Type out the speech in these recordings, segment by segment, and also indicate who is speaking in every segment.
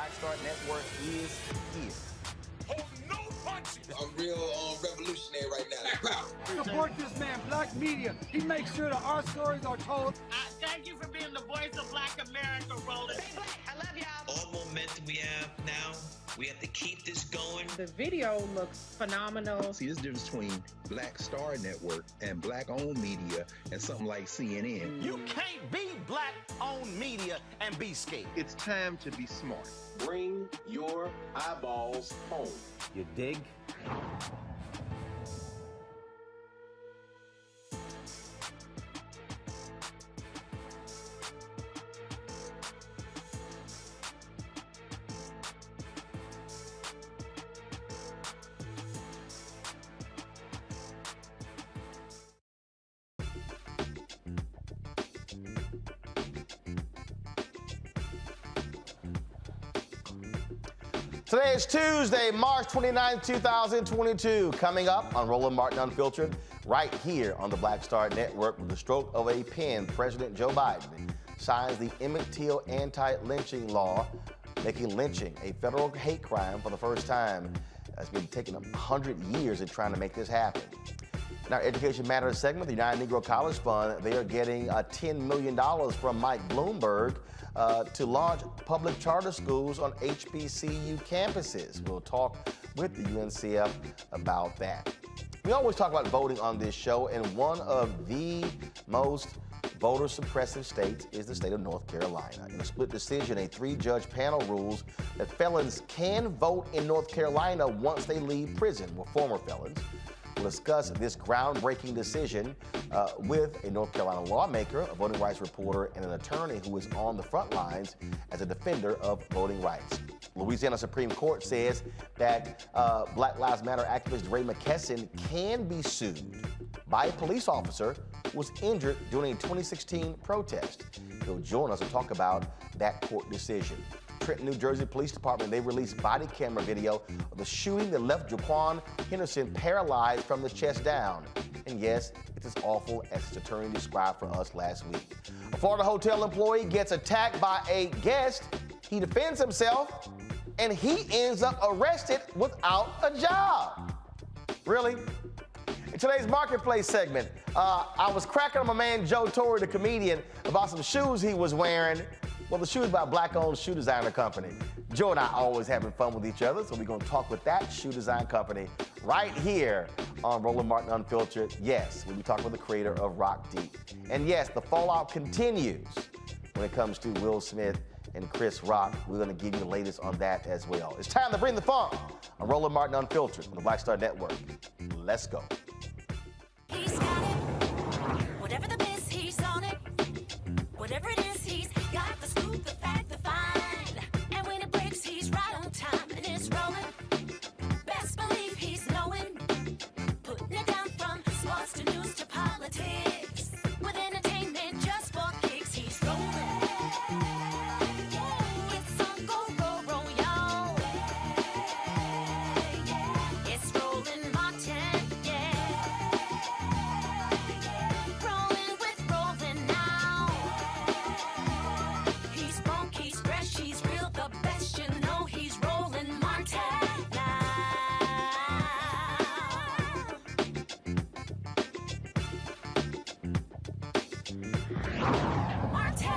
Speaker 1: Black Star Network is here.
Speaker 2: Hold no punches.
Speaker 3: I'm real revolutionary right now.
Speaker 4: Support this man, Black Media. He makes sure that our stories are told.
Speaker 5: Thank you for being the voice of Black America, Roland.
Speaker 6: Stay black. I love y'all.
Speaker 7: All momentum we have now, we have to keep this going.
Speaker 8: The video looks phenomenal.
Speaker 9: See, this difference between Black Star Network and black-owned media and something like CNN.
Speaker 1: You can't be black-owned media and be scared.
Speaker 9: It's time to be smart.
Speaker 10: Bring your eyeballs home.
Speaker 1: You dig? Today is Tuesday, March 29, 2022. Coming up on Roland Martin Unfiltered, right here on the Black Star Network, with the stroke of a pen, President Joe Biden signs the Emmett Till Anti-Lynching Law, making lynching a federal hate crime for the first time. It's been taking 100 years in trying to make this happen. In our Education Matters segment, the United Negro College Fund, they are getting $10 million from Mike Bloomberg to launch public charter schools on HBCU campuses. We'll talk with the UNCF about that. We always talk about voting on this show, and one of the most voter suppressive states is the state of North Carolina. In a split decision, a 3-judge panel rules that felons can vote in North Carolina once they leave prison, well, former felons. We'll discuss this groundbreaking decision with a North Carolina lawmaker, a voting rights reporter, and an attorney who is on the front lines as a defender of voting rights. Louisiana Supreme Court says that Black Lives Matter activist Ray McKesson can be sued by a police officer who was injured during a 2016 protest. He'll join us to talk about that court decision. Trenton, New Jersey Police Department, they released body camera video of the shooting that left Jaquan Henderson paralyzed from the chest down. And yes, it's as awful as its attorney described for us last week. A Florida hotel employee gets attacked by a guest. He defends himself, and he ends up arrested without a job. Really? In today's Marketplace segment, I was cracking on my man Joe Torre, the comedian, about some shoes he was wearing. Well, the shoes by a black-owned shoe designer company. Joe and I always having fun with each other, so we're going to talk with that shoe design company right here on Roland Martin Unfiltered. Yes, we'll be talking with the creator of Rock Deep. And yes, the fallout continues when it comes to Will Smith and Chris Rock. We're going to give you the latest on that as well. It's time to bring the funk on Roland Martin Unfiltered on the Black Star Network. Let's go.
Speaker 11: He's got it. Whatever the biz, he's on it. Whatever it is, he's got the scoop, the fact, the find. And when it breaks, he's right on time and it's rolling. Best believe he's knowing. Putting it down from sports to news to politics. With entertainment just for kicks, he's rolling. It's on go, roll, y'all. It's Roland Martin, yeah. Rolling with Roland now. He's funk, he's fresh, he's real, the best, you know he's Roland Martin now. Martin.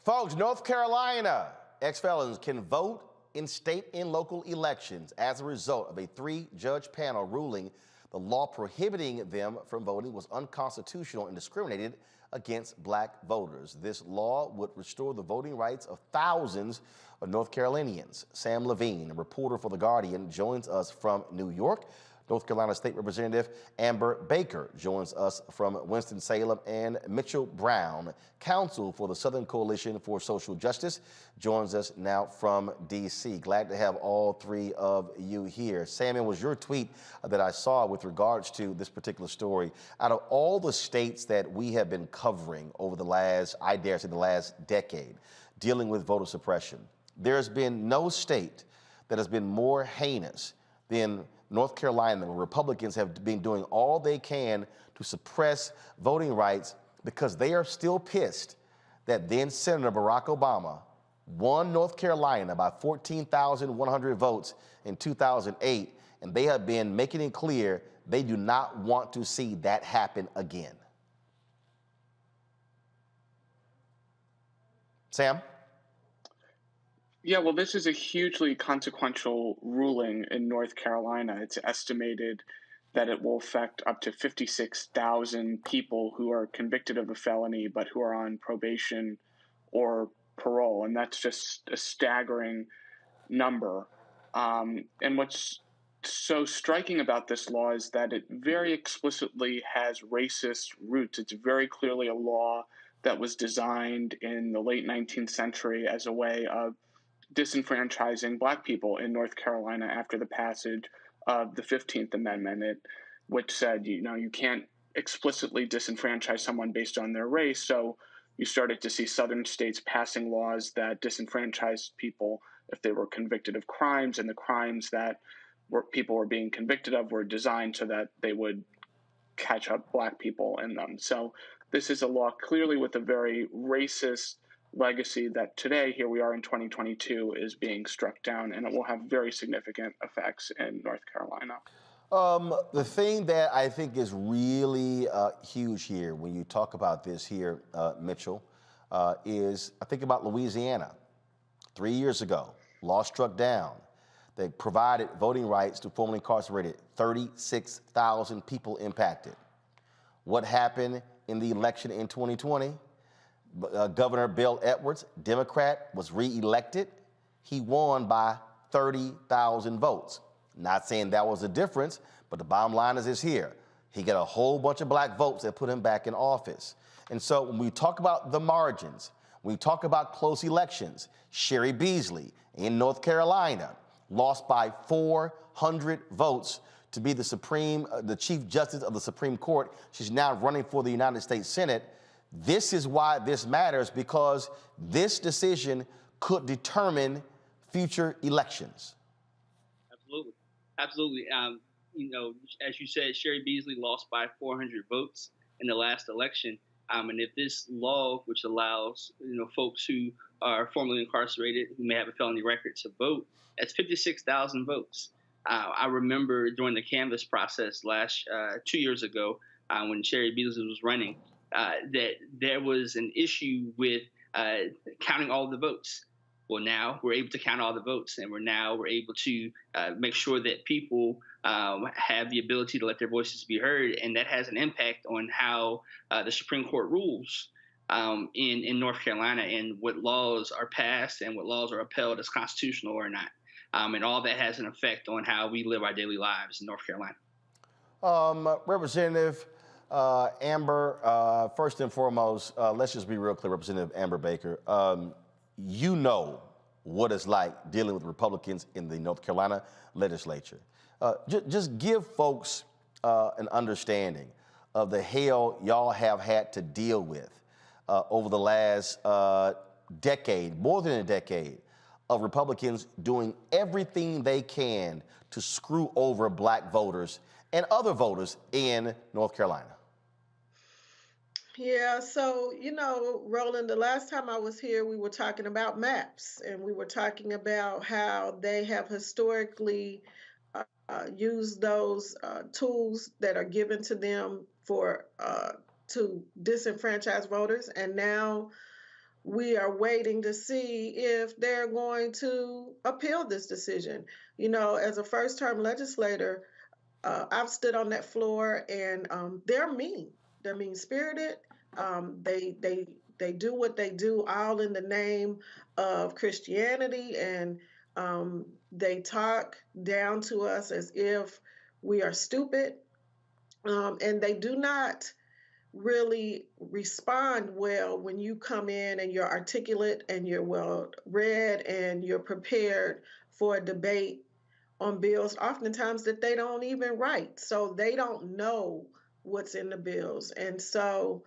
Speaker 1: Folks, North Carolina ex-felons can vote in state and local elections as a result of a 3-judge panel ruling the law prohibiting them from voting was unconstitutional and discriminated against black voters. This law would restore the voting rights of thousands of North Carolinians. Sam Levine, a reporter for The Guardian, joins us from New York. North Carolina State Representative Amber Baker joins us from Winston-Salem, and Mitchell Brown, counsel for the Southern Coalition for Social Justice, joins us now from D.C. Glad to have all three of you here. Sam, it was your tweet that I saw with regards to this particular story. Out of all the states that we have been covering over the last, I dare say the last decade, dealing with voter suppression, there's been no state that has been more heinous than North Carolina, where Republicans have been doing all they can to suppress voting rights because they are still pissed that then Senator Barack Obama won North Carolina by 14,100 votes in 2008, and they have been making it clear they do not want to see that happen again. Sam?
Speaker 6: Yeah, well, this is a hugely consequential ruling in North Carolina. It's estimated that it will affect up to 56,000 people who are convicted of a felony but who are on probation or parole. And that's just a staggering number. And what's so striking about this law is that it very explicitly has racist roots. It's very clearly a law that was designed in the late 19th century as a way of disenfranchising Black people in North Carolina after the passage of the 15th Amendment, which said, you can't explicitly disenfranchise someone based on their race. So you started to see southern states passing laws that disenfranchised people if they were convicted of crimes, and the crimes that people were being convicted of were designed so that they would catch up Black people in them. So this is a law clearly with a very racist legacy that today, here we are in 2022, is being struck down, and it will have very significant effects in North Carolina.
Speaker 1: The thing that I think is really huge here when you talk about this here, Mitchell, is I think about Louisiana. 3 years ago, law struck down. They provided voting rights to formerly incarcerated 36,000 people impacted. What happened in the election in 2020? Governor Bill Edwards, Democrat, was reelected. He won by 30,000 votes. Not saying that was the difference, but the bottom line is here. He got a whole bunch of Black votes that put him back in office. And so when we talk about the margins, we talk about close elections. Sherry Beasley in North Carolina lost by 400 votes to be the Chief Justice of the Supreme Court. She's now running for the United States Senate. This is why this matters, because this decision could determine future elections.
Speaker 12: Absolutely. As you said, Sherry Beasley lost by 400 votes in the last election. And if this law, which allows folks who are formerly incarcerated who may have a felony record to vote, that's 56,000 votes. I remember during the canvass process 2 years ago, when Sherry Beasley was running, that there was an issue with counting all the votes. Well, now we're able to count all the votes, and we're able to make sure that people have the ability to let their voices be heard, and that has an impact on how the Supreme Court rules in North Carolina, and what laws are passed and what laws are upheld as constitutional or not. And all that has an effect on how we live our daily lives in North Carolina.
Speaker 1: Representative Amber, first and foremost, let's just be real clear, Representative Amber Baker. You know what it's like dealing with Republicans in the North Carolina legislature. Just give folks an understanding of the hell y'all have had to deal with over the last decade, more than a decade, of Republicans doing everything they can to screw over Black voters and other voters in North Carolina.
Speaker 8: Yeah, so, Roland, the last time I was here, we were talking about maps, and we were talking about how they have historically used those tools that are given to them to disenfranchise voters, and now we are waiting to see if they're going to appeal this decision. As a first-term legislator, I've stood on that floor, and they're mean. They're mean-spirited. They do what they do all in the name of Christianity, and they talk down to us as if we are stupid, and they do not really respond well when you come in and you're articulate and you're well read and you're prepared for a debate on bills, oftentimes that they don't even write. So they don't know what's in the bills. And so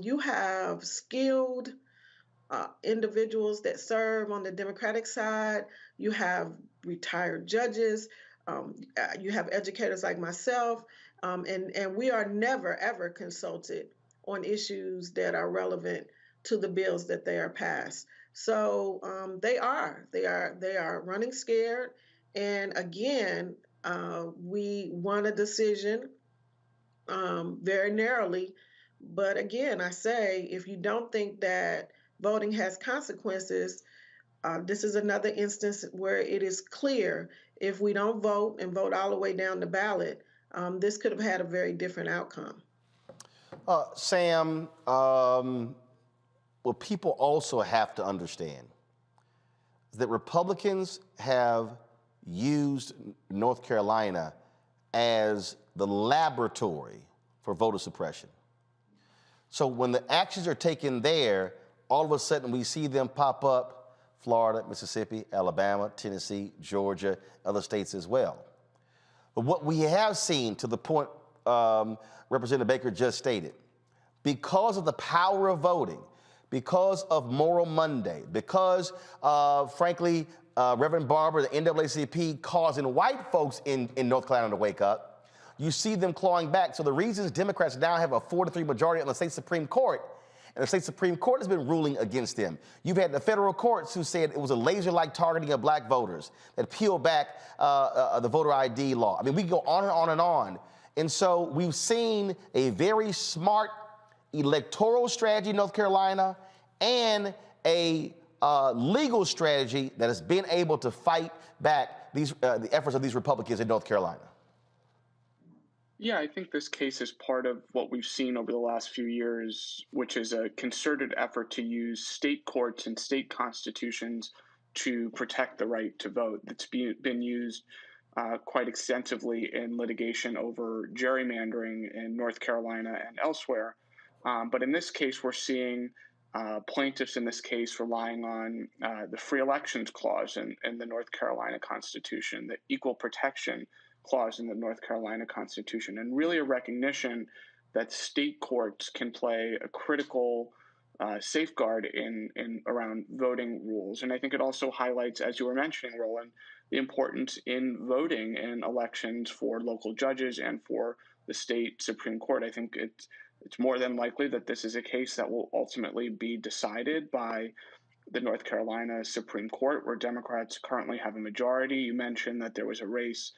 Speaker 8: you have skilled individuals that serve on the Democratic side. You have retired judges. You have educators like myself. And we are never, ever consulted on issues that are relevant to the bills that they are passed. So they are running scared. And again, we won a decision very narrowly. But again, I say, if you don't think that voting has consequences, this is another instance where it is clear if we don't vote and vote all the way down the ballot, this could have had a very different outcome.
Speaker 1: Sam, what people also have to understand is that Republicans have used North Carolina as the laboratory for voter suppression. So when the actions are taken there, all of a sudden we see them pop up Florida, Mississippi, Alabama, Tennessee, Georgia, other states as well. But what we have seen, to the point Representative Baker just stated, because of the power of voting, because of Moral Monday, because, frankly, Reverend Barber, the NAACP, causing white folks in North Carolina to wake up, you see them clawing back. So the reasons Democrats now have a 4-3 majority on the state Supreme Court, and the state Supreme Court has been ruling against them. You've had the federal courts who said it was a laser-like targeting of black voters that peeled back the voter ID law. I mean, we can go on and on and on. And so we've seen a very smart electoral strategy in North Carolina and a legal strategy that has been able to fight back these the efforts of these Republicans in North Carolina.
Speaker 6: Yeah, I think this case is part of what we've seen over the last few years, which is a concerted effort to use state courts and state constitutions to protect the right to vote. That's been used quite extensively in litigation over gerrymandering in North Carolina and elsewhere. But in this case, we're seeing plaintiffs in this case relying on the free elections clause in the North Carolina Constitution, the equal protection clause in the North Carolina Constitution, and really a recognition that state courts can play a critical safeguard in around voting rules. And I think it also highlights, as you were mentioning, Roland, the importance in voting in elections for local judges and for the state Supreme Court. I think it's more than likely that this is a case that will ultimately be decided by the North Carolina Supreme Court, where Democrats currently have a majority. You mentioned that there was a race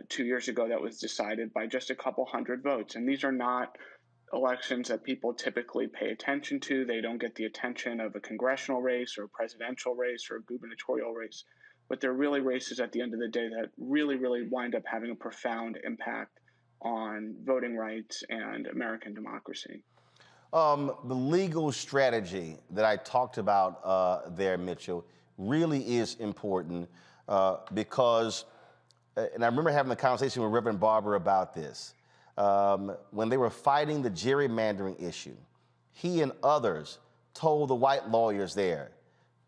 Speaker 6: 2 years ago that was decided by just a couple hundred votes. And these are not elections that people typically pay attention to. They don't get the attention of a congressional race or a presidential race or a gubernatorial race. But they're really races at the end of the day that really, really wind up having a profound impact on voting rights and American democracy.
Speaker 1: The legal strategy that I talked about there, Mitchell, really is important because, and I remember having a conversation with Reverend Barber about this, when they were fighting the gerrymandering issue, he and others told the white lawyers there,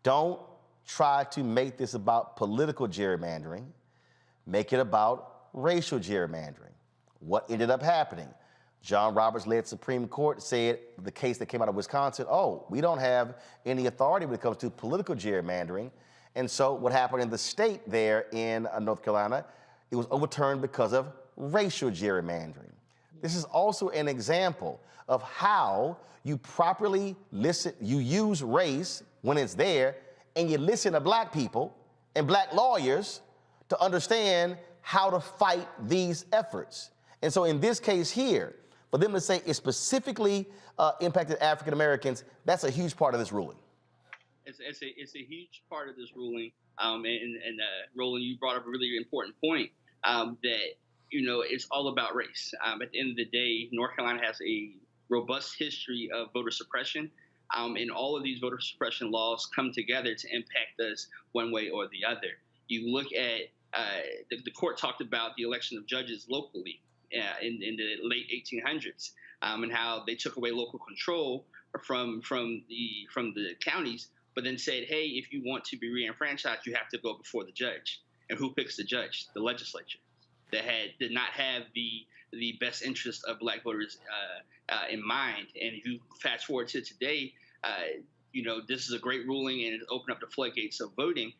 Speaker 1: don't try to make this about political gerrymandering, make it about racial gerrymandering. What ended up happening? John Roberts-led Supreme Court said the case that came out of Wisconsin, oh, we don't have any authority when it comes to political gerrymandering. And so what happened in the state there in North Carolina, it was overturned because of racial gerrymandering. This is also an example of how you properly listen, you use race when it's there, and you listen to black people and black lawyers to understand how to fight these efforts. And so in this case here, for them to say it specifically impacted African Americans, that's a huge part of this ruling.
Speaker 12: It's a huge part of this ruling. And Roland, you brought up a really important point that, you know, it's all about race. At the end of the day, North Carolina has a robust history of voter suppression. And all of these voter suppression laws come together to impact us one way or the other. You look at the court talked about the election of judges locally in the late 1800s and how they took away local control from the counties, but then said, hey, if you want to be re-enfranchised, you have to go before the judge. And who picks the judge? The legislature. That did not have the best interest of black voters in mind. And if you fast forward to today, you know, this is a great ruling and it opened up the floodgates of voting.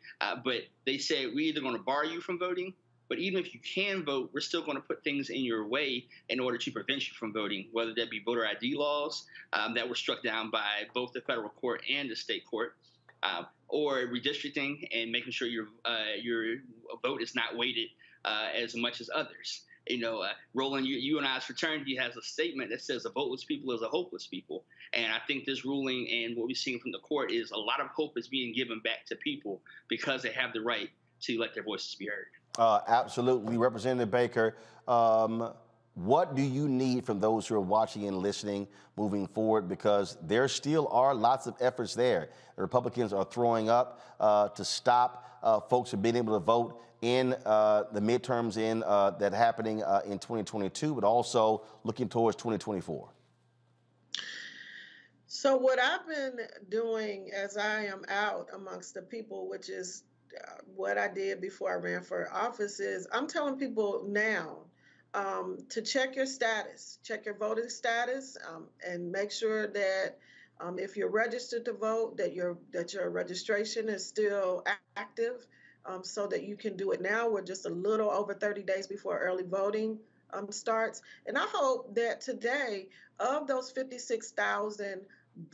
Speaker 12: But they said we're either going to bar you from voting, but even if you can vote, we're still going to put things in your way in order to prevent you from voting, whether that be voter ID laws that were struck down by both the federal court and the state court. or redistricting and making sure your vote is not weighted as much as others. Roland, you and I's fraternity has a statement that says a voteless people is a hopeless people. And I think this ruling and what we're seeing from the court is a lot of hope is being given back to people because they have the right to let their voices be heard.
Speaker 1: Absolutely. Representative Baker, what do you need from those who are watching and listening moving forward? Because there still are lots of efforts there. The Republicans are throwing up to stop folks from being able to vote in the midterms that happening in 2022, but also looking towards 2024.
Speaker 8: So what I've been doing as I am out amongst the people, which is what I did before I ran for office, is I'm telling people now to check your status, check your voting status, and make sure that if you're registered to vote, that your registration is still active, so that you can do it now. We're just a little over 30 days before early voting starts, and I hope that today, of those 56,000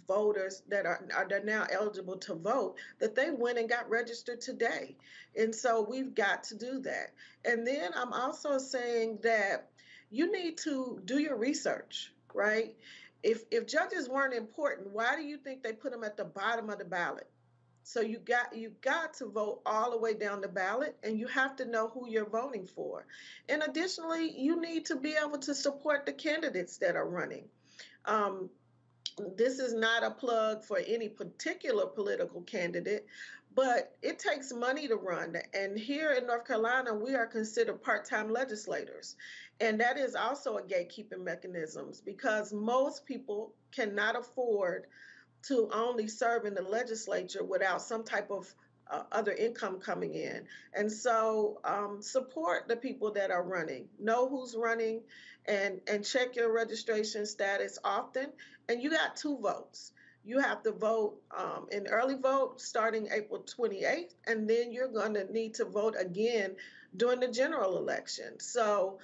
Speaker 8: voters that are now eligible to vote, that they went and got registered today. And so we've got to do that. And then I'm also saying that you need to do your research, right? If judges weren't important, why do you think they put them at the bottom of the ballot? So you got to vote all the way down the ballot, and you have to know who you're voting for. And additionally, you need to be able to support the candidates that are running. This is not a plug for any particular political candidate, but it takes money to run. And here in North Carolina, we are considered part-time legislators. And that is also a gatekeeping mechanism, because most people cannot afford to only serve in the legislature without some type of other income coming in. And so support the people that are running, know who's running, and check your registration status often. And you got 2 votes. You have to vote in early vote starting April 28th, and then you're going to need to vote again during the general election. So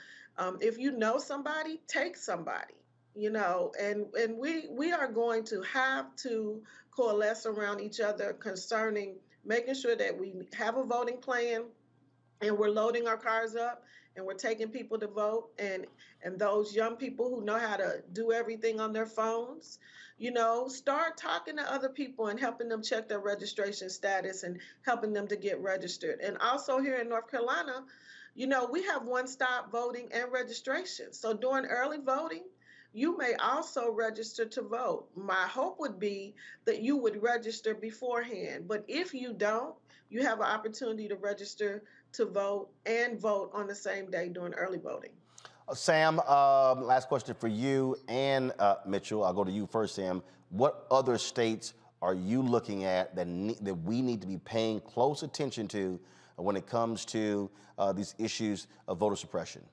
Speaker 8: if you know somebody, take somebody. And we are going to have to coalesce around each other concerning making sure that we have a voting plan, and we're loading our cars up, and we're taking people to vote, and those young people who know how to do everything on their phones, start talking to other people and helping them check their registration status and helping them to get registered. And also here in North Carolina, we have one-stop voting and registration. So during early voting, you may also register to vote. My hope would be that you would register beforehand. But if you don't, you have an opportunity to register to vote and vote on the same day during early voting.
Speaker 1: Sam, last question for you and Mitchell. I'll go to you first, Sam. What other states are you looking at that we need to be paying close attention to when it comes to these issues of voter suppression?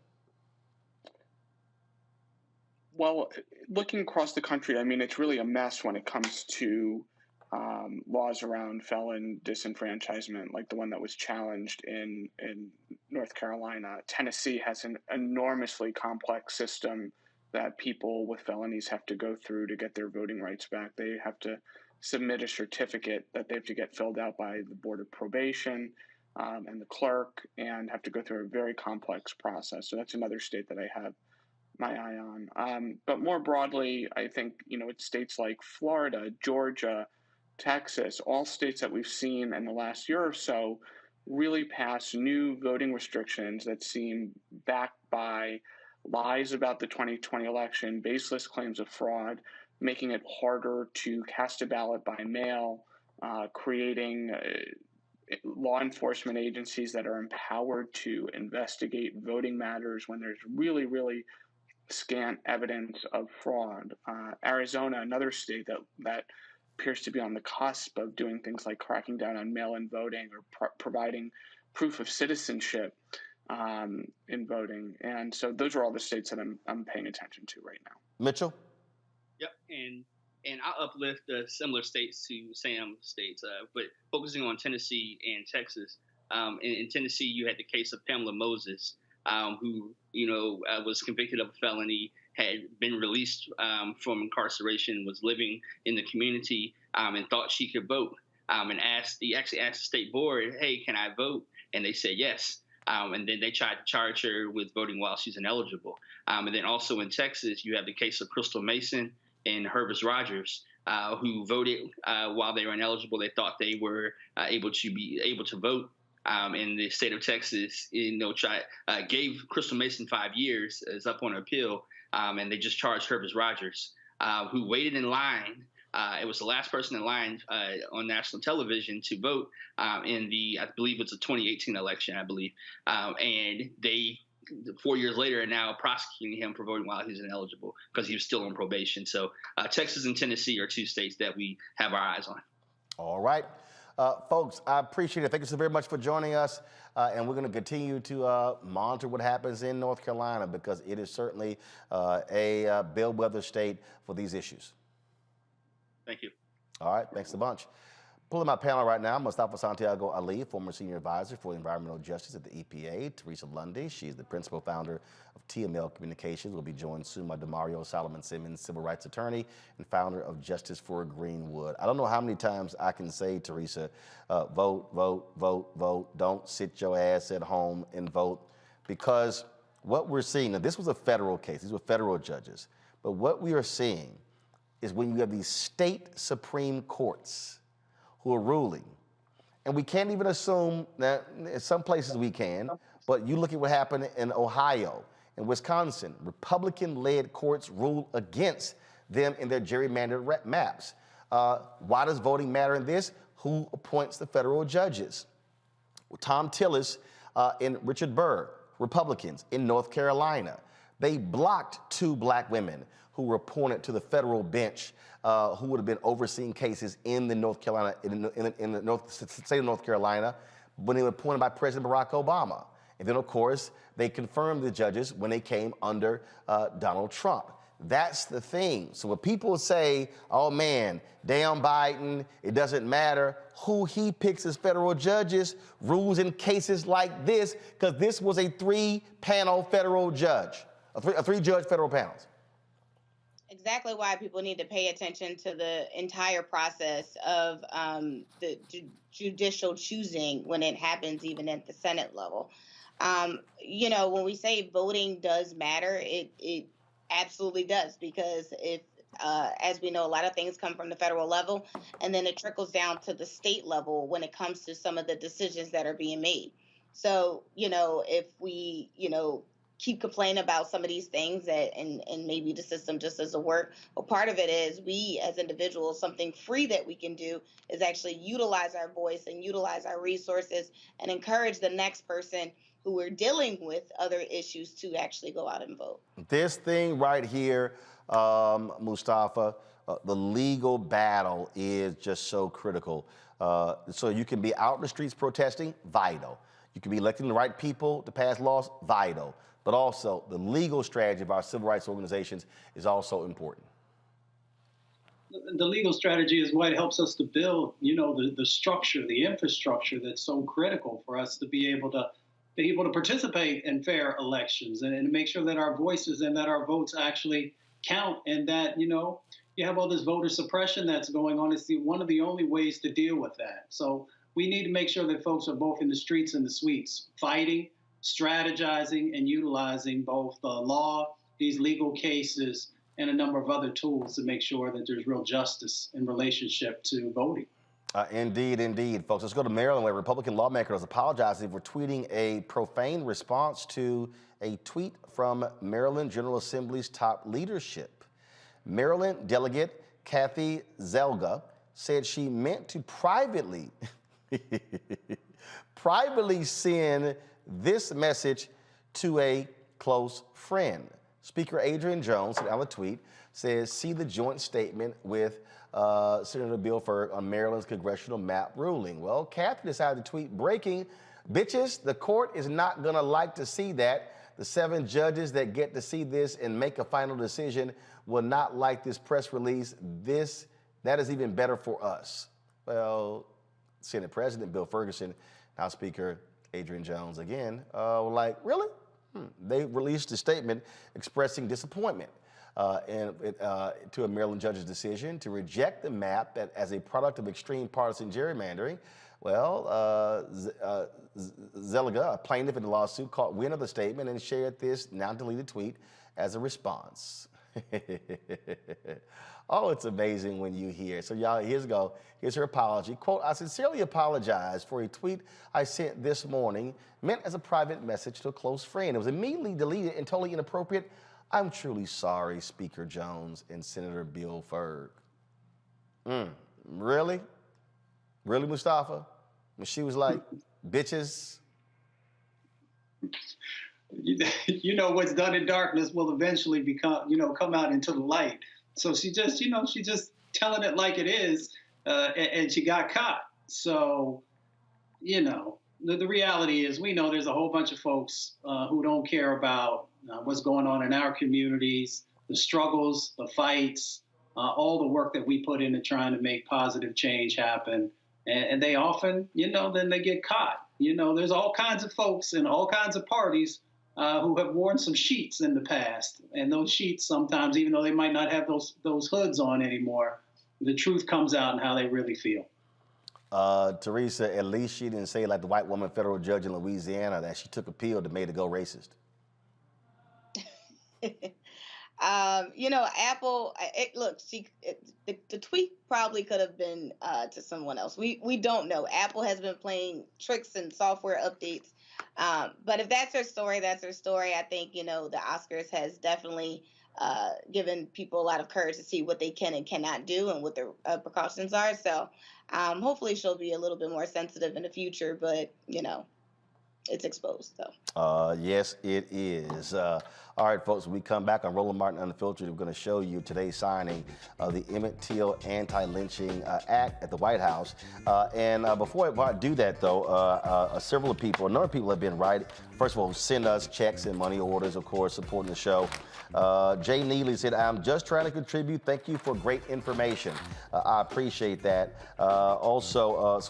Speaker 6: Well, looking across the country, I mean, it's really a mess when it comes to laws around felon disenfranchisement, like the one that was challenged in North Carolina. Tennessee has an enormously complex system that people with felonies have to go through to get their voting rights back. They have to submit a certificate that they have to get filled out by the Board of Probation and the clerk, and have to go through a very complex process. So that's another state that I have my eye on. But more broadly, I think, it's states like Florida, Georgia, Texas, all states that we've seen in the last year or so really pass new voting restrictions that seem backed by lies about the 2020 election, baseless claims of fraud, making it harder to cast a ballot by mail, creating law enforcement agencies that are empowered to investigate voting matters when there's really, really scant evidence of fraud. Arizona, another state that appears to be on the cusp of doing things like cracking down on mail-in voting or providing proof of citizenship in voting. And so those are all the states that I'm paying attention to right now.
Speaker 1: Mitchell?
Speaker 12: Yep, and I'll uplift similar states to Sam's states, but focusing on Tennessee and Texas. In Tennessee, you had the case of Pamela Moses, who was convicted of a felony, had been released from incarceration, was living in the community, and thought she could vote. and he actually asked the state board, hey, can I vote? And they said yes. And then they tried to charge her with voting while she's ineligible. And then also in Texas, you have the case of Crystal Mason and Hervis Rogers, who voted while they were ineligible. They thought they were able to vote. In the state of Texas, gave Crystal Mason 5 years, is up on appeal, and they just charged Hervis Rogers, who waited in line. It was the last person in line on national television to vote in I believe it's a 2018 election, I believe. And they, 4 years later, are now prosecuting him for voting while he's ineligible because he was still on probation. So Texas and Tennessee are two states that we have our eyes on.
Speaker 1: All right. Folks, I appreciate it. Thank you so very much for joining us. And we're going to continue to monitor what happens in North Carolina because it is certainly a bellwether state for these issues.
Speaker 12: Thank you.
Speaker 1: All right, thanks a bunch. Pulling my panel right now, Mustafa Santiago Ali, former senior advisor for environmental justice at the EPA. Teresa Lundy, she's the principal founder of TML Communications. Will be joined soon by Demario Solomon Simmons, civil rights attorney and founder of Justice for Greenwood. I don't know how many times I can say, Teresa, vote, vote, vote, vote. Don't sit your ass at home and vote, because what we're seeing, now this was a federal case, these were federal judges, but what we are seeing is when you have these state Supreme Courts who are ruling, and we can't even assume that in some places we can, but you look at what happened in Ohio and Wisconsin, Republican-led courts ruled against them in their gerrymandered maps. Why does voting matter in this? Who appoints the federal judges? Well, Tom Tillis and Richard Burr, Republicans in North Carolina. They blocked 2 black women who were appointed to the federal bench, who would have been overseeing cases in the North Carolina, in the state of North Carolina, when they were appointed by President Barack Obama. And then, of course, they confirmed the judges when they came under Donald Trump. That's the thing. So when people say, oh man, damn Biden, it doesn't matter who he picks as federal judges, rules in cases like this, because this was a 3-panel federal judge, a 3-judge federal panels.
Speaker 13: Exactly why people need to pay attention to the entire process of the judicial choosing when it happens, even at the Senate level. When we say voting does matter, it absolutely does, because if, as we know, a lot of things come from the federal level, and then it trickles down to the state level when it comes to some of the decisions that are being made. So, if we, keep complaining about some of these things and maybe the system just doesn't work. Well, part of it is we as individuals, something free that we can do is actually utilize our voice and utilize our resources and encourage the next person who we're dealing with other issues to actually go out and vote.
Speaker 1: This thing right here, Mustafa, the legal battle is just so critical. So you can be out in the streets protesting, vital. You can be electing the right people to pass laws, vital. But also the legal strategy of our civil rights organizations is also important.
Speaker 14: The legal strategy is what helps us to build, the structure, the infrastructure that's so critical for us to be able to participate in fair elections and to make sure that our voices and that our votes actually count, and that, you have all this voter suppression that's going on. It's one of the only ways to deal with that. So we need to make sure that folks are both in the streets and the suites, fighting, strategizing, and utilizing both the law, these legal cases, and a number of other tools to make sure that there's real justice in relationship to voting.
Speaker 1: Indeed, folks. Let's go to Maryland, where Republican lawmakers apologizing for tweeting a profane response to a tweet from Maryland General Assembly's top leadership. Maryland Delegate Kathy Zelga said she meant to privately send this message to a close friend. Speaker Adrian Jones, in a tweet, says, see the joint statement with Senator Bill Ferg on Maryland's congressional map ruling. Well, Kathy decided to tweet, breaking, bitches, the court is not gonna like to see that. The 7 judges that get to see this and make a final decision will not like this press release. That is even better for us. Well, Senate President Bill Ferguson, House Speaker Adrian Jones again, were like, really? They released a statement expressing disappointment. to a Maryland judge's decision to reject the map as a product of extreme partisan gerrymandering. Well, Zeliga, a plaintiff in the lawsuit, caught wind of the statement and shared this now deleted tweet as a response. Oh, it's amazing when you hear. So y'all, here's her apology. Quote, I sincerely apologize for a tweet I sent this morning meant as a private message to a close friend. It was immediately deleted and totally inappropriate. I'm truly sorry, Speaker Jones and Senator Bill Ferg. Really? Really, Mustafa? When she was like, bitches?
Speaker 14: You know, what's done in darkness will eventually come out into the light. So she's just telling it like it is, and she got caught. So, the reality is we know there's a whole bunch of folks who don't care about what's going on in our communities, the struggles, the fights, all the work that we put into trying to make positive change happen. And they often, then they get caught. There's all kinds of folks and all kinds of parties who have worn some sheets in the past. And those sheets sometimes, even though they might not have those hoods on anymore, the truth comes out in how they really feel.
Speaker 1: Teresa, at least she didn't say like the white woman federal judge in Louisiana that she took a pill that made her go racist.
Speaker 13: Apple, the tweet probably could have been to someone else. We don't know. Apple has been playing tricks and software updates. But if that's her story, that's her story. I think, the Oscars has definitely given people a lot of courage to see what they can and cannot do and what their precautions are. So hopefully she'll be a little bit more sensitive in the future, but, it's exposed, so.
Speaker 1: Yes, it is. All right, folks, when we come back on Roland Martin Unfiltered, we're going to show you today's signing of the Emmett Till Anti-Lynching Act at the White House. And before I do that, though, several people, a number of people have been writing. First of all, send us checks and money orders, of course, supporting the show. Jay Neely said, I'm just trying to contribute. Thank you for great information. I appreciate that. Also,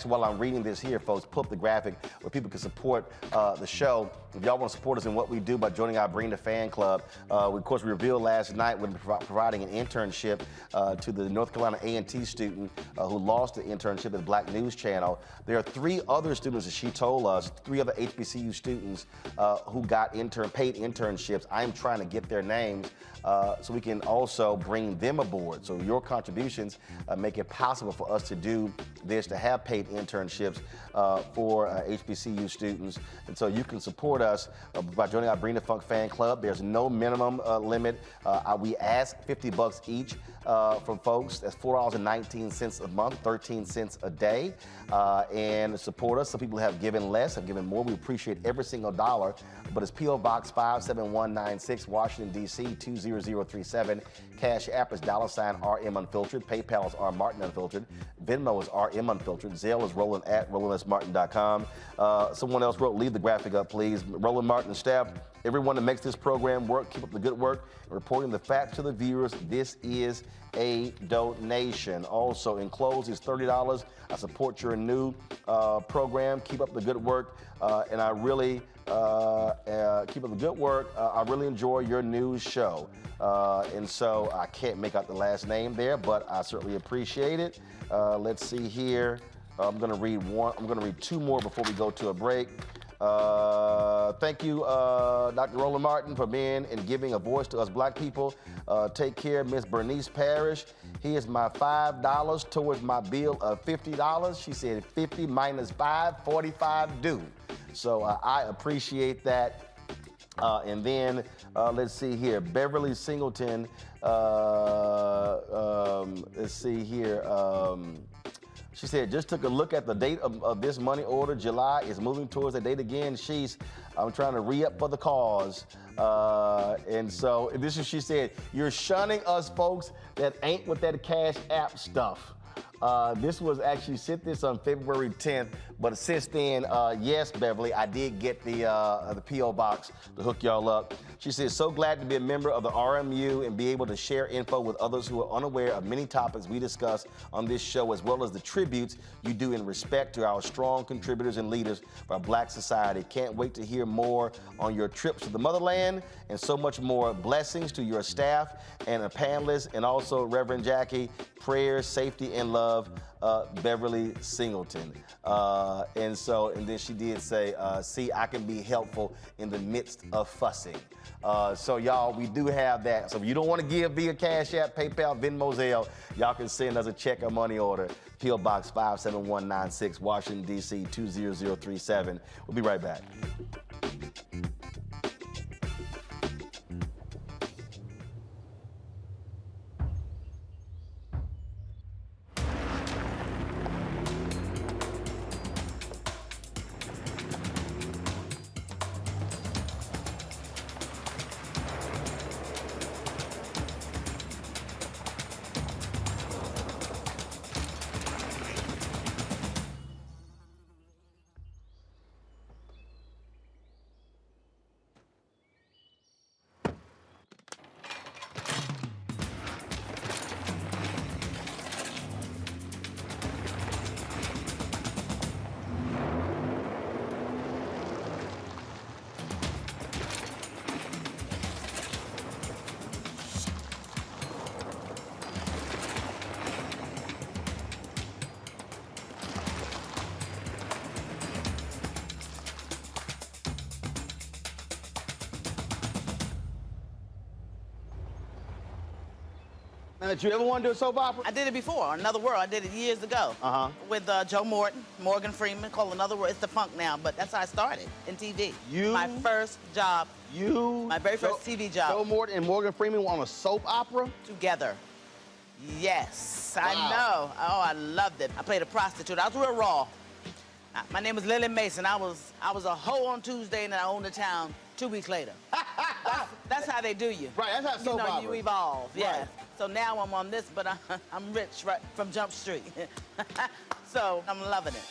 Speaker 1: while I'm reading this here, folks, put up the graphic where people can support the show. If y'all want to support us in what we do by joining our Bring the Fan Club, of course, we revealed last night we're providing an internship to the North Carolina A&T student who lost the internship at the Black News Channel. There are 3 other students, as she told us, 3 other HBCU students who got paid internships. I'm trying to get their names so we can also bring them aboard. So your contributions make it possible for us to do this, to have paid internships for HBCU students. And so you can support us by joining our Bring the Funk fan club. There's no minimum limit. We ask $50 each from folks. That's $4.19 a month, 13 cents a day. And support us. Some people have given less, have given more. We appreciate every single dollar. But it's P.O. Box 57196, Washington, D.C. 20037. Cash App is $RM Unfiltered. PayPal is R Martin Unfiltered. Venmo is RM Unfiltered. Zelle is Roland at RolandSMartin.com. Someone else wrote, leave the graphic up, please. Roland Martin staff, everyone that makes this program work, keep up the good work. Reporting the facts to the viewers, this is a donation. Also, enclosed is $30. I support your new program. Keep up the good work. And I really keep up the good work. I really enjoy your news show. And so I can't make out the last name there, but I certainly appreciate it. Let's see here. I'm going to read 2 more before we go to a break. Thank you, Dr. Roland Martin, for being and giving a voice to us black people. Take care, Miss Bernice Parrish. Here's my $5 towards my bill of $50. She said 50 minus 5, 45 due. So I appreciate that. And then let's see here, Beverly Singleton. Let's see here. She said, just took a look at the date of this money order. July is moving towards that date again. I'm trying to re-up for the cause. And so she said, you're shunning us folks that ain't with that Cash App stuff. This was actually sent this on February 10th But since then, yes, Beverly, I did get the P.O. box to hook y'all up. She says, so glad to be a member of the RMU and be able to share info with others who are unaware of many topics we discuss on this show, as well as the tributes you do in respect to our strong contributors and leaders of our Black society. Can't wait to hear more on your trips to the motherland and so much more. Blessings to your staff and the panelists, and also Reverend Jackie. Prayers, safety, and love, Beverly Singleton. And then she did say, see, I can be helpful in the midst of fussing. So y'all, we do have that. So if you don't want to give via Cash App, PayPal, Venmo, Zelle, y'all can send us a check or money order. P.O. Box 57196, Washington, D.C. 20037. We'll be right back. Now, did you ever want to do a soap opera?
Speaker 15: I did it before, Another World. I did it years ago. With Joe Morgan Freeman, called Another World. It's the funk now, but that's how I started in TV. My first job. My very first TV job.
Speaker 1: Joe Morton and Morgan Freeman were on a soap opera?
Speaker 15: Together. Yes,
Speaker 1: wow.
Speaker 15: I know. Oh, I loved it. I played a prostitute. I was real raw. My name was Lily Mason. I was a hoe on Tuesday, and I owned the town 2 weeks later. That's how they do you.
Speaker 1: Right, that's how soap opera.
Speaker 15: You evolve, yeah.
Speaker 1: Right.
Speaker 15: So now I'm on this, but I'm rich right from Jump Street. So I'm loving it.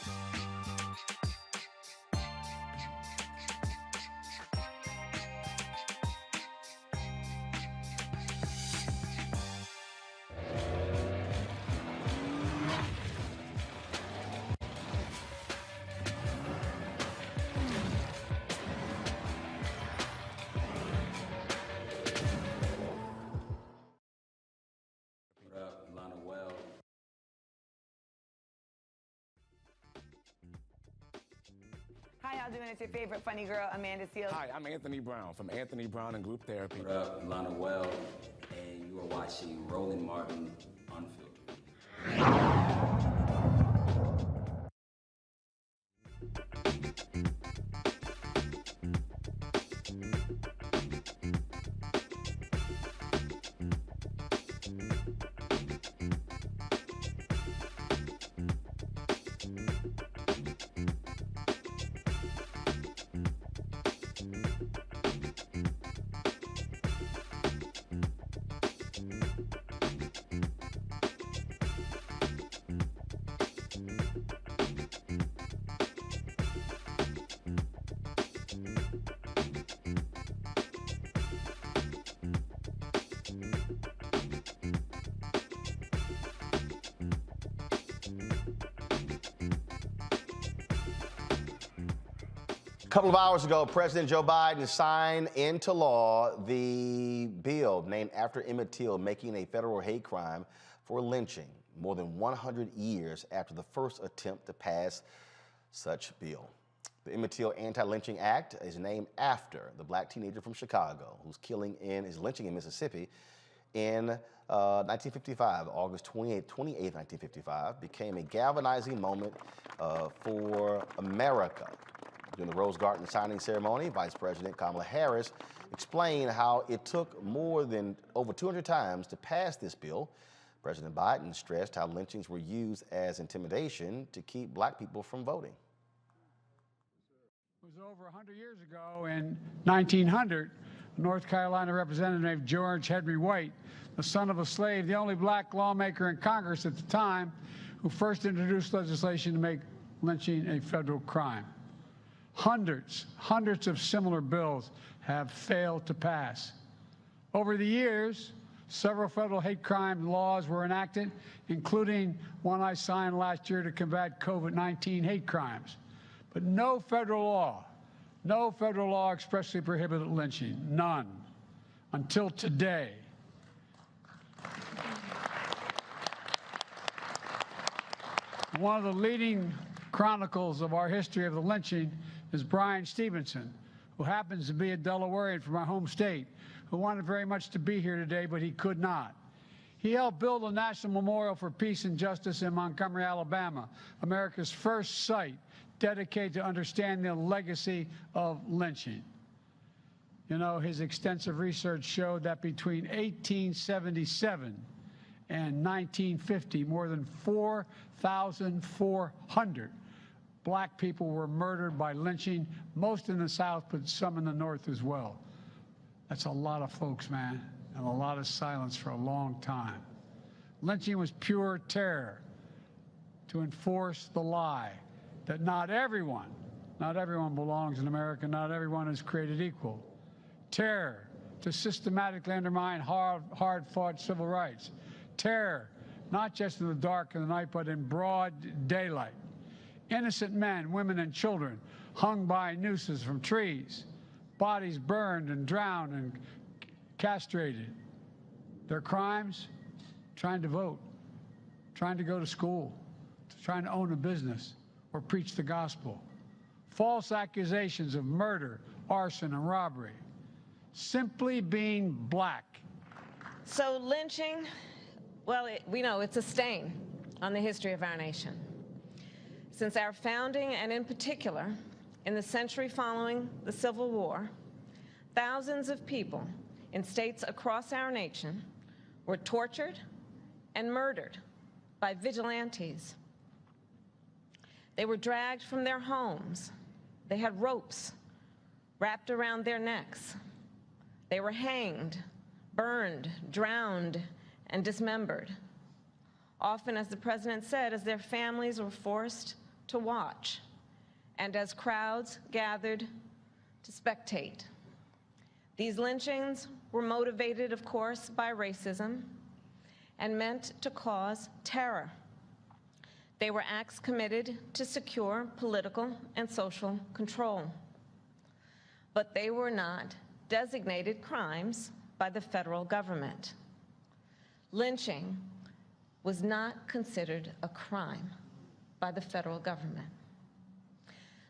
Speaker 16: Hi, y'all doing? It's your favorite funny girl, Amanda Seals.
Speaker 17: Hi, I'm Anthony Brown from Anthony Brown and Group Therapy.
Speaker 18: What up, Lana Well, and you are watching Roland Martin Unfiltered.
Speaker 1: A couple of hours ago, President Joe Biden signed into law the bill named after Emmett Till, making a federal hate crime for lynching, more than 100 years after the first attempt to pass such bill. The Emmett Till Anti-Lynching Act is named after the black teenager from Chicago whose his lynching in Mississippi in 1955, August 28, 1955, became a galvanizing moment for America. During the Rose Garden signing ceremony, Vice President Kamala Harris explained how it took over 200 times to pass this bill. President Biden stressed how lynchings were used as intimidation to keep black people from voting.
Speaker 4: It was over 100 years ago in 1900, North Carolina Representative George Henry White, the son of a slave, the only black lawmaker in Congress at the time, who first introduced legislation to make lynching a federal crime. Hundreds of similar bills have failed to pass. Over the years, several federal hate crime laws were enacted, including one I signed last year to combat COVID-19 hate crimes. But no federal law expressly prohibited lynching, none, until today. One of the leading chronicles of our history of the lynching is Brian Stevenson, who happens to be a Delawarean from my home state, who wanted very much to be here today, but he could not. He helped build a National Memorial for Peace and Justice in Montgomery, Alabama, America's first site dedicated to understanding the legacy of lynching. You know, his extensive research showed that between 1877 and 1950, more than 4,400 black people were murdered by lynching, most in the South, but some in the North as well. That's a lot of folks, man, and a lot of silence for a long time. Lynching was pure terror to enforce the lie that not everyone belongs in America, not everyone is created equal. Terror to systematically undermine hard-fought civil rights. Terror, not just in the dark of the night, but in broad daylight. Innocent men, women, and children hung by nooses from trees, bodies burned and drowned and castrated. Their crimes? Trying to vote, trying to go to school, trying to own a business or preach the gospel. False accusations of murder, arson, and robbery. Simply being black.
Speaker 19: So lynching, well, we know it's a stain on the history of our nation. Since our founding, and in particular, in the century following the Civil War, thousands of people in states across our nation were tortured and murdered by vigilantes. They were dragged from their homes. They had ropes wrapped around their necks. They were hanged, burned, drowned, and dismembered. Often, as the president said, as their families were forced to watch, and as crowds gathered to spectate. These lynchings were motivated, of course, by racism and meant to cause terror. They were acts committed to secure political and social control. But they were not designated crimes by the federal government. Lynching was not considered a crime by the federal government.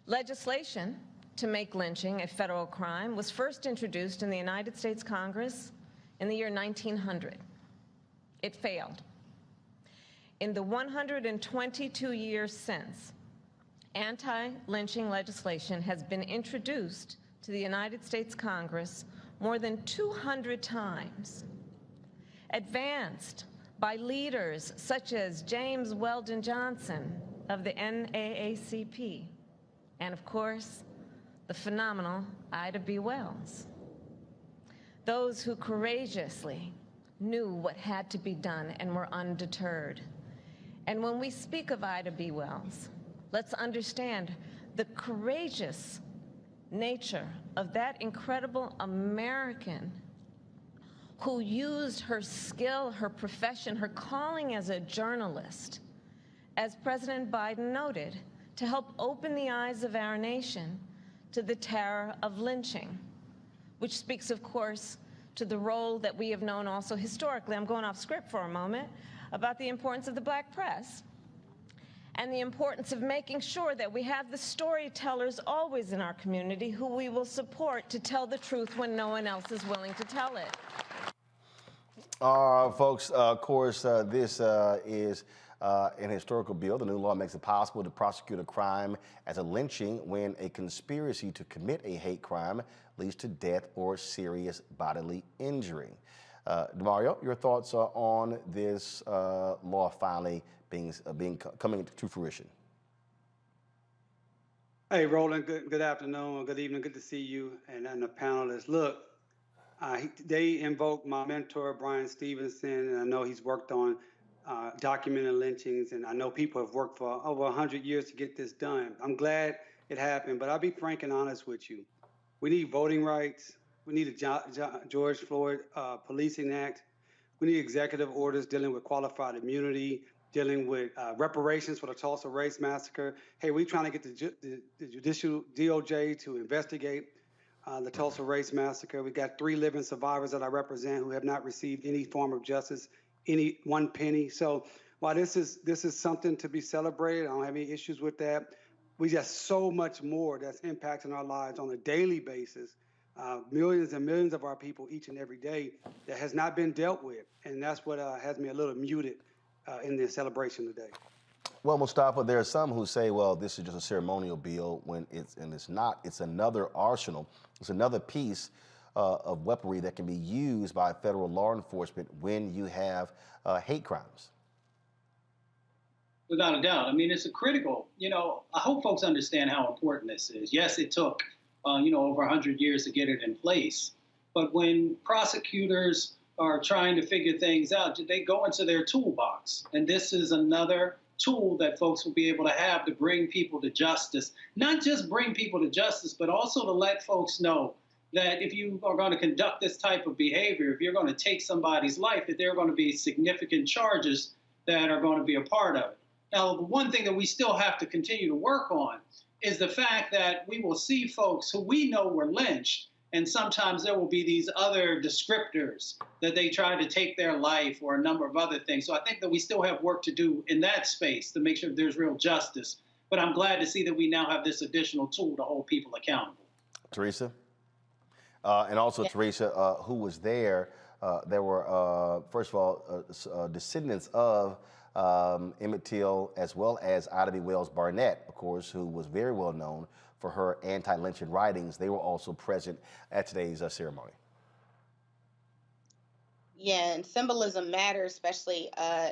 Speaker 19: Legislation to make lynching a federal crime was first introduced in the United States Congress in the year 1900. It failed. In the 122 years since, anti-lynching legislation has been introduced to the United States Congress more than 200 times, advanced by leaders such as James Weldon Johnson of the NAACP, and of course, the phenomenal Ida B. Wells. Those who courageously knew what had to be done and were undeterred. And when we speak of Ida B. Wells, let's understand the courageous nature of that incredible American who used her skill, her profession, her calling as a journalist, as President Biden noted, to help open the eyes of our nation to the terror of lynching, which speaks, of course, to the role that we have known also historically. I'm going off script for a moment, about the importance of the black press and the importance of making sure that we have the storytellers always in our community who we will support to tell the truth when no one else is willing to tell it.
Speaker 1: Folks, of course, this is an historical bill. The new law makes it possible to prosecute a crime as a lynching when a conspiracy to commit a hate crime leads to death or serious bodily injury. DeMario, your thoughts on this law finally coming to fruition?
Speaker 20: Hey, Roland, good afternoon, good evening, good to see you and the panelists. Look, they invoked my mentor, Brian Stevenson, and I know he's worked on documenting lynchings, and I know people have worked for over 100 years to get this done. I'm glad it happened, but I'll be frank and honest with you. We need voting rights. We need a George Floyd Policing Act. We need executive orders dealing with qualified immunity, dealing with reparations for the Tulsa Race Massacre. Hey, we're trying to get the judicial DOJ to investigate the Tulsa Race Massacre. We got 3 living survivors that I represent who have not received any form of justice, any one penny. So while this is something to be celebrated, I don't have any issues with that. We got so much more that's impacting our lives on a daily basis. Millions and millions of our people each and every day that has not been dealt with. And that's what has me a little muted in the celebration today.
Speaker 1: Well, Mustafa, there are some who say, well, this is just a ceremonial bill when it's not. It's another arsenal. It's another piece of weaponry that can be used by federal law enforcement when you have hate crimes.
Speaker 14: Without a doubt. I mean, it's a critical, I hope folks understand how important this is. Yes, it took, over 100 years to get it in place. But when prosecutors are trying to figure things out, they go into their toolbox. And this is another tool that folks will be able to have to bring people to justice. Not just bring people to justice, but also to let folks know that if you are going to conduct this type of behavior, if you're going to take somebody's life, that there are going to be significant charges that are going to be a part of it. Now, the one thing that we still have to continue to work on is the fact that we will see folks who we know were lynched, and sometimes there will be these other descriptors that they try to take their life or a number of other things. So I think that we still have work to do in that space to make sure that there's real justice. But I'm glad to see that we now have this additional tool to hold people accountable.
Speaker 1: Teresa? And also, yeah. Teresa, who was there? There were, first of all, descendants of Emmett Till, as well as Ida B. Wells Barnett, of course, who was very well known for her anti-lynching writings. They were also present at today's ceremony.
Speaker 13: Yeah, and symbolism matters, especially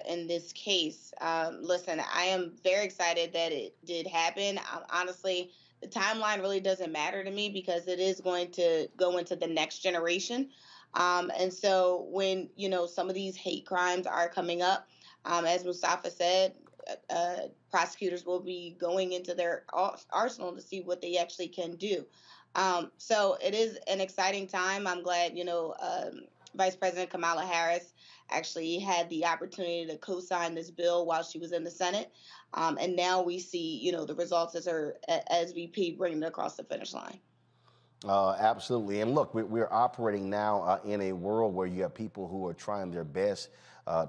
Speaker 13: in this case. Listen, I am very excited that it did happen. Honestly, the timeline really doesn't matter to me because it is going to go into the next generation. And so when, some of these hate crimes are coming up, as Mustafa said, prosecutors will be going into their arsenal to see what they actually can do. So it is an exciting time. I'm glad, Vice President Kamala Harris actually had the opportunity to co-sign this bill while she was in the Senate. And now we see, the results as VP bringing it across the finish line.
Speaker 1: Absolutely. And look, we're operating now in a world where you have people who are trying their best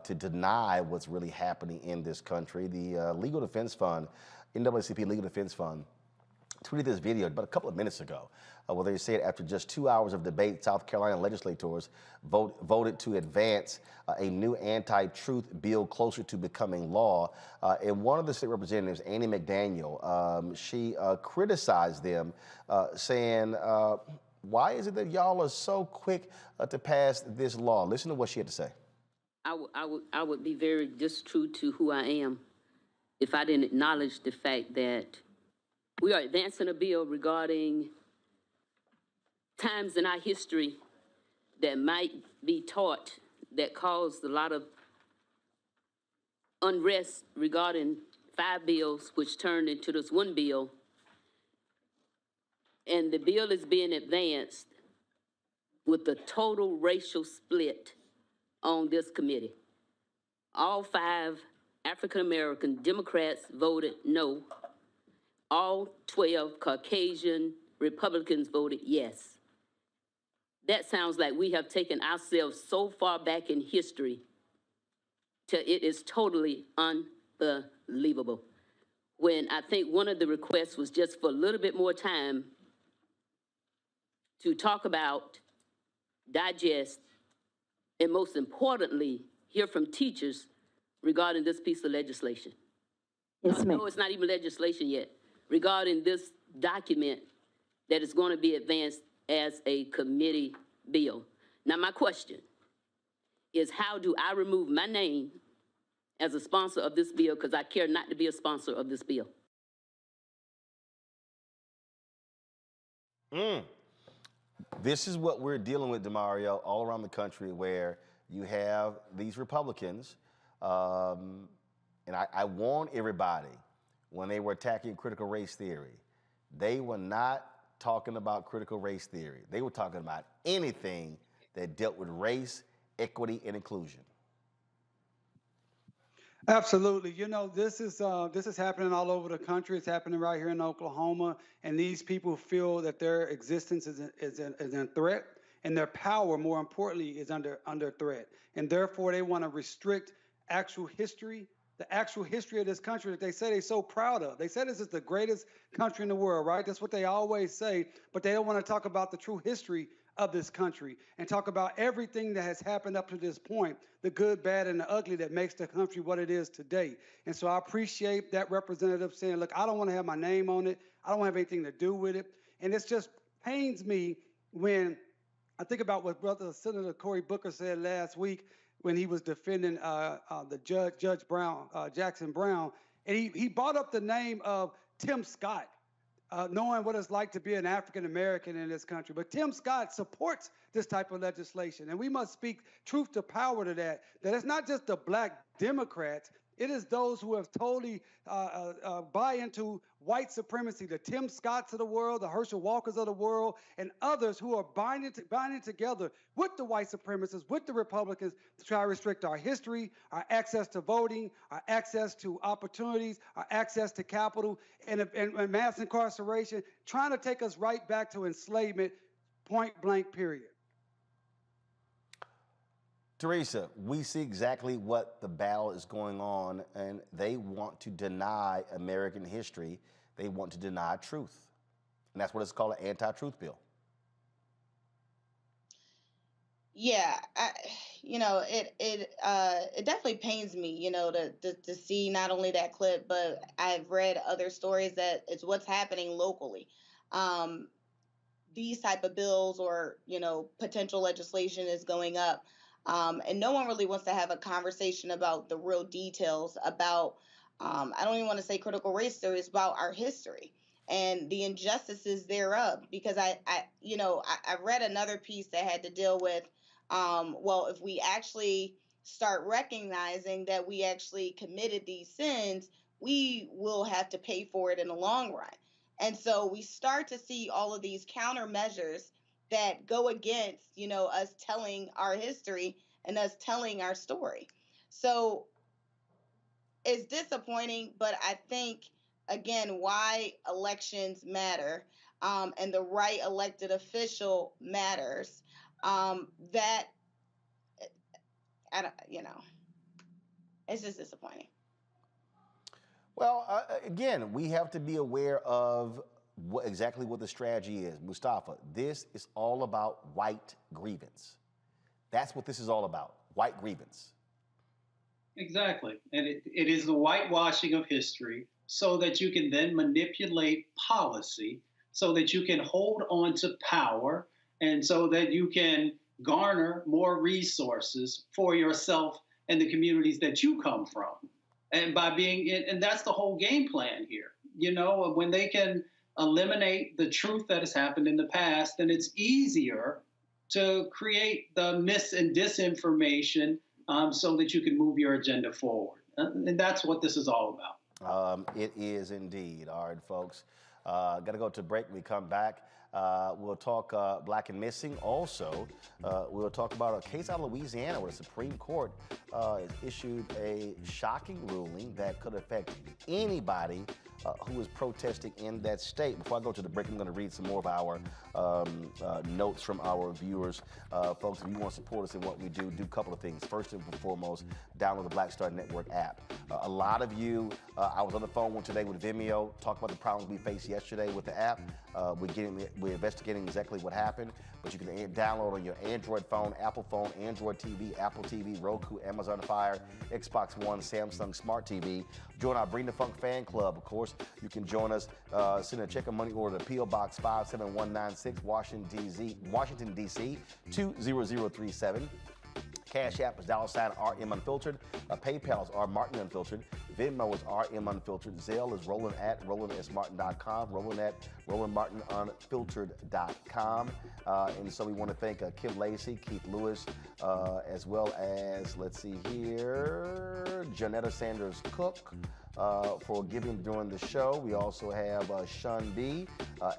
Speaker 1: to deny what's really happening in this country. The Legal Defense Fund, NAACP Legal Defense Fund, tweeted this video about a couple of minutes ago where they said after just 2 hours of debate, South Carolina legislators voted to advance a new anti-truth bill closer to becoming law. And one of the state representatives, Annie McDaniel, she criticized them, saying, why is it that y'all are so quick to pass this law? Listen to what she had to say.
Speaker 21: I would be very distrue to who I am if I didn't acknowledge the fact that we are advancing a bill regarding times in our history that might be taught that caused a lot of unrest regarding 5 bills, which turned into this one bill. And the bill is being advanced with a total racial split on this committee. All 5 African-American Democrats voted no. All 12 Caucasian Republicans voted yes. That sounds like we have taken ourselves so far back in history till it is totally unbelievable. When I think one of the requests was just for a little bit more time to talk about, digest, and most importantly, hear from teachers regarding this piece of legislation. Yes, ma'am. No, it's not even legislation yet. Regarding this document that is going to be advanced as a committee bill. Now, my question is, how do I remove my name as a sponsor of this bill because I care not to be a sponsor of this bill?
Speaker 1: This is what we're dealing with, DeMario, all around the country, where you have these Republicans And I warned everybody when they were attacking critical race theory, they were not talking about critical race theory. They were talking about anything that dealt with race, equity, and inclusion.
Speaker 20: Absolutely. You know, this is happening all over the country. It's happening right here in Oklahoma, and these people feel that their existence is in threat, and their power, more importantly, is under threat, and therefore they want to restrict actual history, the actual history of this country that they say they're so proud of. They say this is the greatest country in the world, right? That's what they always say, but they don't want to talk about the true history of this country and talk about everything that has happened up to this point, the good, bad, and the ugly that makes the country what it is today. And so I appreciate that representative saying, look, I don't want to have my name on it. I don't have anything to do with it. And it just pains me when I think about what Brother Senator Cory Booker said last week when he was defending the Judge Brown, Jackson Brown, and he brought up the name of Tim Scott, knowing what it's like to be an African American in this country. But Tim Scott supports this type of legislation, and we must speak truth to power to that it's not just the Black Democrats, it is those who have totally buy into white supremacy, the Tim Scotts of the world, the Herschel Walkers of the world, and others who are binding together with the white supremacists, with the Republicans, to try to restrict our history, our access to voting, our access to opportunities, our access to capital, and mass incarceration, trying to take us right back to enslavement, point blank, period.
Speaker 1: Teresa, we see exactly what the battle is going on, and they want to deny American history. They want to deny truth. And that's what it's called, an anti-truth bill.
Speaker 13: Yeah, it definitely pains me, to see not only that clip, but I've read other stories that it's what's happening locally. These type of bills or, potential legislation is going up. And no one really wants to have a conversation about the real details about, I don't even want to say critical race theory, it's about our history and the injustices thereof. Because I read another piece that had to deal with, if we actually start recognizing that we actually committed these sins, we will have to pay for it in the long run. And so we start to see all of these countermeasures that go against, us telling our history and us telling our story. So it's disappointing, but I think, again, why elections matter and the right elected official matters, that, it's just disappointing.
Speaker 1: Well, again, we have to be aware of exactly what the strategy is. Mustafa, this is all about white grievance. That's what this is all about, white grievance.
Speaker 14: Exactly. And it is the whitewashing of history so that you can then manipulate policy, so that you can hold on to power, and so that you can garner more resources for yourself and the communities that you come from. And and that's the whole game plan here. When they can eliminate the truth that has happened in the past, then it's easier to create the mis and disinformation so that you can move your agenda forward. And that's what this is all about.
Speaker 1: It is indeed. All right, folks. Got to go to break. When we come back, we'll talk Black and Missing. Also, we'll talk about a case out of Louisiana where the Supreme Court has issued a shocking ruling that could affect anybody who is protesting in that state. Before I go to the break, I'm going to read some more of our notes from our viewers. Folks, if you want to support us in what we do a couple of things. First and foremost, download the Black Star Network app. A lot of you, I was on the phone today with Vimeo, talked about the problems we faced yesterday with the app. We're investigating exactly what happened, but you can download on your Android phone, Apple phone, Android TV, Apple TV, Roku, Amazon Fire, Xbox One, Samsung Smart TV. Join our Bring the Funk fan club, of course. You can join us, send a check or money order to P.O. Box 57196, Washington, D.C. 20037. Cash App is $RM Unfiltered. PayPal is R Martin Unfiltered. Venmo is RM Unfiltered. Zelle is Roland at RolandSMartin.com. Roland at RolandMartinUnfiltered.com. And so we want to thank Kim Lacey, Keith Lewis, as well as, let's see here, Janetta Sanders Cook, for giving during the show. We also have Sean B.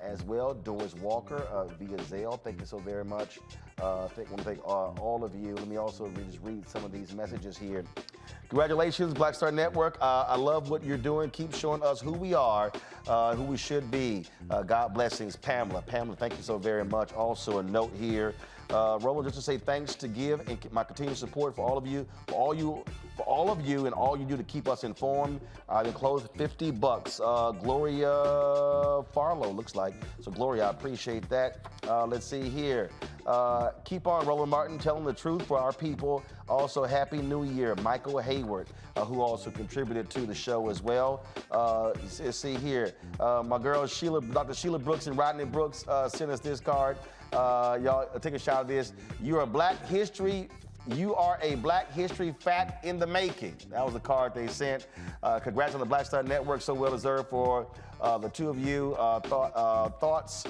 Speaker 1: As well, Doris Walker via Zelle. Thank you so very much. I want to thank all of you. Let me also just read some of these messages here. Congratulations, Black Star Network. I love what you're doing. Keep showing us who we are, who we should be. God blessings, Pamela. Pamela, thank you so very much. Also, a note here, Roland, just to say thanks to give and my continued support for all of you, and all you do to keep us informed. I've enclosed $50. Gloria Farlow looks like. So Gloria, I appreciate that. Let's see here. Keep on, Roland Martin, telling the truth for our people. Also, Happy New Year, Michael Hayward, who also contributed to the show as well. Let's see here. My girl Dr. Sheila Brooks and Rodney Brooks sent us this card. Y'all take a shot of this. You are a Black History fact in the making. That was the card they sent. Congrats on the Black Star Network, so well deserved for the two of you. Thoughts.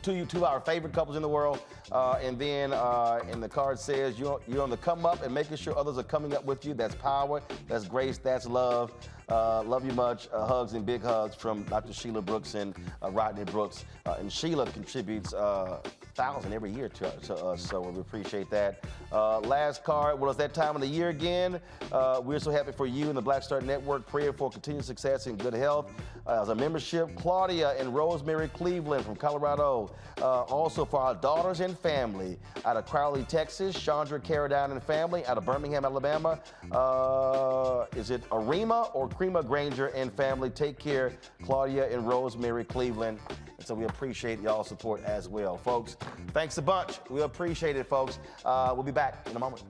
Speaker 1: Two of our favorite couples in the world. And then the card says you're on the come up and making sure others are coming up with you. That's power, that's grace, that's love. Love you much. Hugs and big hugs from Dr. Sheila Brooks and Rodney Brooks. And Sheila contributes $1,000 every year to us, so we appreciate that. Last card, well, it's that time of the year again. We're so happy for you and the Black Star Network. Praying for continued success and good health. As a membership, Claudia and Rosemary Cleveland from Colorado. Also for our daughters and family out of Crowley, Texas. Chandra Carradine and family out of Birmingham, Alabama. Is it Arima or Crema Granger and family? Take care, Claudia and Rosemary Cleveland. And so we appreciate y'all's support as well. Folks, thanks a bunch. We appreciate it, folks. We'll be back in a moment.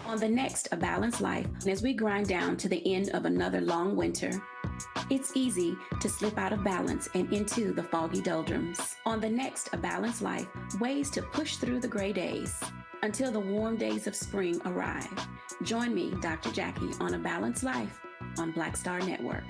Speaker 2: On the next A Balanced Life, as we grind down to the end of another long winter, it's easy to slip out of balance and into the foggy doldrums. On the next A Balanced Life, ways to push through the gray days until the warm days of spring arrive. Join me, Dr. Jackie, on A Balanced Life on Black Star Network.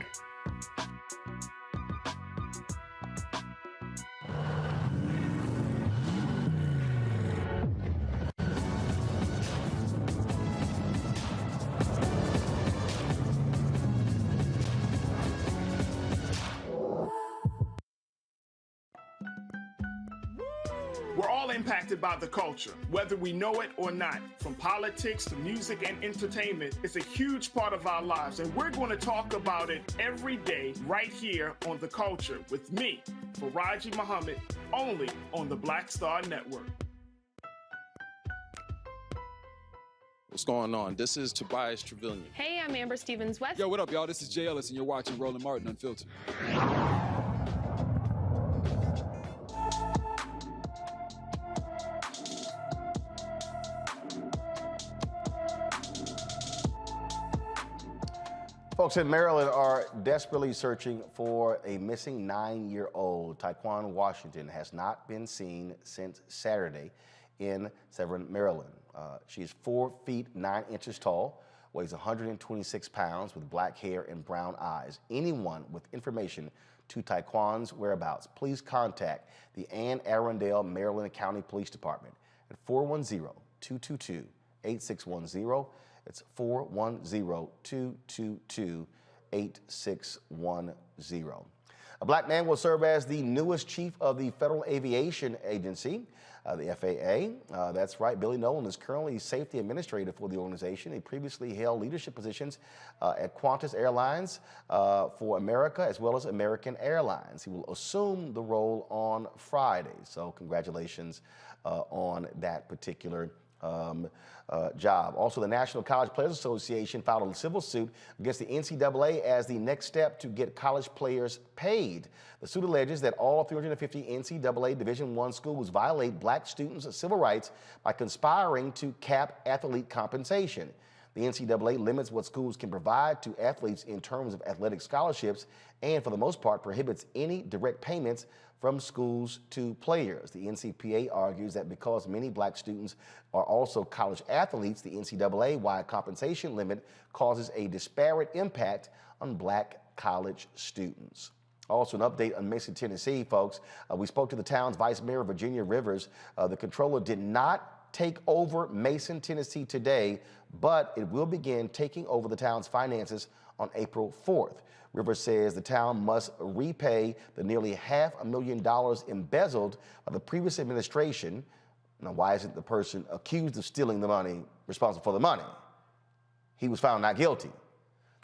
Speaker 17: We're all impacted by the culture, whether we know it or not. From politics to music and entertainment, it's a huge part of our lives, and we're going to talk about it every day right here on The Culture with me, Faraji Muhammad, only on the Black Star Network.
Speaker 22: What's going on? This is Tobias Trevelyan.
Speaker 23: Hey, I'm Amber Stevens-West.
Speaker 22: Yo, what up, y'all? This is Jay Ellis, and you're watching Roland Martin Unfiltered.
Speaker 1: Folks in Maryland are desperately searching for a missing 9-year-old. Taekwon Washington has not been seen since Saturday in Severn, Maryland. She's 4 feet 9 inches tall, weighs 126 pounds with black hair and brown eyes. Anyone with information to Taekwon's whereabouts, please contact the Anne Arundel, Maryland County Police Department at 410-222-8610. It's 410-222-8610. A black man will serve as the newest chief of the Federal Aviation Agency, the FAA. That's right, Billy Nolan is currently safety administrator for the organization. He previously held leadership positions at Qantas Airlines for America, as well as American Airlines. He will assume the role on Friday. So congratulations on that particular job. Also, the National College Players Association filed a civil suit against the NCAA as the next step to get college players paid. The suit alleges that all 350 NCAA Division I schools violate black students' civil rights by conspiring to cap athlete compensation. The NCAA limits what schools can provide to athletes in terms of athletic scholarships and, for the most part, prohibits any direct payments from schools to players. The NCPA argues that because many black students are also college athletes, the NCAA-wide compensation limit causes a disparate impact on black college students. Also, an update on Mason, Tennessee, folks. We spoke to the town's Vice Mayor, Virginia Rivers. The controller did not take over Mason, Tennessee today, but it will begin taking over the town's finances on April 4th. Rivers says the town must repay the nearly $500,000 embezzled by the previous administration. Now, why isn't the person accused of stealing the money responsible for the money? He was found not guilty.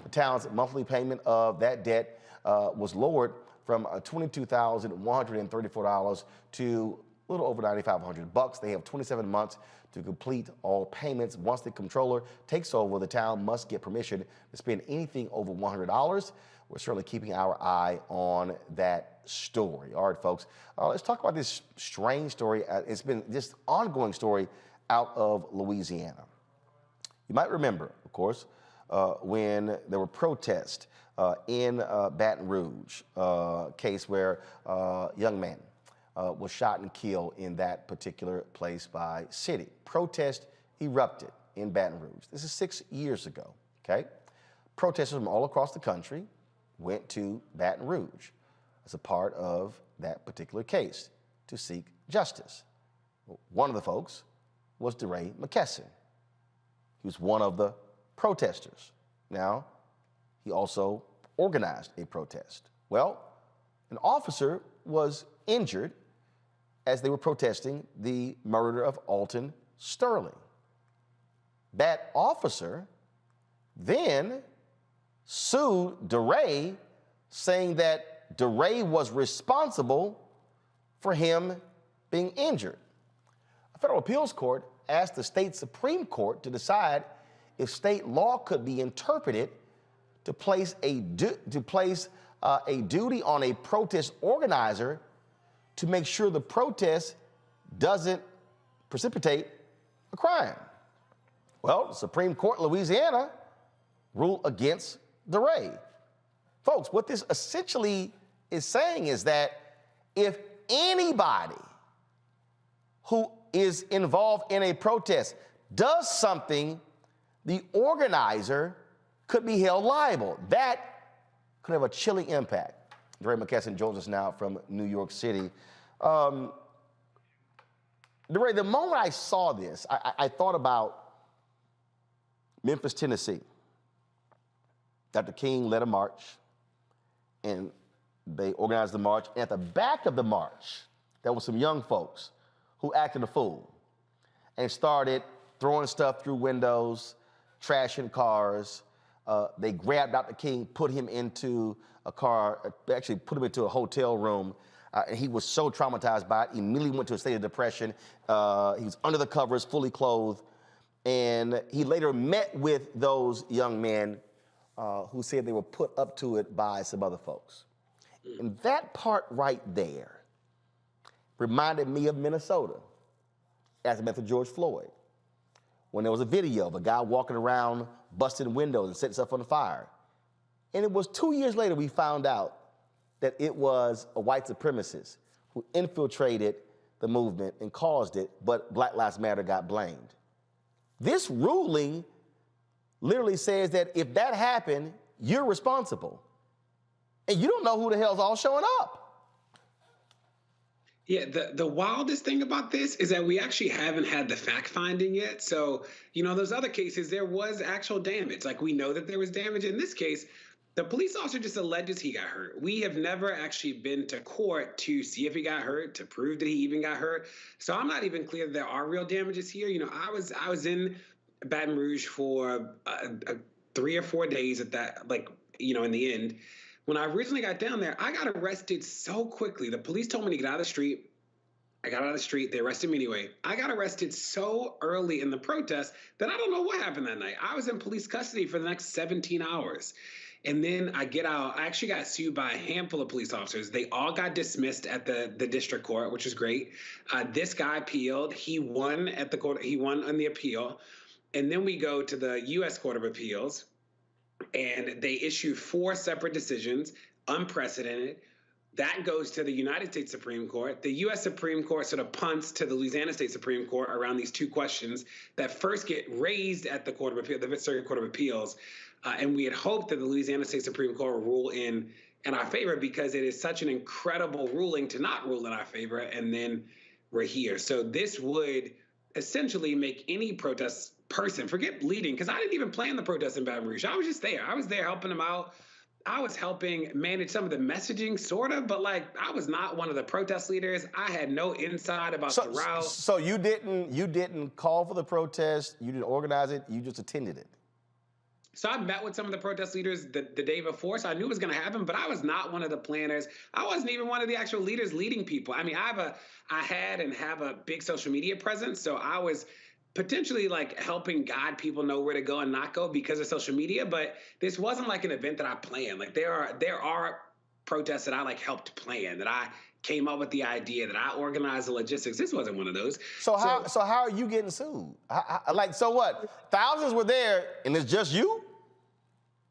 Speaker 1: The town's monthly payment of that debt was lowered from $22,134 to a little over $9,500. They have 27 months to complete all payments. Once the controller takes over, the town must get permission to spend anything over $100. We're certainly keeping our eye on that story. All right, folks, let's talk about this strange story. It's been this ongoing story out of Louisiana. You might remember, of course, when there were protests in Baton Rouge, case where a young man was shot and killed in that particular place by city. Protest erupted in Baton Rouge. This is 6 years ago, okay? Protesters from all across the country went to Baton Rouge as a part of that particular case to seek justice. One of the folks was DeRay McKesson. He was one of the protesters. Now, he also organized a protest. Well, an officer was injured as they were protesting the murder of Alton Sterling. That officer then sued DeRay, saying that DeRay was responsible for him being injured. A federal appeals court asked the state Supreme Court to decide if state law could be interpreted to place a duty on a protest organizer to make sure the protest doesn't precipitate a crime. Well, the Supreme Court in Louisiana ruled against DeRay. Folks, what this essentially is saying is that if anybody who is involved in a protest does something, the organizer could be held liable. That could have a chilling impact. DeRay McKesson joins us now from New York City. DeRay, the moment I saw this, I thought about Memphis, Tennessee. Dr. King led a march, and they organized the march. And at the back of the march, there were some young folks who acted a fool and started throwing stuff through windows, trashing cars. They grabbed Dr. King, put him into a car, actually put him into a hotel room. And he was so traumatized by it, he immediately went to a state of depression. He was under the covers, fully clothed. And he later met with those young men who said they were put up to it by some other folks. And that part right there reminded me of Minnesota, as I met with George Floyd, when there was a video of a guy walking around busting windows and setting stuff on fire. And it was 2 years later we found out that it was a white supremacist who infiltrated the movement and caused it, but Black Lives Matter got blamed. This ruling literally says that if that happened, you're responsible. And you don't know who the hell's all showing up.
Speaker 3: Yeah, the wildest thing about this is that we actually haven't had the fact finding yet. So, those other cases, there was actual damage. Like, we know that there was damage. In this case, the police officer just alleges he got hurt. We have never actually been to court to see if he got hurt, to prove that he even got hurt. So I'm not even clear that there are real damages here. I was in Baton Rouge for 3 or 4 days at that, in the end. When I originally got down there, I got arrested so quickly. The police told me to get out of the street. I got out of the street. They arrested me anyway. I got arrested so early in the protest that I don't know what happened that night. I was in police custody for the next 17 hours. And then I get out. I actually got sued by a handful of police officers. They all got dismissed at the district court, which was great. This guy appealed. He won at the court. He won on the appeal. And then we go to the U.S. Court of Appeals, and they issue 4 separate decisions, unprecedented. That goes to the United States Supreme Court. The U.S. Supreme Court sort of punts to the Louisiana State Supreme Court around these 2 questions that first get raised at the Court of Appeal, the Fifth Circuit Court of Appeals. And we had hoped that the Louisiana State Supreme Court would rule in our favor, because it is such an incredible ruling to not rule in our favor. And then we're here. So this would essentially make any protest person, forget leading, because I didn't even plan the protest in Baton Rouge. I was just there. I was there helping them out. I was helping manage some of the messaging, sort of, but I was not one of the protest leaders. I had no insight about the route.
Speaker 1: So you didn't call for the protest, you didn't organize it, you just attended it.
Speaker 3: So I met with some of the protest leaders the day before, so I knew it was going to happen, but I was not one of the planners. I wasn't even one of the actual leaders leading people. I mean, I had and have a big social media presence, so I was potentially helping guide people know where to go and not go because of social media, but this wasn't an event that I planned. There are protests that I helped plan, that I came up with the idea, that I organized the logistics. This wasn't one of those.
Speaker 1: So how are you getting sued? So what? Thousands were there, and it's just you?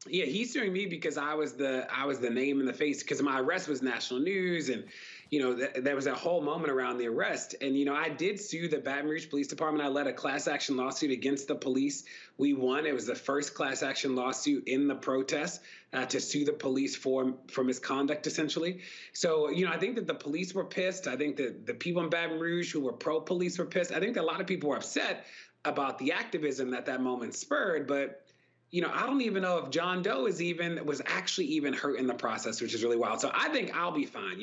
Speaker 3: Yeah, he's suing me because I was the name in the face, because my arrest was national news, and there was a whole moment around the arrest. And I did sue the Baton Rouge Police Department. I led a class action lawsuit against the police. We won. It was the first class action lawsuit in the protest to sue the police for misconduct, essentially. So I think that the police were pissed. I think that the people in Baton Rouge who were pro-police were pissed. I think that a lot of people were upset about the activism that moment spurred, but I don't even know if John Doe was actually even hurt in the process, which is really wild. So I think I'll be fine.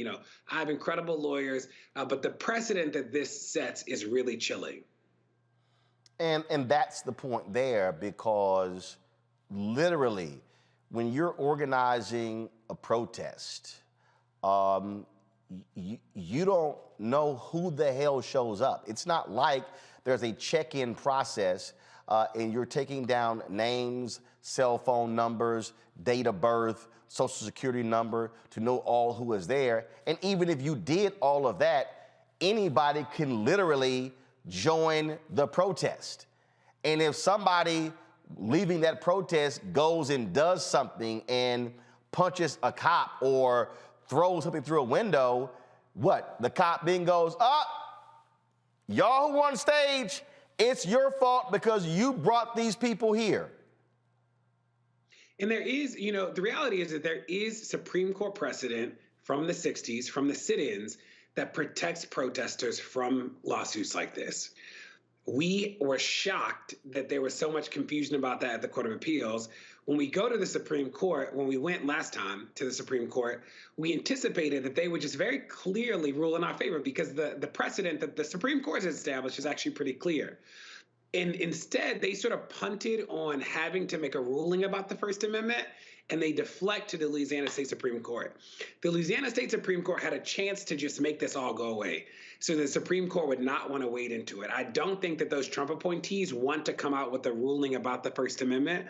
Speaker 3: I have incredible lawyers, but the precedent that this sets is really chilling.
Speaker 1: And that's the point there, because literally, when you're organizing a protest, you don't know who the hell shows up. It's not like there's a check-in process and you're taking down names, cell phone numbers, date of birth, social security number to know all who is there. And even if you did all of that, anybody can literally join the protest. And if somebody leaving that protest goes and does something and punches a cop or throws something through a window, what? The cop then goes, y'all who were on stage, it's your fault because you brought these people here.
Speaker 3: And there is, the reality is that there is Supreme Court precedent from the 60s, from the sit-ins, that protects protesters from lawsuits like this. We were shocked that there was so much confusion about that at the Court of Appeals. When we go to the Supreme Court, when we went last time to the Supreme Court, we anticipated that they would just very clearly rule in our favor, because the precedent that the Supreme Court has established is actually pretty clear. And instead, they sort of punted on having to make a ruling about the First Amendment, and they deflect to the Louisiana State Supreme Court. The Louisiana State Supreme Court had a chance to just make this all go away. So the Supreme Court would not want to wade into it. I don't think that those Trump appointees want to come out with a ruling about the First Amendment.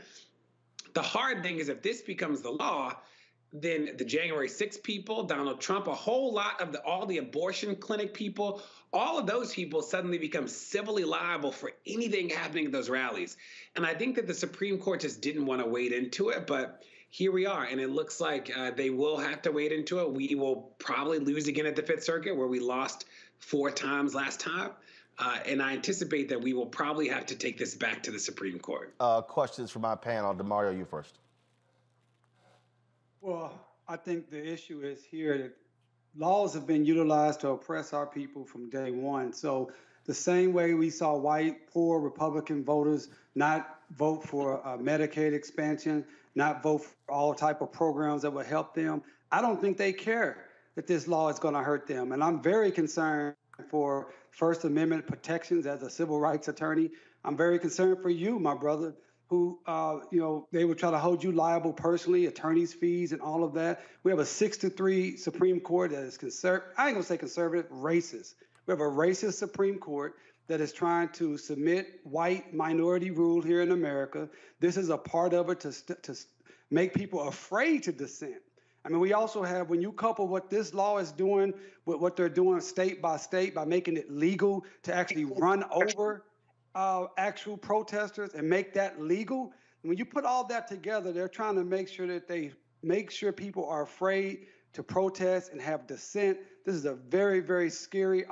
Speaker 3: The hard thing is, if this becomes the law, then the January 6th people, Donald Trump, a whole lot of all the abortion clinic people, all of those people suddenly become civilly liable for anything happening at those rallies. And I think that the Supreme Court just didn't want to wade into it, but here we are. And it looks like they will have to wade into it. We will probably lose again at the Fifth Circuit, where we lost 4 times last time. And I anticipate that we will probably have to take this back to the Supreme Court.
Speaker 1: Questions from my panel. DeMario, you first.
Speaker 20: Well, I think the issue is here that laws have been utilized to oppress our people from day one. So the same way we saw white, poor Republican voters not vote for Medicaid expansion, not vote for all type of programs that would help them, I don't think they care that this law is going to hurt them. And I'm very concerned for First Amendment protections as a civil rights attorney. I'm very concerned for you, my brother, who, they would try to hold you liable personally, attorney's fees and all of that. We have a 6-3 Supreme Court that is I ain't gonna say conservative, racist. We have a racist Supreme Court that is trying to submit white minority rule here in America. This is a part of it to make people afraid to dissent. I mean, we also have, when you couple what this law is doing with what they're doing state by state by making it legal to actually run over actual protesters and make that legal. When you put all that together, they're trying to make sure that they make sure people are afraid to protest and have dissent. This is a very, very scary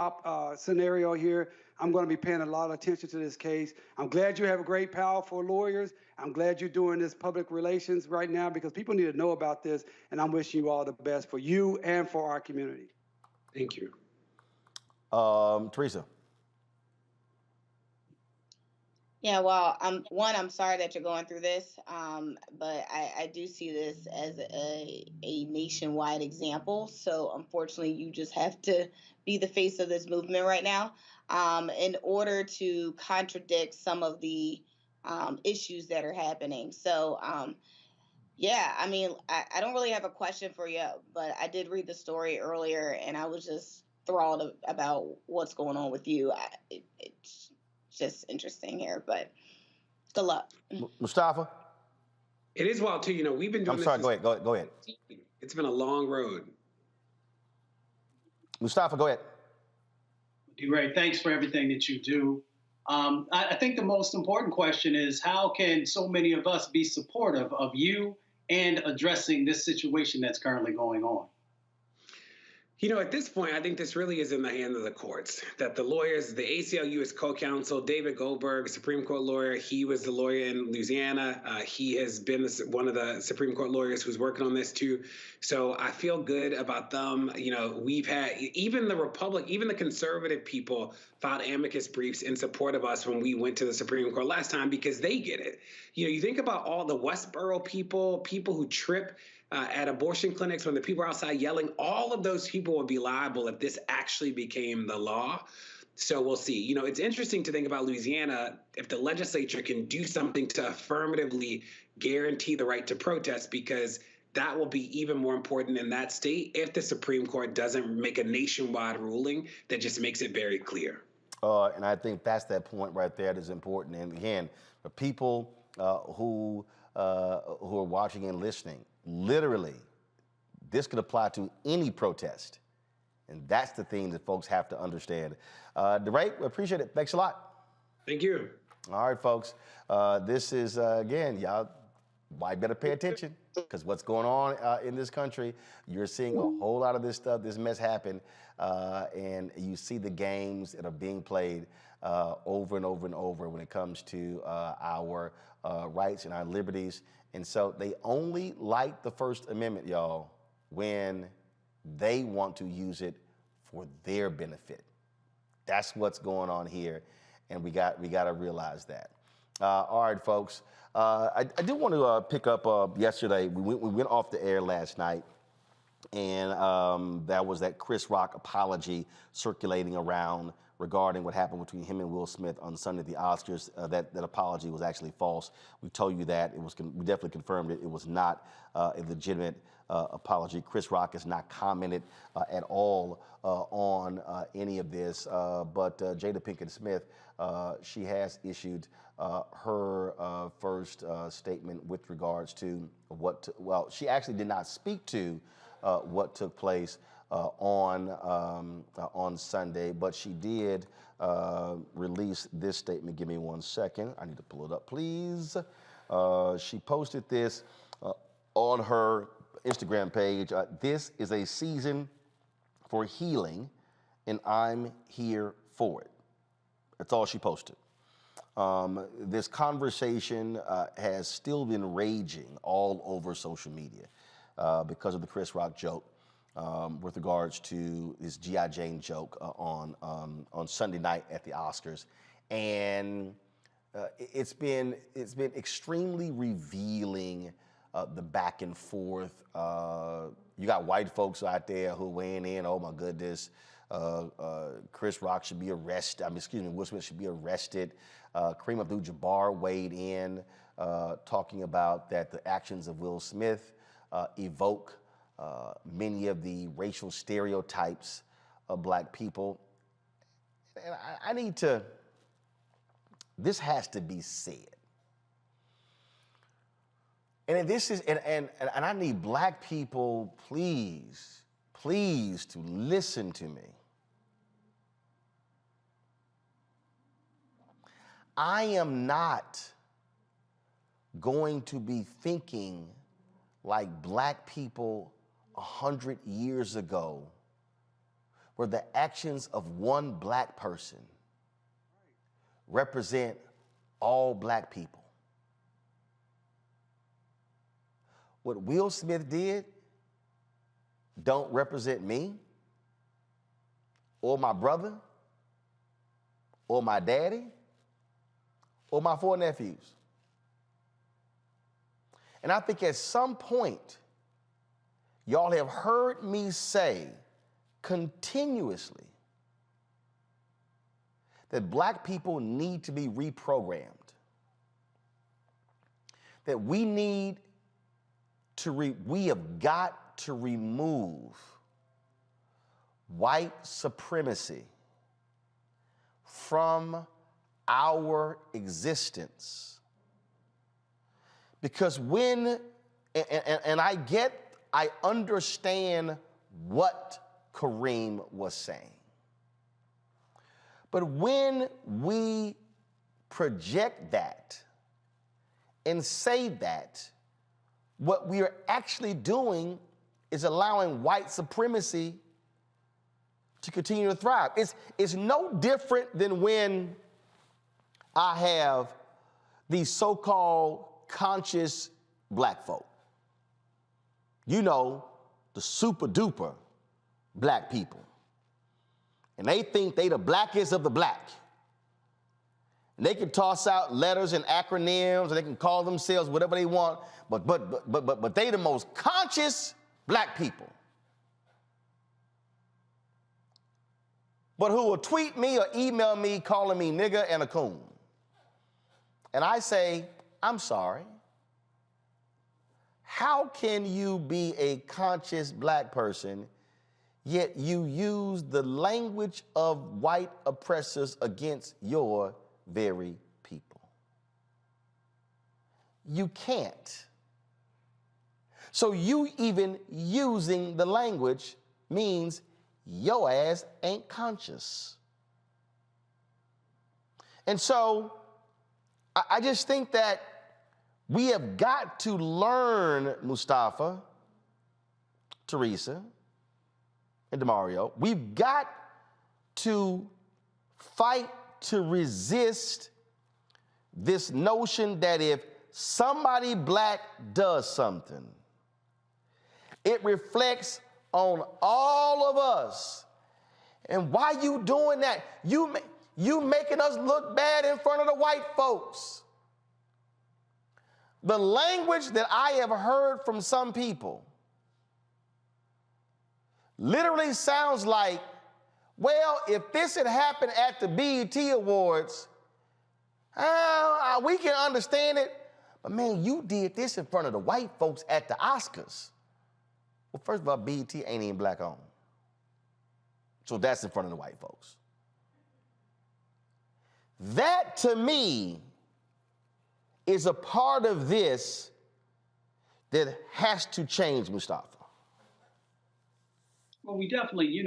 Speaker 20: scenario here. I'm going to be paying a lot of attention to this case. I'm glad you have great, powerful lawyers. I'm glad you're doing this public relations right now because people need to know about this, and I'm wishing you all the best for you and for our community.
Speaker 3: Thank you.
Speaker 1: Teresa.
Speaker 13: Yeah, well, I'm sorry that you're going through this, but I do see this as a nationwide example. So unfortunately, you just have to be the face of this movement right now in order to contradict some of the issues that are happening. So, yeah, I mean, I don't really have a question for you, but I did read the story earlier, and I was just enthralled about what's going on with you. It's just interesting here, but good luck.
Speaker 1: Mustafa?
Speaker 3: It is wild, too. You know, we've been doing
Speaker 1: I'm sorry, go ahead.
Speaker 3: It's been a long road.
Speaker 1: Mustafa, go ahead.
Speaker 14: Ray, thanks for everything that you do. I think the most important question is how can so many of us be supportive of you and addressing this situation that's currently going on?
Speaker 3: You know, at this point, I think this really is in the hands of the courts, that the lawyers, the ACLU is co-counsel, David Goldberg, Supreme Court lawyer, he was the lawyer in Louisiana. He has been one of the Supreme Court lawyers who's working on this too. So I feel good about them. You know, we've had, even the conservative people filed amicus briefs in support of us when we went to the Supreme Court last time because they get it. You know, you think about all the Westboro people who trip at abortion clinics when the people are outside yelling, all of those people would be liable if this actually became the law. So we'll see. You know, it's interesting to think about Louisiana, if the legislature can do something to affirmatively guarantee the right to protest, because that will be even more important in that state if the Supreme Court doesn't make a nationwide ruling that just makes it very clear.
Speaker 1: And I think that's that point right there that is important. And again, for people who are watching and listening, literally, this could apply to any protest. And that's the thing that folks have to understand. DeRay, we appreciate it. Thanks a lot.
Speaker 3: Thank you.
Speaker 1: All right, folks. This is, again, y'all might better pay attention because what's going on in this country, you're seeing a whole lot of this stuff, this mess happen, and you see the games that are being played over and over and over when it comes to our rights and our liberties. And so they only like the First Amendment, y'all, when they want to use it for their benefit. That's what's going on here, and we got to realize that. All right, folks. I do want to pick up yesterday. We went off the air last night, and that was that Chris Rock apology circulating around regarding what happened between him and Will Smith on Sunday at the Oscars. That apology was actually false. We told you that. We definitely confirmed it. It was not a legitimate apology. Chris Rock has not commented at all on any of this. But Jada Pinkett Smith, she has issued her first statement with regards to well, she actually did not speak to what took place on Sunday, but she did release this statement. Give me 1 second. I need to pull it up, please. She posted this on her Instagram page. This is a season for healing, and I'm here for it. That's all she posted. This conversation has still been raging all over social media because of the Chris Rock joke with regards to this G.I. Jane joke on Sunday night at the Oscars. And it's been extremely revealing, the back and forth. You got white folks out there who weighing in, oh my goodness, Chris Rock should be arrested. Will Smith should be arrested. Kareem Abdul-Jabbar weighed in, talking about that the actions of Will Smith evoke many of the racial stereotypes of black people. And I need to, this has to be said. And this is, and I need black people, please, to listen to me. I am not going to be thinking like black people 100 years ago where the actions of one black person represent all black people. What Will Smith did don't represent me or my brother or my daddy or my 4 nephews. And I think at some point, y'all have heard me say continuously that black people need to be reprogrammed, that we need to, we have got to remove white supremacy from our existence. Because when, and I understand what Kareem was saying. But when we project that and say that, what we are actually doing is allowing white supremacy to continue to thrive. It's no different than when I have these so-called conscious black folk. You know, the super duper black people. And they think they the blackest of the black. And they can toss out letters and acronyms, and they can call themselves whatever they want, but they the most conscious black people. But who will tweet me or email me calling me nigger and a coon. And I say, I'm sorry. How can you be a conscious black person, yet you use the language of white oppressors against your very people? You can't. So you even using the language means your ass ain't conscious. And so I just think that we have got to learn, Mustafa, Teresa, and DeMario, we've got to fight to resist this notion that if somebody black does something, it reflects on all of us. And why you doing that? You making us look bad in front of the white folks. The language that I have heard from some people literally sounds like, well, if this had happened at the BET Awards, we can understand it. But man, you did this in front of the white folks at the Oscars. Well, first of all, BET ain't even black owned. So that's in front of the white folks. That, to me, is a part of this that has to change, Mustafa.
Speaker 14: Well, we definitely,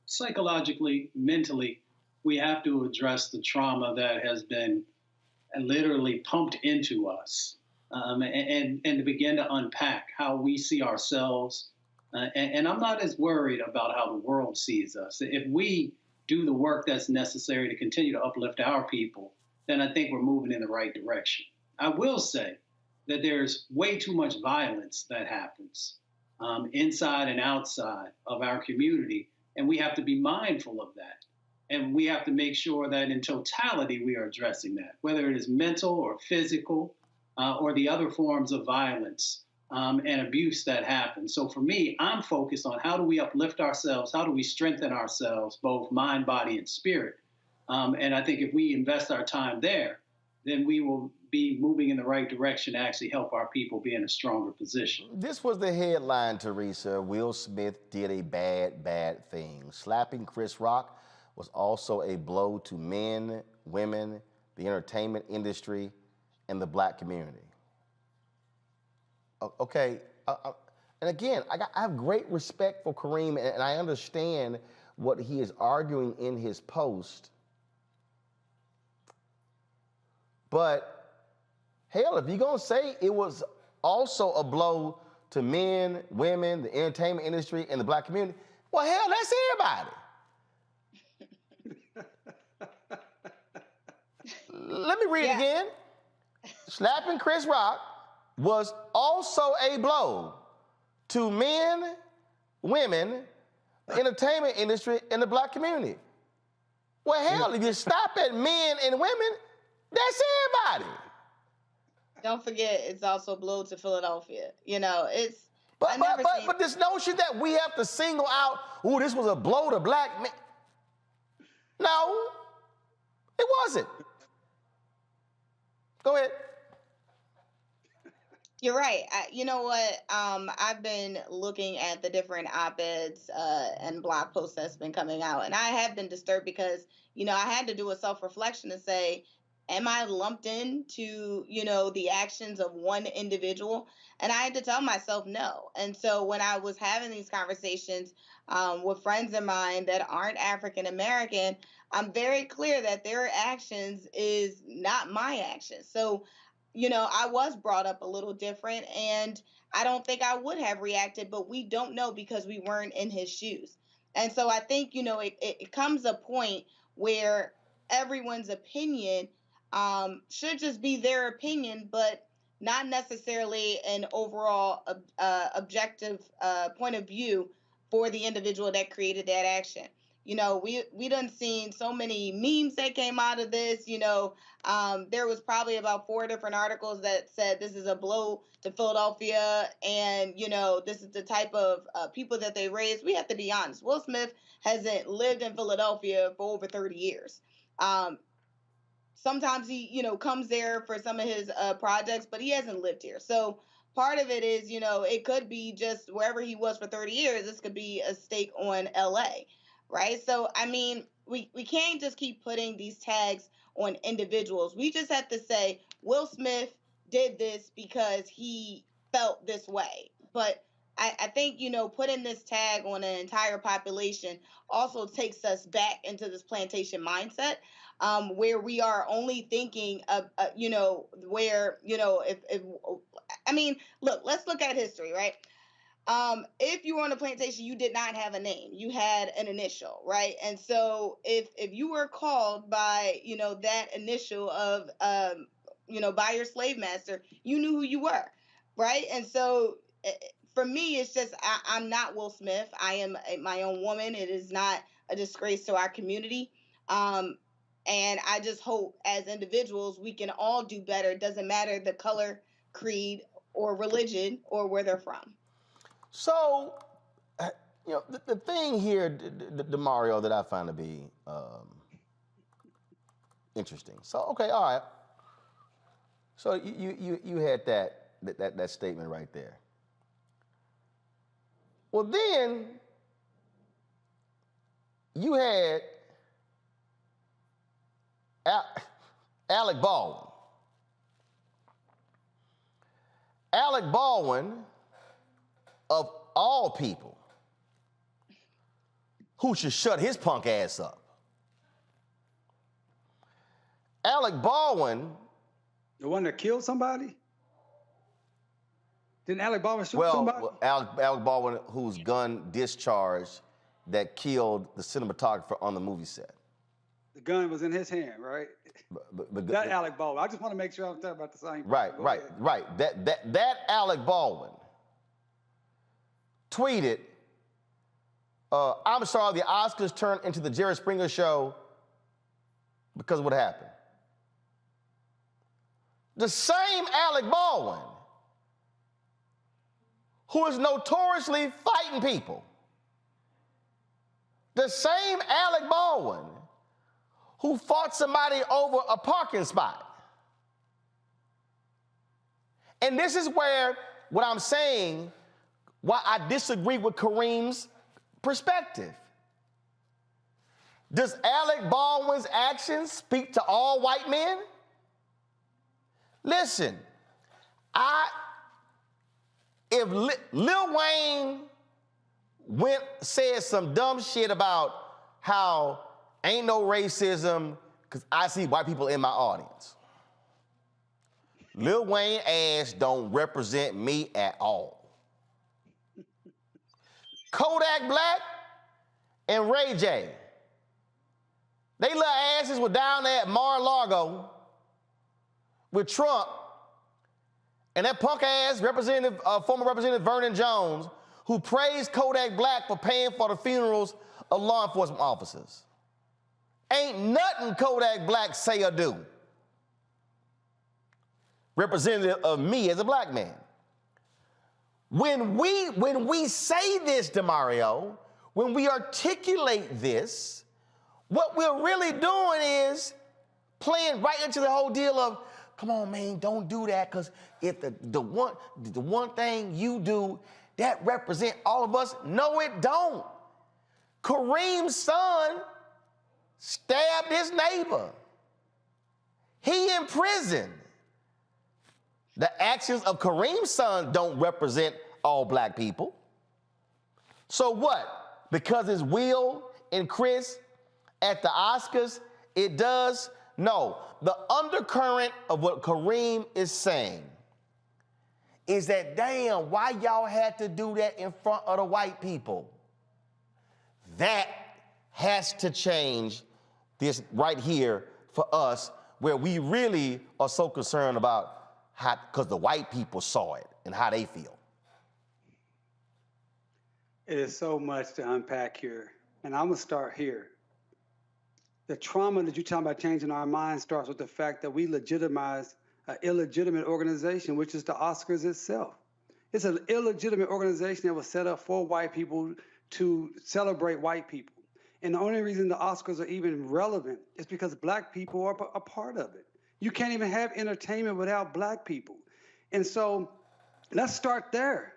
Speaker 14: psychologically, mentally, we have to address the trauma that has been literally pumped into us, and to begin to unpack how we see ourselves. And I'm not as worried about how the world sees us. If we do the work that's necessary to continue to uplift our people, then I think we're moving in the right direction. I will say that there's way too much violence that happens inside and outside of our community, and we have to be mindful of that. And we have to make sure that in totality we are addressing that, whether it is mental or physical or the other forms of violence and abuse that happen. So for me, I'm focused on how do we uplift ourselves, how do we strengthen ourselves, both mind, body, and spirit. And I think if we invest our time there, then we will be moving in the right direction to actually help our people be in a stronger position.
Speaker 1: This was the headline, Teresa. Will Smith did a bad thing. Slapping Chris Rock was also a blow to men, women, the entertainment industry, and the black community. Okay, and again, I have great respect for Kareem, and I understand what he is arguing in his post. But hell, if you're gonna say it was also a blow to men, women, the entertainment industry, and the black community, well, hell, that's everybody. Let me read it again. Slapping Chris Rock was also a blow to men, women, the entertainment industry, and the black community. Well, hell, if you stop at men and women, that's everybody.
Speaker 13: Don't forget, it's also a blow to Philadelphia. You know, it's.
Speaker 1: But this notion that we have to single out, ooh, this was a blow to black men. No, it wasn't. Go ahead.
Speaker 13: You're right. You know what? I've been looking at the different op-eds and blog posts that's been coming out, and I have been disturbed because, you know, I had to do a self-reflection to say, am I lumped into, you know, the actions of one individual? And I had to tell myself no. And so when I was having these conversations with friends of mine that aren't African American, I'm very clear that their actions is not my actions. So, you know, I was brought up a little different, and I don't think I would have reacted, but we don't know because we weren't in his shoes. And so I think, you know, it comes a point where everyone's opinion should just be their opinion, but not necessarily an overall objective point of view for the individual that created that action. You know, we done seen so many memes that came out of this. You know, there was probably about 4 different articles that said this is a blow to Philadelphia, and, you know, this is the type of people that they raised. We have to be honest. Will Smith hasn't lived in Philadelphia for over 30 years. Sometimes he, you know, comes there for some of his projects, but he hasn't lived here. So part of it is, you know, it could be just wherever he was for 30 years. This could be a stake on LA, right? So, I mean, we can't just keep putting these tags on individuals. We just have to say, Will Smith did this because he felt this way. But I think, you know, putting this tag on an entire population also takes us back into this plantation mindset. Where we are only thinking of, you know, where, you know, if I mean, look, let's look at history, right? If you were on a plantation, you did not have a name. You had an initial, right? And so if you were called by, you know, that initial of, you know, by your slave master, you knew who you were, right? And so for me, it's just, I'm not Will Smith. I am my own woman. It is not a disgrace to our community. And I just hope as individuals, we can all do better. It doesn't matter the color, creed, or religion, or where they're from.
Speaker 1: So, you know, the thing here, DeMario, that I find to be interesting. So, okay, all right. So you had that statement right there. Well, then you had Alec Baldwin. Alec Baldwin, of all people, who should shut his punk ass up. Alec Baldwin.
Speaker 20: The one that killed somebody? Didn't Alec Baldwin shoot somebody?
Speaker 1: Well, Alec Baldwin, whose gun discharged that killed the cinematographer on the movie set.
Speaker 20: The gun was in his hand, right?
Speaker 1: But
Speaker 20: That Alec Baldwin. I just want to make sure I'm talking about the same person.
Speaker 1: Right. That Alec Baldwin tweeted, I'm sorry, the Oscars turned into the Jerry Springer show because of what happened. The same Alec Baldwin who is notoriously fighting people. The same Alec Baldwin who fought somebody over a parking spot. And this is where what I'm saying, why I disagree with Kareem's perspective. Does Alec Baldwin's actions speak to all white men? Listen, if Lil Wayne said some dumb shit about how ain't no racism because I see white people in my audience, Lil Wayne ass don't represent me at all. Kodak Black and Ray J, they little asses were down there at Mar-a-Lago with Trump and that punk ass former Representative Vernon Jones, who praised Kodak Black for paying for the funerals of law enforcement officers. Ain't nothing Kodak Black say or do representative of me as a black man. When we say this, DeMario, when we articulate this, what we're really doing is playing right into the whole deal of, come on, man, don't do that, because if the one thing you do, that represent all of us. No, it don't. Kareem's son stabbed his neighbor. He in prison. The actions of Kareem's son don't represent all black people. So what? Because it's Will and Chris at the Oscars, it does? No. The undercurrent of what Kareem is saying is that, damn, why y'all had to do that in front of the white people? That has to change this right here for us, where we really are so concerned about how, because the white people saw it and how they feel.
Speaker 20: It is so much to unpack here, and I'm gonna start here. The trauma that you're talking about changing our minds starts with the fact that we legitimize an illegitimate organization, which is the Oscars itself. It's an illegitimate organization that was set up for white people to celebrate white people. And the only reason the Oscars are even relevant is because black people are a part of it. You can't even have entertainment without black people. And so let's start there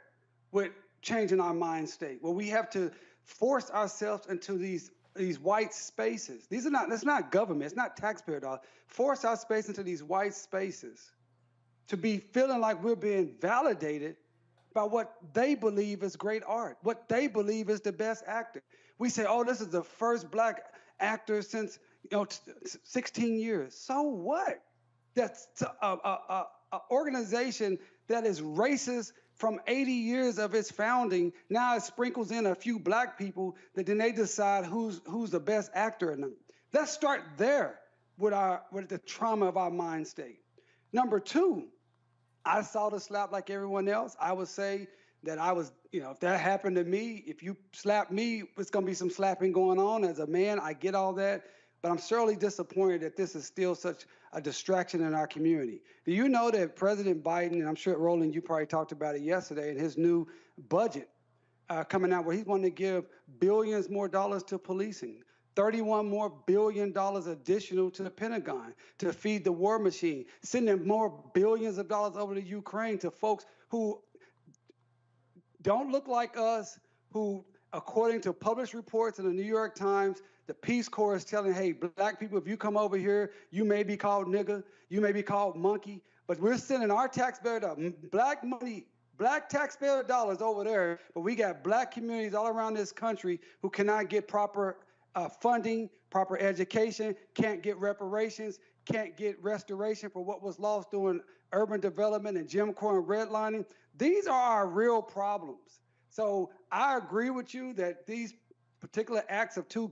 Speaker 20: with changing our mind state, where we have to force ourselves into these white spaces. That's not government, it's not taxpayer dollars. Force our space into these white spaces to be feeling like we're being validated by what they believe is great art, what they believe is the best actor. We say, oh, this is the first black actor since 16 years. So what? That's an organization that is racist from 80 years of its founding. Now it sprinkles in a few black people that then they decide who's the best actor or not. Let's start there with the trauma of our mind state. Number two, I saw the slap like everyone else. I would say that I was, if that happened to me, if you slap me, it's gonna be some slapping going on. As a man, I get all that, but I'm certainly disappointed that this is still such a distraction in our community. Do you know that President Biden, and I'm sure, Roland, you probably talked about it yesterday, in his new budget coming out, where he's wanting to give billions more dollars to policing, $31 billion more additional to the Pentagon to feed the war machine, sending more billions of dollars over to Ukraine to folks who don't look like us, who, according to published reports in the New York Times, the Peace Corps is telling, hey, black people, if you come over here, you may be called nigger, you may be called monkey, but we're sending our taxpayer dollars, black money, black taxpayer dollars over there, but we got black communities all around this country who cannot get proper funding, proper education, can't get reparations, can't get restoration for what was lost during urban development and Jim Crow and redlining. These are our real problems. So I agree with you that these particular acts of two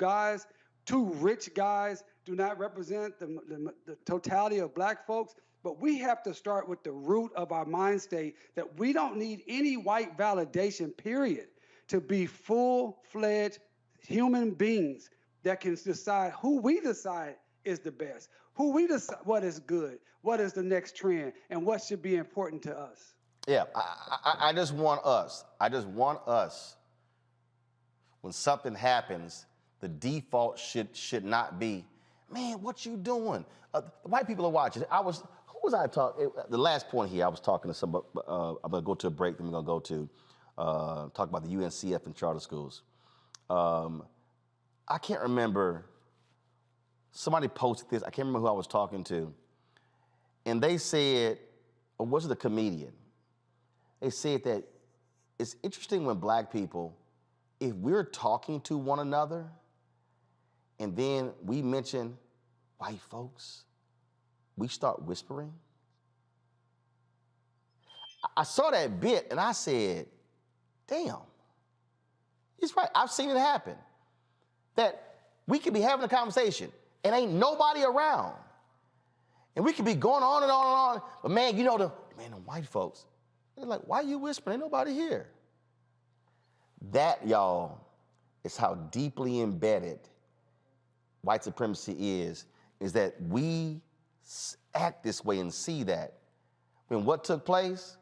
Speaker 20: rich guys do not represent the totality of black folks. But we have to start with the root of our mind state that we don't need any white validation, period, to be full-fledged human beings that can decide who we decide is the best, who we decide what is good, what is the next trend, and what should be important to us.
Speaker 1: Yeah, I just want us, when something happens, the default should not be, man, what you doing? White people are watching. Who was I talking? The last point here, I was talking to somebody. I'm gonna go to a break. Then we're gonna go to talk about the UNCF and charter schools. I can't remember. Somebody posted this. I can't remember who I was talking to, and they said, or was it a comedian? They said that it's interesting when black people, if we're talking to one another, and then we mention white folks, we start whispering. I saw that bit and I said, damn, he's right. I've seen it happen. That we could be having a conversation and ain't nobody around. And we could be going on and on and on. But man, you know, the white folks, they're like, why are you whispering? Ain't nobody here. That, y'all, is how deeply embedded white supremacy is that we act this way and see that. When what took place,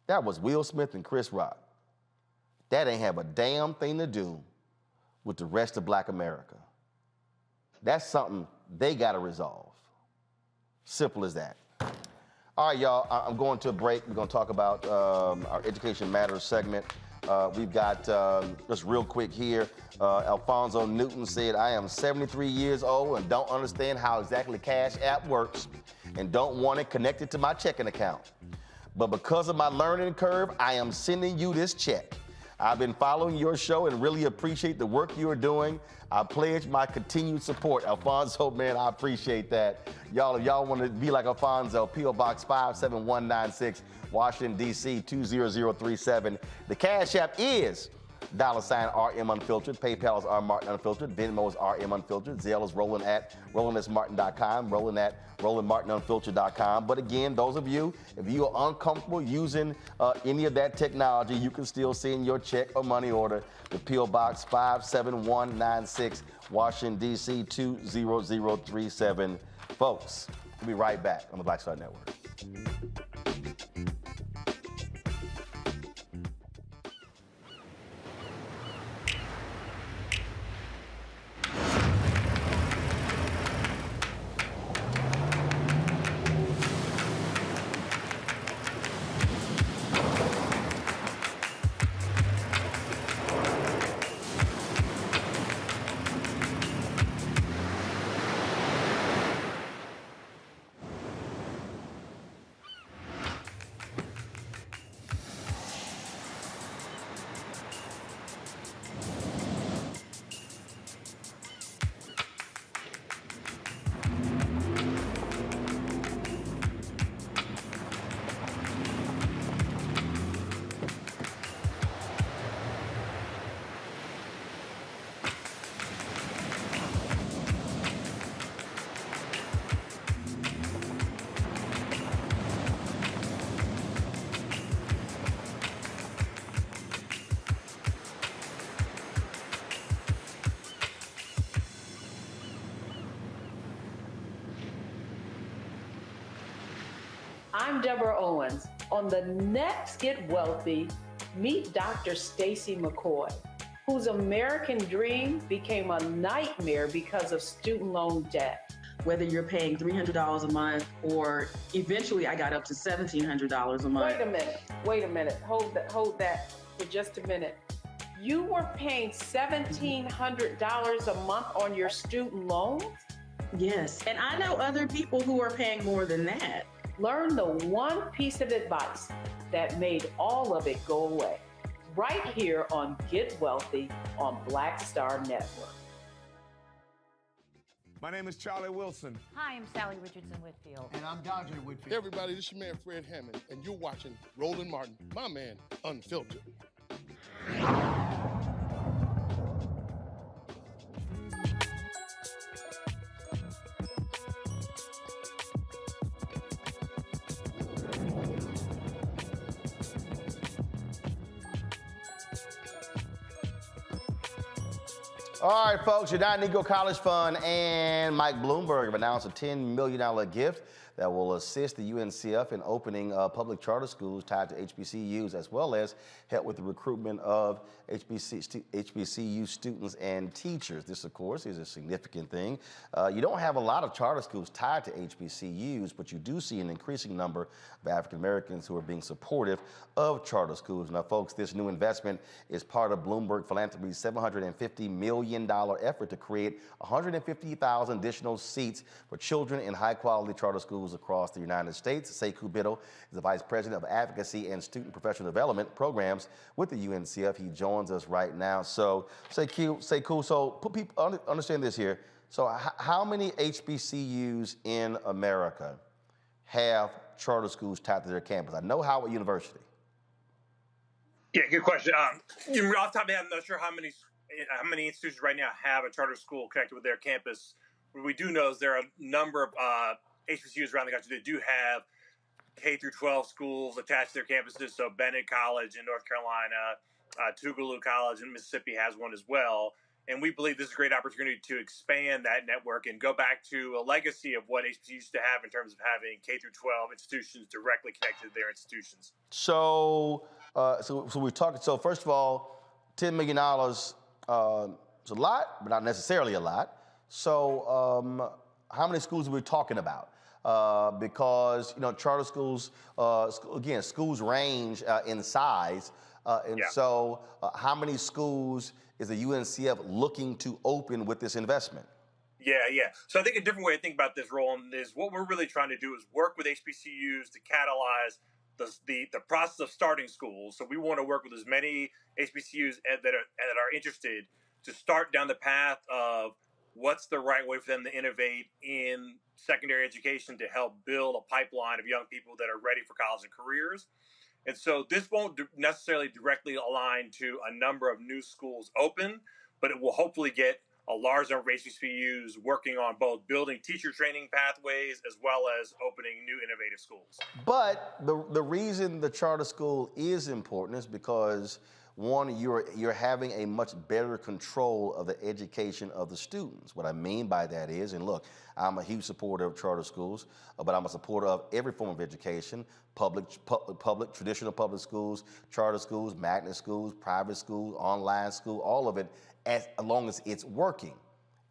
Speaker 1: that was Will Smith and Chris Rock. That ain't have a damn thing to do with the rest of black America. That's something they gotta resolve. Simple as that. All right, y'all, I'm going to a break. We're gonna talk about our Education Matters segment. We've got, just real quick here, Alfonso Newton said, I am 73 years old and don't understand how exactly Cash App works and don't want it connected to my checking account. But because of my learning curve, I am sending you this check. I've been following your show and really appreciate the work you are doing. I pledge my continued support. Alfonso, man, I appreciate that. Y'all, if y'all want to be like Alfonso, P.O. Box 57196, Washington, D.C. 20037. The Cash App is $RM Unfiltered. PayPal is R Martin Unfiltered. Venmo is RM Unfiltered. Zelle is Roland at RolandSMartin.com. Roland at RolandMartinUnfiltered.com. But again, those of you, if you are uncomfortable using any of that technology, you can still send your check or money order to P.O. Box 57196, Washington, D.C. 20037. Folks, we'll be right back on the Black Star Network.
Speaker 5: I'm Deborah Owens. On the next Get Wealthy, meet Dr. Stacy McCoy, whose American dream became a nightmare because of student loan debt.
Speaker 7: Whether you're paying $300 a month or eventually I got up to $1,700 a month.
Speaker 5: Wait a minute. Hold that for just a minute. You were paying $1,700 a month on your student loans?
Speaker 7: Yes, and I know other people who are paying more than that.
Speaker 5: Learn the one piece of advice that made all of it go away. Right here on Get Wealthy on Black Star Network.
Speaker 23: My name is Charlie Wilson.
Speaker 24: Hi, I'm Sally Richardson Whitfield.
Speaker 23: And I'm Dodger Whitfield.
Speaker 25: Hey everybody, this is your man Fred Hammond, and you're watching Roland Martin, my man, Unfiltered.
Speaker 1: All right, folks, United Negro College Fund and Mike Bloomberg have announced a $10 million gift that will assist the UNCF in opening public charter schools tied to HBCUs, as well as help with the recruitment of HBCU students and teachers. This, of course, is a significant thing. You don't have a lot of charter schools tied to HBCUs, but you do see an increasing number of African Americans who are being supportive of charter schools. Now, folks, this new investment is part of Bloomberg Philanthropies' $750 million effort to create 150,000 additional seats for children in high-quality charter schools across the United States. Sekou Bittle is the Vice President of Advocacy and Student Professional Development Programs with the UNCF. He joins us right now. So, Sekou, so put people understand this here. So, how many HBCUs in America have charter schools tied to their campus? I know Howard University.
Speaker 6: Yeah, good question. Off the top of my head, I'm not sure how many institutions right now have a charter school connected with their campus. What we do know is there are a number of HBCUs around the country that do have K through 12 schools attached to their campuses. So Bennett College in North Carolina, Tougaloo College in Mississippi has one as well. And we believe this is a great opportunity to expand that network and go back to a legacy of what HBCUs used to have in terms of having K through 12 institutions directly connected to their institutions.
Speaker 1: So, so we're talking. So first of all, $10 million is a lot, but not necessarily a lot. So, how many schools are we talking about? Because charter schools, again, schools range in size, so how many schools is the UNCF looking to open with this investment?
Speaker 6: Yeah. So I think a different way to think about this, Roland, is what we're really trying to do is work with HBCUs to catalyze the process of starting schools. So we want to work with as many HBCUs that are interested to start down the path of what's the right way for them to innovate in secondary education to help build a pipeline of young people that are ready for college and careers. And so this won't necessarily directly align to a number of new schools open, but it will hopefully get a large number of HBCUs working on both building teacher training pathways as well as opening new innovative schools.
Speaker 1: But the reason the charter school is important is because, one, you're having a much better control of the education of the students. What I mean by that is, and look, I'm a huge supporter of charter schools, but I'm a supporter of every form of education: public, traditional public schools, charter schools, magnet schools, private schools, online school, all of it, as long as it's working.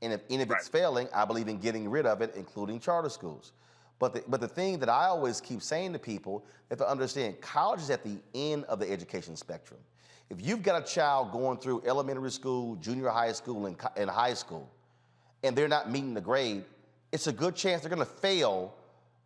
Speaker 1: And if it's failing, I believe in getting rid of it, including charter schools. But the thing that I always keep saying to people, if they understand, college is at the end of the education spectrum. If you've got a child going through elementary school, junior high school, and high school, and they're not meeting the grade, it's a good chance they're going to fail,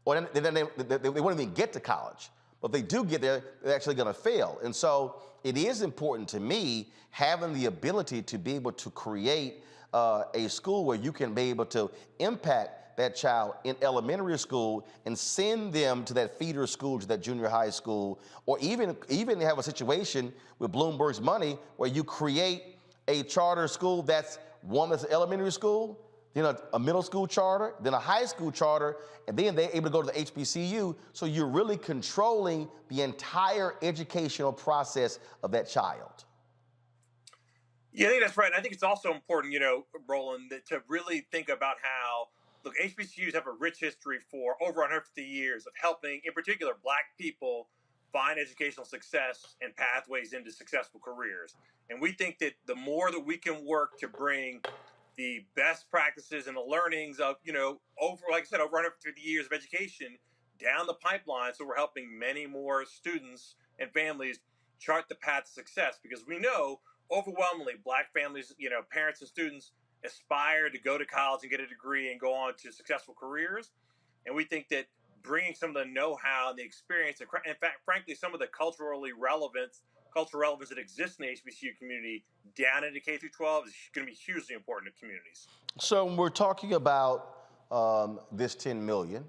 Speaker 1: or they won't even get to college. But if they do get there, they're actually going to fail. And so it is important to me having the ability to be able to create a school where you can be able to impact that child in elementary school and send them to that feeder school, to that junior high school, or even have a situation with Bloomberg's money where you create a charter school that's an elementary school, then a middle school charter, then a high school charter, and then they're able to go to the HBCU. So you're really controlling the entire educational process of that child.
Speaker 6: Yeah, I think that's right. And I think it's also important, Roland, to really think about how, look, HBCUs have a rich history for over 150 years of helping, in particular, Black people find educational success and pathways into successful careers. And we think that the more that we can work to bring the best practices and the learnings of, over 150 years of education down the pipeline, so we're helping many more students and families chart the path to success. Because we know overwhelmingly Black families, parents and students aspire to go to college and get a degree and go on to successful careers. And we think that bringing some of the know-how and the experience, and in fact, frankly, some of the cultural relevance that exists in the HBCU community down into K through 12 is going to be hugely important to communities.
Speaker 1: So when we're talking about this $10 million,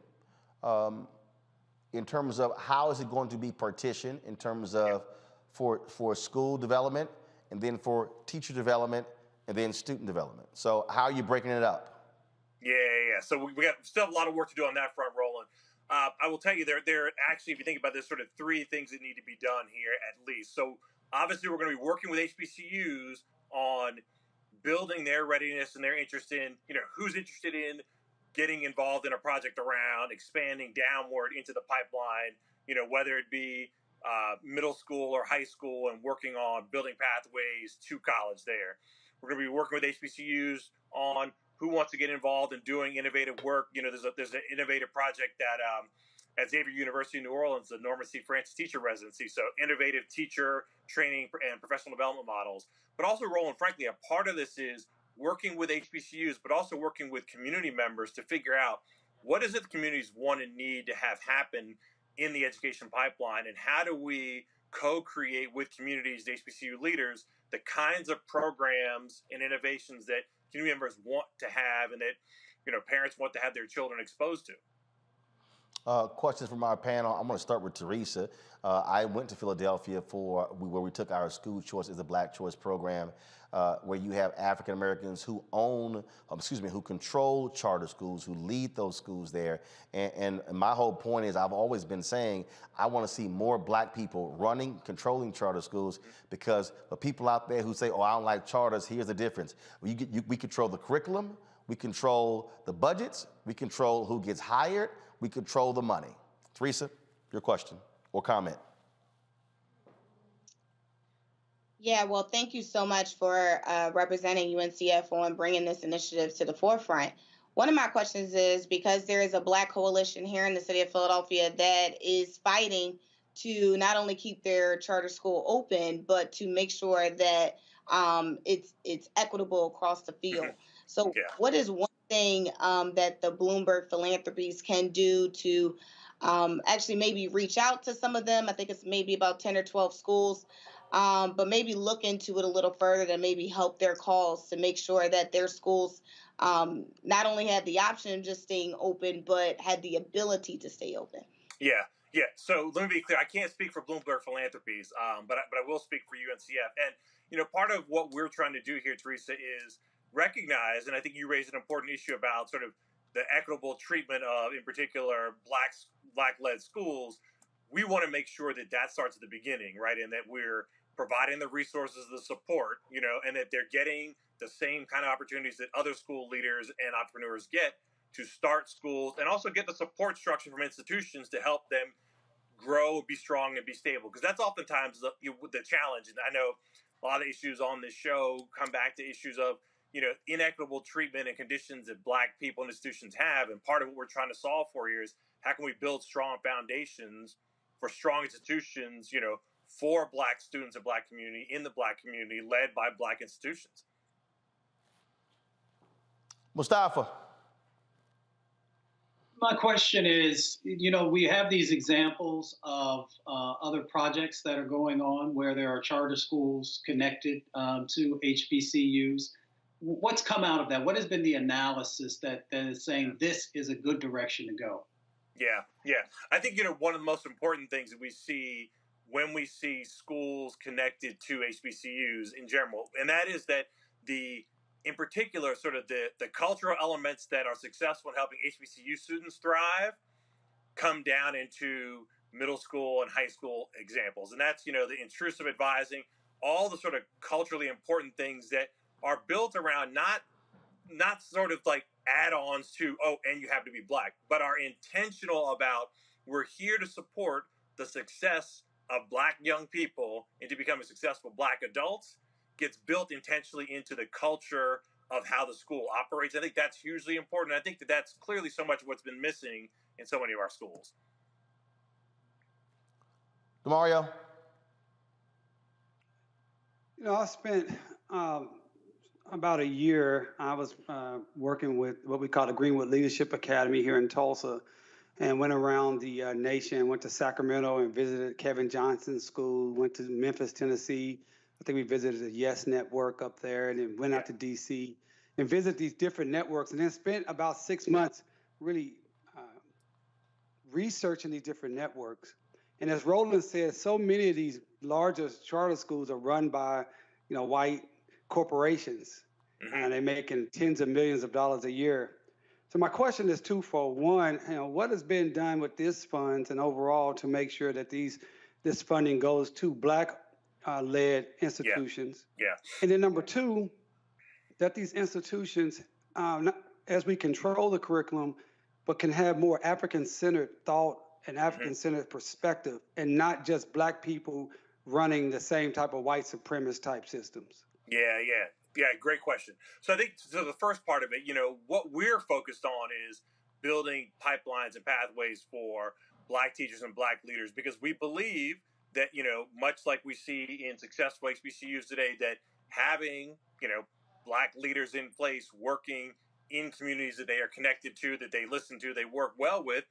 Speaker 1: in terms of how is it going to be partitioned in terms of for school development, and then for teacher development, and then student development. So how are you breaking it up?
Speaker 6: Yeah. So we still have a lot of work to do on that front, Roland. I will tell you, there actually, if you think about this, sort of three things that need to be done here at least. So obviously, we're going to be working with HBCUs on building their readiness and their interest in, who's interested in getting involved in a project around expanding downward into the pipeline, whether it be middle school or high school, and working on building pathways to college there. We're going to be working with HBCUs on who wants to get involved in doing innovative work. There's an innovative project that at Xavier University in New Orleans, the Norman C. Francis Teacher Residency. So innovative teacher training and professional development models. But also, Roland, frankly, a part of this is working with HBCUs, but also working with community members to figure out what is it the communities want and need to have happen in the education pipeline, and how do we co-create with communities, the HBCU leaders, the kinds of programs and innovations that community members want to have and that parents want to have their children exposed to.
Speaker 1: Questions from our panel. I'm going to start with Teresa. I went to Philadelphia where we took our school choice as a Black Choice program, where you have African Americans who who control charter schools, who lead those schools there. And my whole point is, I've always been saying, I want to see more Black people controlling charter schools, because for people out there who say, oh, I don't like charters, here's the difference. We control the curriculum, we control the budgets, we control who gets hired, we control the money. Teresa, your question or comment.
Speaker 13: Yeah, well, thank you so much for representing UNCF on bringing this initiative to the forefront. One of my questions is, because there is a Black coalition here in the city of Philadelphia that is fighting to not only keep their charter school open, but to make sure that it's equitable across the field. So what is one thing that the Bloomberg Philanthropies can do to actually maybe reach out to some of them? I think it's maybe about 10 or 12 schools, but maybe look into it a little further to maybe help their cause to make sure that their schools not only had the option of just staying open, but had the ability to stay open.
Speaker 6: Yeah. So let me be clear. I can't speak for Bloomberg Philanthropies, but I will speak for UNCF. And part of what we're trying to do here, Teresa, is recognize, and I think you raised an important issue about sort of the equitable treatment of, in particular, Black-led schools. We want to make sure that starts at the beginning, right? And that we're providing the resources, the support, and that they're getting the same kind of opportunities that other school leaders and entrepreneurs get to start schools, and also get the support structure from institutions to help them grow, be strong, and be stable. Because that's oftentimes the challenge. And I know a lot of issues on this show come back to issues of inequitable treatment and conditions that Black people and institutions have. And part of what we're trying to solve for here is, how can we build strong foundations for strong institutions, for Black students and Black community, in the Black community, led by Black institutions.
Speaker 1: Mustafa.
Speaker 14: My question is, we have these examples of other projects that are going on where there are charter schools connected to HBCUs. What's come out of that? What has been the analysis that is saying this is a good direction to go?
Speaker 6: Yeah. I think, one of the most important things that we see when we see schools connected to HBCUs in general, and that is that in particular, sort of the cultural elements that are successful in helping HBCU students thrive come down into middle school and high school examples. And that's, the intrusive advising, all the sort of culturally important things that are built around not sort of like add-ons to, and you have to be Black, but are intentional about, we're here to support the success of Black young people into becoming successful Black adults, gets built intentionally into the culture of how the school operates. I think that's hugely important. I think that's clearly so much of what's been missing in so many of our schools.
Speaker 1: DeMario?
Speaker 20: I spent about a year. I was working with what we call the Greenwood Leadership Academy here in Tulsa, and went around the nation, went to Sacramento and visited Kevin Johnson's school, went to Memphis, Tennessee. I think we visited the Yes Network up there, and then went out to D.C. and visited these different networks, and then spent about 6 months really researching these different networks. And as Roland said, so many of these larger charter schools are run by, white corporations, and they're making tens of millions of dollars a year. So my question is twofold. One, what has been done with these funds and overall to make sure that this funding goes to Black led institutions?
Speaker 6: Yeah.
Speaker 20: And then number two, that these institutions, as we control the curriculum, but can have more African-centered thought and African-centered perspective, and not just Black people running the same type of white supremacist type systems?
Speaker 6: Yeah, great question. So I think, so the first part of it, what we're focused on is building pipelines and pathways for Black teachers and Black leaders, because we believe that, much like we see in successful HBCUs today, that having, Black leaders in place working in communities that they are connected to, that they listen to, they work well with,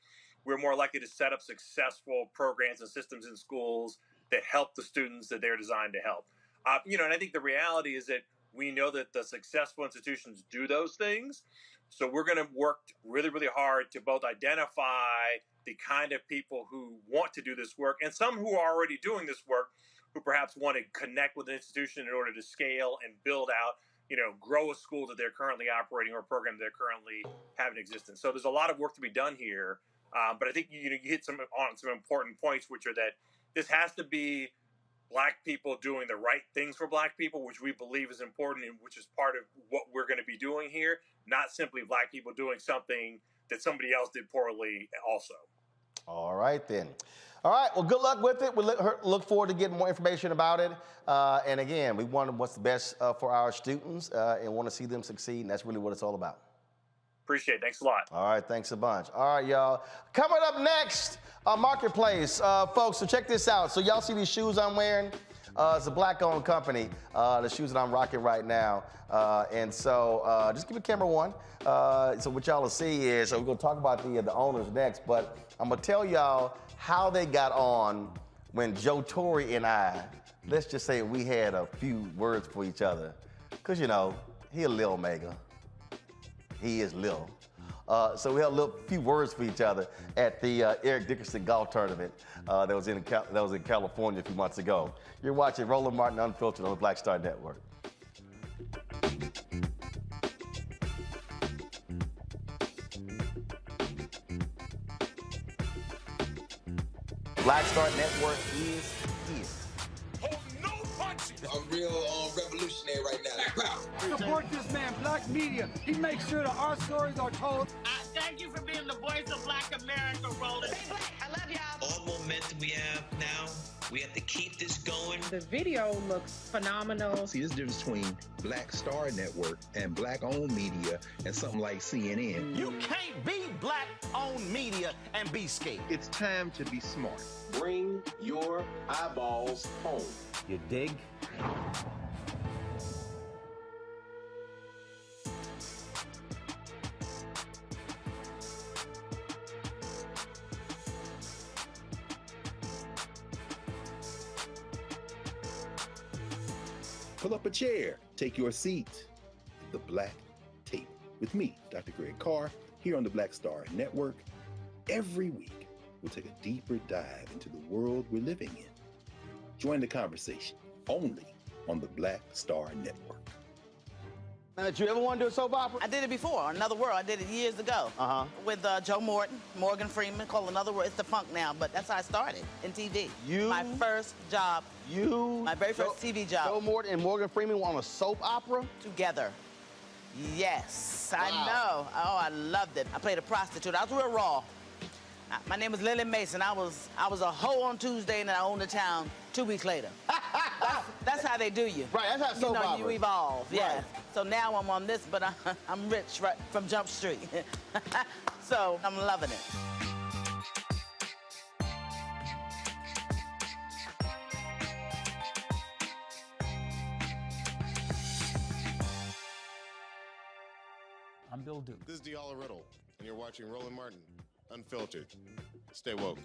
Speaker 6: we're more likely to set up successful programs and systems in schools that help the students that they're designed to help. And I think the reality is that we know that the successful institutions do those things. So we're going to work really, really hard to both identify the kind of people who want to do this work and some who are already doing this work, who perhaps want to connect with an institution in order to scale and build out, grow a school that they're currently operating or a program they're currently have in existence. So there's a lot of work to be done here. But I think you hit some important points, which are that this has to be Black people doing the right things for Black people, which we believe is important and which is part of what we're going to be doing here, not simply Black people doing something that somebody else did poorly also.
Speaker 1: All right, then. All right, well, good luck with it. We look forward to getting more information about it. And again, we want what's the best for our students and want to see them succeed, and that's really what it's all about.
Speaker 6: Appreciate it. Thanks a lot.
Speaker 1: All right, thanks a bunch. All right, y'all. Coming up next, Marketplace. Folks, so check this out. So y'all see these shoes I'm wearing? It's a Black-owned company, the shoes that I'm rocking right now. And so just give me camera one. So what y'all will see is, so we're going to talk about the owners next, but I'm going to tell y'all how they got on when Joe Torre and I, let's just say we had a few words for each other. Because, he a Lil Mega. He is Lil. So we had a few words for each other at the Eric Dickerson golf tournament that was in California a few months ago. You're watching Roland Martin Unfiltered on the Black Star Network. Black Star Network is here.
Speaker 8: I'm real revolutionary right now.
Speaker 9: Support this man, Black media. He makes sure that our stories are told.
Speaker 10: Thank you for being the voice of Black America, Roland.
Speaker 11: Stay Black. I love y'all.
Speaker 12: All momentum we have now, we have to keep this going.
Speaker 26: The video looks phenomenal.
Speaker 27: See, there's a difference between Black Star Network and Black-owned media and something like CNN.
Speaker 28: You can't be Black-owned media and be scared.
Speaker 27: It's time to be smart.
Speaker 8: Bring your eyeballs home.
Speaker 28: You dig?
Speaker 27: Pull up a chair, take your seat. The Black Tape with me, Dr. Greg Carr, here on the Black Star Network. Every week, we'll take a deeper dive into the world we're living in. Join the conversation only on the Black Star Network.
Speaker 1: Now, did you ever want to do a soap opera?
Speaker 15: I did it before, Another World. I did it years ago. With Joe Morgan Freeman, called Another World. It's the funk now, but that's how I started in TV. My first job. My very first TV job.
Speaker 1: Joe Morton and Morgan Freeman were on a soap opera?
Speaker 15: Together. Yes,
Speaker 1: wow.
Speaker 15: I know. Oh, I loved it. I played a prostitute. I was real raw. My name was Lily Mason. I was a hoe on Tuesday and I owned the town 2 weeks later. That's how they do you.
Speaker 1: Right, that's how soap opera.
Speaker 15: You evolve, yeah.
Speaker 1: Right.
Speaker 15: So now I'm on this, but I'm rich right from Jump Street. So I'm loving it.
Speaker 29: I'm Bill Duke.
Speaker 30: This is Diala Riddle, and you're watching Roland Martin Unfiltered. Stay woke.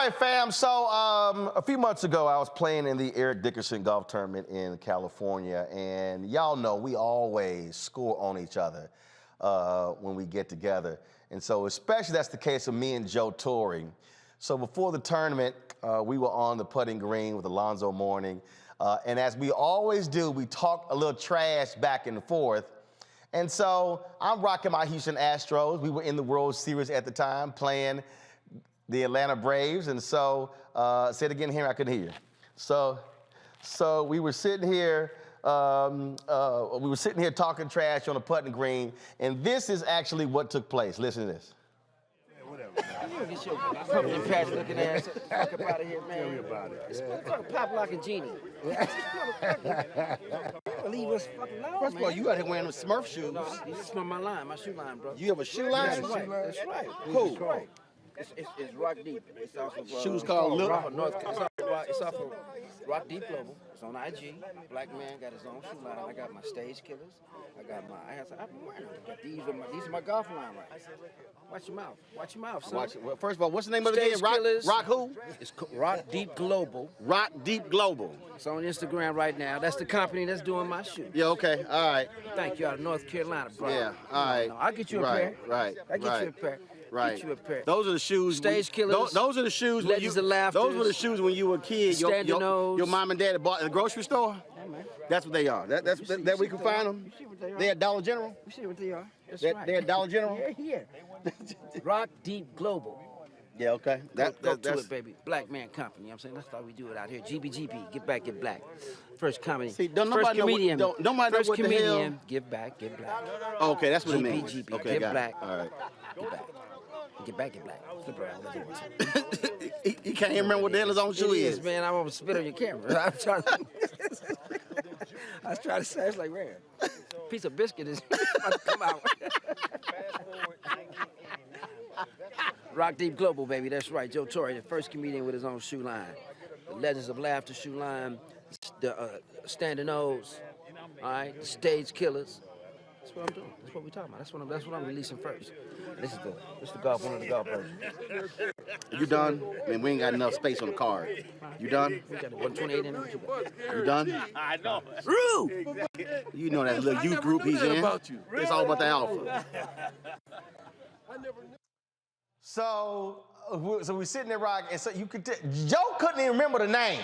Speaker 1: right, fam. So a few months ago, I was playing in the Eric Dickerson golf tournament in California, and y'all know we always score on each other when we get together. And so especially that's the case of me and Joe Torre. So before the tournament, we were on the putting green with Alonzo Mourning. And as we always do, we talk a little trash back and forth. And so I'm rocking my Houston Astros. We were in the World Series at the time playing the Atlanta Braves. And so, say it again here, I couldn't hear you. So we were sitting here, talking trash on the putting green. And this is actually what took place. Listen to this.
Speaker 2: You get your pumpkin patch looking ass fuck up out of here, man. Tell me about it. Fucking Pop Lock and Genie. Leave us fucking alone,
Speaker 3: First of all, you out here wearing Smurf shoes.
Speaker 2: No, this is my line, my shoe line, bro.
Speaker 3: You have a shoe line?
Speaker 2: That's right. That's right.
Speaker 3: Cool.
Speaker 2: Right. It's Rock Deep. It's off of
Speaker 3: shoes called Lil.
Speaker 2: It's off of Rock Deep Global. It's on IG. Black man got his own shoe line. I got my Stage Killers. I've been wearing them. These are my golf line right. Watch your mouth. Watch your mouth, son.
Speaker 3: Well, first of all, what's the name of it again? Rock who?
Speaker 2: It's Rock Deep Global.
Speaker 3: Rock Deep Global.
Speaker 2: It's on Instagram right now. That's the company that's doing my shoe.
Speaker 3: Yeah, okay. All right.
Speaker 2: Thank you, out of North Carolina, bro.
Speaker 3: Yeah, all right.
Speaker 2: I'll get you a pair.
Speaker 3: Right.
Speaker 2: I'll get you a pair.
Speaker 3: Right.
Speaker 2: Get you a pair.
Speaker 3: Those are the shoes.
Speaker 2: Stage Killers.
Speaker 3: Those are the shoes.
Speaker 2: Legends of Laughter.
Speaker 3: Those were the shoes when you were a kid. Your mom and dad bought in the grocery store.
Speaker 2: Yeah, man.
Speaker 3: That's what they are. That we can find them.
Speaker 2: You see what they are?
Speaker 3: They're at Dollar General.
Speaker 2: You see what they are? That's
Speaker 3: right.
Speaker 2: right.
Speaker 3: They're at Dollar General.
Speaker 2: Yeah. Rock Deep Global.
Speaker 3: Yeah, okay.
Speaker 2: Go to it, baby. Black Man Company. You know what I'm saying? That's how we do it out here. GBGB. Get back, get black. First comedy.
Speaker 3: See,
Speaker 2: first comedian.
Speaker 3: First
Speaker 2: comedian. Give back, get black.
Speaker 3: Okay, that's what it means.
Speaker 2: GBGB.
Speaker 3: Okay,
Speaker 2: get black.
Speaker 3: All right.
Speaker 2: Get back. Get back, get black. Flip around.
Speaker 3: He can't even remember what the hell his own shoe is.
Speaker 2: Man, I want to spit on your camera. I was trying to say, it's like rare. Piece of biscuit is about to come out. Rock Deep Global, baby. That's right. Joe Torre, the first comedian with his own shoe line. The Legends of Laughter shoe line. The Standing O's. All right. The Stage Killers. That's what I'm doing. That's what we're talking about. That's what I'm releasing first. This is the golf, one of the golf versions.
Speaker 3: You done? Man, we ain't got enough space on the card. You done?
Speaker 2: We got 128 in it.
Speaker 3: You done?
Speaker 2: I know.
Speaker 3: Roo! You know that little youth group he's in. It's all about the alpha.
Speaker 1: So we're sitting there rocking, and so you could Joe couldn't even remember the name.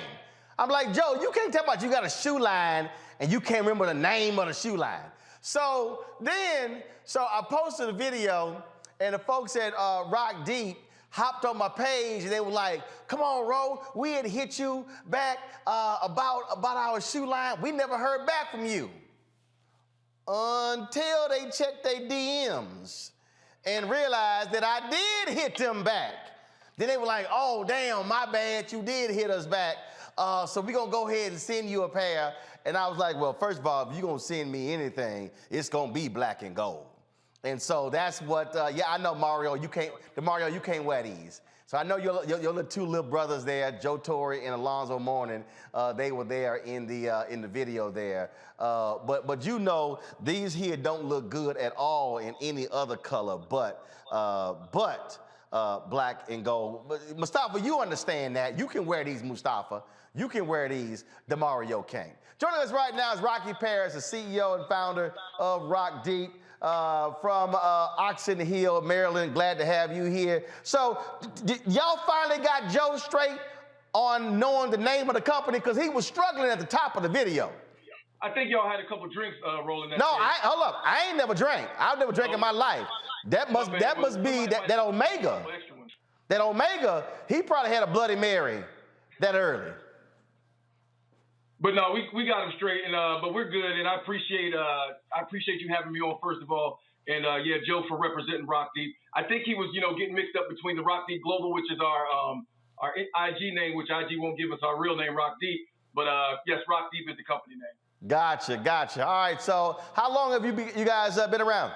Speaker 1: I'm like, Joe, you can't tell about you got a shoe line and you can't remember the name of the shoe line. So I posted a video, and the folks at Rock Deep hopped on my page, and they were like, come on, Ro, we had hit you back about our shoe line. We never heard back from you. Until they checked their DMs and realized that I did hit them back. Then they were like, oh, damn, my bad, you did hit us back. So we're gonna go ahead and send you a pair. And I was like, well, first of all, if you're gonna send me anything, it's gonna be black and gold. And so that's what, I know, Mario, you can't wear these. So I know your two little brothers there, Joe Torre and Alonzo Mourning, they were there in the video there. But you know, these here don't look good at all in any other color but black and gold. But Mustafa, you understand that. You can wear these, Mustafa. You can wear these, DeMario King. Joining us right now is Rocky Paris, the CEO and founder of Rock Deep from Oxon Hill, Maryland. Glad to have you here. So y'all finally got Joe straight on knowing the name of the company because he was struggling at the top of the video.
Speaker 4: I think y'all had a couple drinks rolling.
Speaker 3: No,
Speaker 1: hold up. I ain't never drank. I've never drank in my life. That must be that Omega. That Omega, he probably had a Bloody Mary that early.
Speaker 4: But no, we got him straight, and but we're good, and I appreciate you having me on first of all, and Joe for representing Rock Deep. I think he was getting mixed up between the Rock Deep Global, which is our IG name, which IG won't give us our real name, Rock Deep, but yes, Rock Deep is the company name.
Speaker 1: Gotcha. All right, so how long have you guys been around?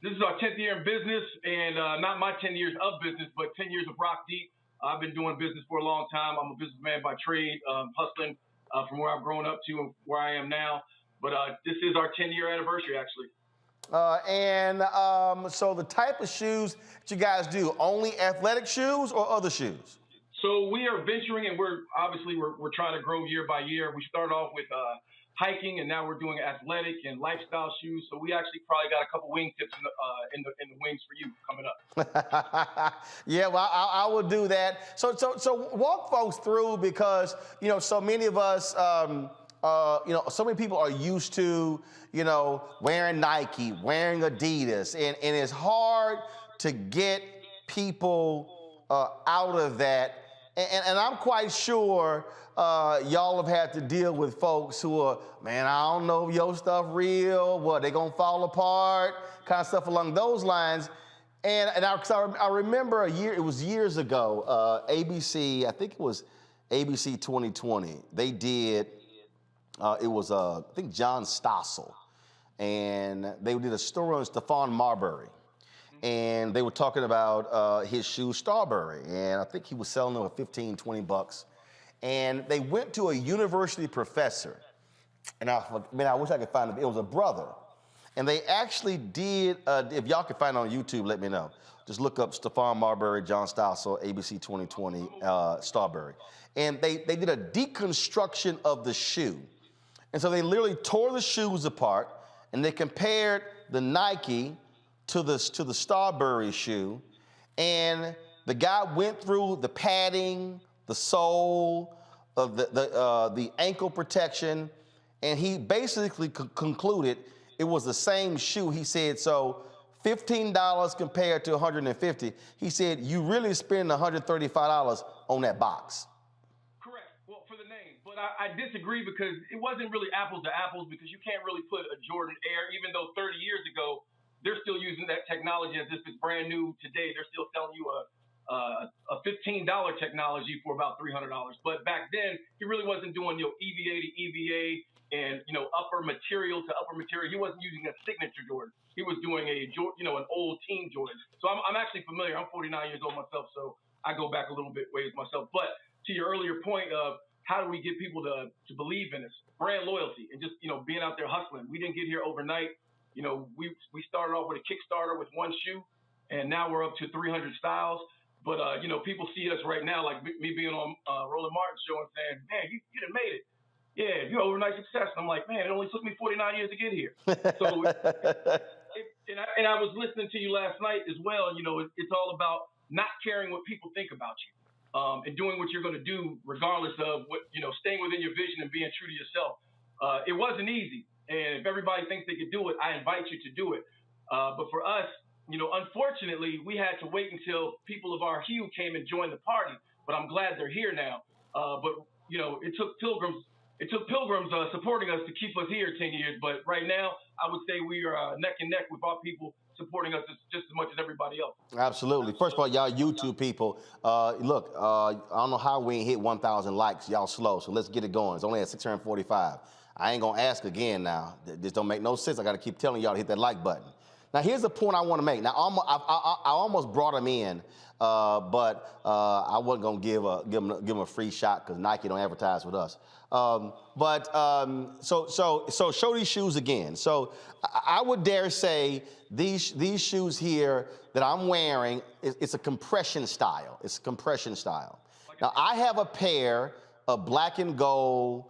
Speaker 4: This is our 10th year in business, and not my 10 years of business, but 10 years of Rock Deep. I've been doing business for a long time. I'm a businessman by trade, hustling. From where I've grown up to where I am now. But this is our 10-year anniversary, actually.
Speaker 1: So the type of shoes that you guys do, only athletic shoes or other shoes?
Speaker 4: So we are venturing, and we're trying to grow year by year. We started off with hiking, and now we're doing athletic and lifestyle shoes. So we actually probably got a couple wingtips in the wings for you coming up.
Speaker 1: Yeah, well, I will do that. So walk folks through, because so many of us, so many people are used to wearing Nike, wearing Adidas, and it's hard to get people out of that. And I'm quite sure y'all have had to deal with folks who are, man, I don't know if your stuff real, what, they gonna fall apart, kind of stuff along those lines. And I remember it was years ago, ABC, I think it was ABC 2020, they did, it was, I think John Stossel, and they did a story on Stephon Marbury. And they were talking about his shoe, Starbury, and I think he was selling them for $15, $20. And they went to a university professor, and I wish I could find it. It was a brother, and they actually did. If y'all can find it on YouTube, let me know. Just look up Stephon Marbury, John Stossel, ABC 2020, Starbury, and they did a deconstruction of the shoe, and so they literally tore the shoes apart, and they compared the Nike to the Starbury shoe, and the guy went through the padding, the sole, of the ankle protection, and he basically concluded it was the same shoe. He said, so $15 compared to $150. He said, you really spend $135 on that box.
Speaker 4: Correct. Well, for the name, but I disagree, because it wasn't really apples to apples, because you can't really put a Jordan Air, even though 30 years ago they're still using that technology as if it's brand new today. They're still selling you a $15 technology for about $300. But back then, he really wasn't doing EVA to EVA and upper material to upper material. He wasn't using a signature Jordan. He was doing an old team Jordan. So I'm actually familiar. I'm 49 years old myself, so I go back a little bit ways myself. But to your earlier point of how do we get people to believe in us, brand loyalty, and just being out there hustling. We didn't get here overnight. We started off with a Kickstarter with one shoe, and now we're up to 300 styles. But, people see us right now, like me being on Roland Martin's show and saying, man, you done made it. Yeah, you're overnight success. And I'm like, man, it only took me 49 years to get here. So, and I was listening to you last night as well. It's all about not caring what people think about you, and doing what you're going to do regardless of what, staying within your vision and being true to yourself. It wasn't easy. And if everybody thinks they could do it, I invite you to do it. But for us, unfortunately, we had to wait until people of our hue came and joined the party. But I'm glad they're here now. But it took pilgrims. Supporting us to keep us here 10 years. But right now, I would say we are neck and neck with our people supporting us just as much as everybody else.
Speaker 1: Absolutely. First of all, y'all YouTube people, look, I don't know how we ain't hit 1,000 likes. Y'all slow, so let's get it going. It's only at 645. I ain't gonna ask again now. This don't make no sense. I gotta keep telling y'all to hit that like button. Now, here's the point I wanna make. Now, I almost brought him in, but I wasn't gonna give him a free shot, because Nike don't advertise with us. So show these shoes again. So I would dare say these shoes here that I'm wearing, it's a compression style. It's a compression style. Now, I have a pair of black and gold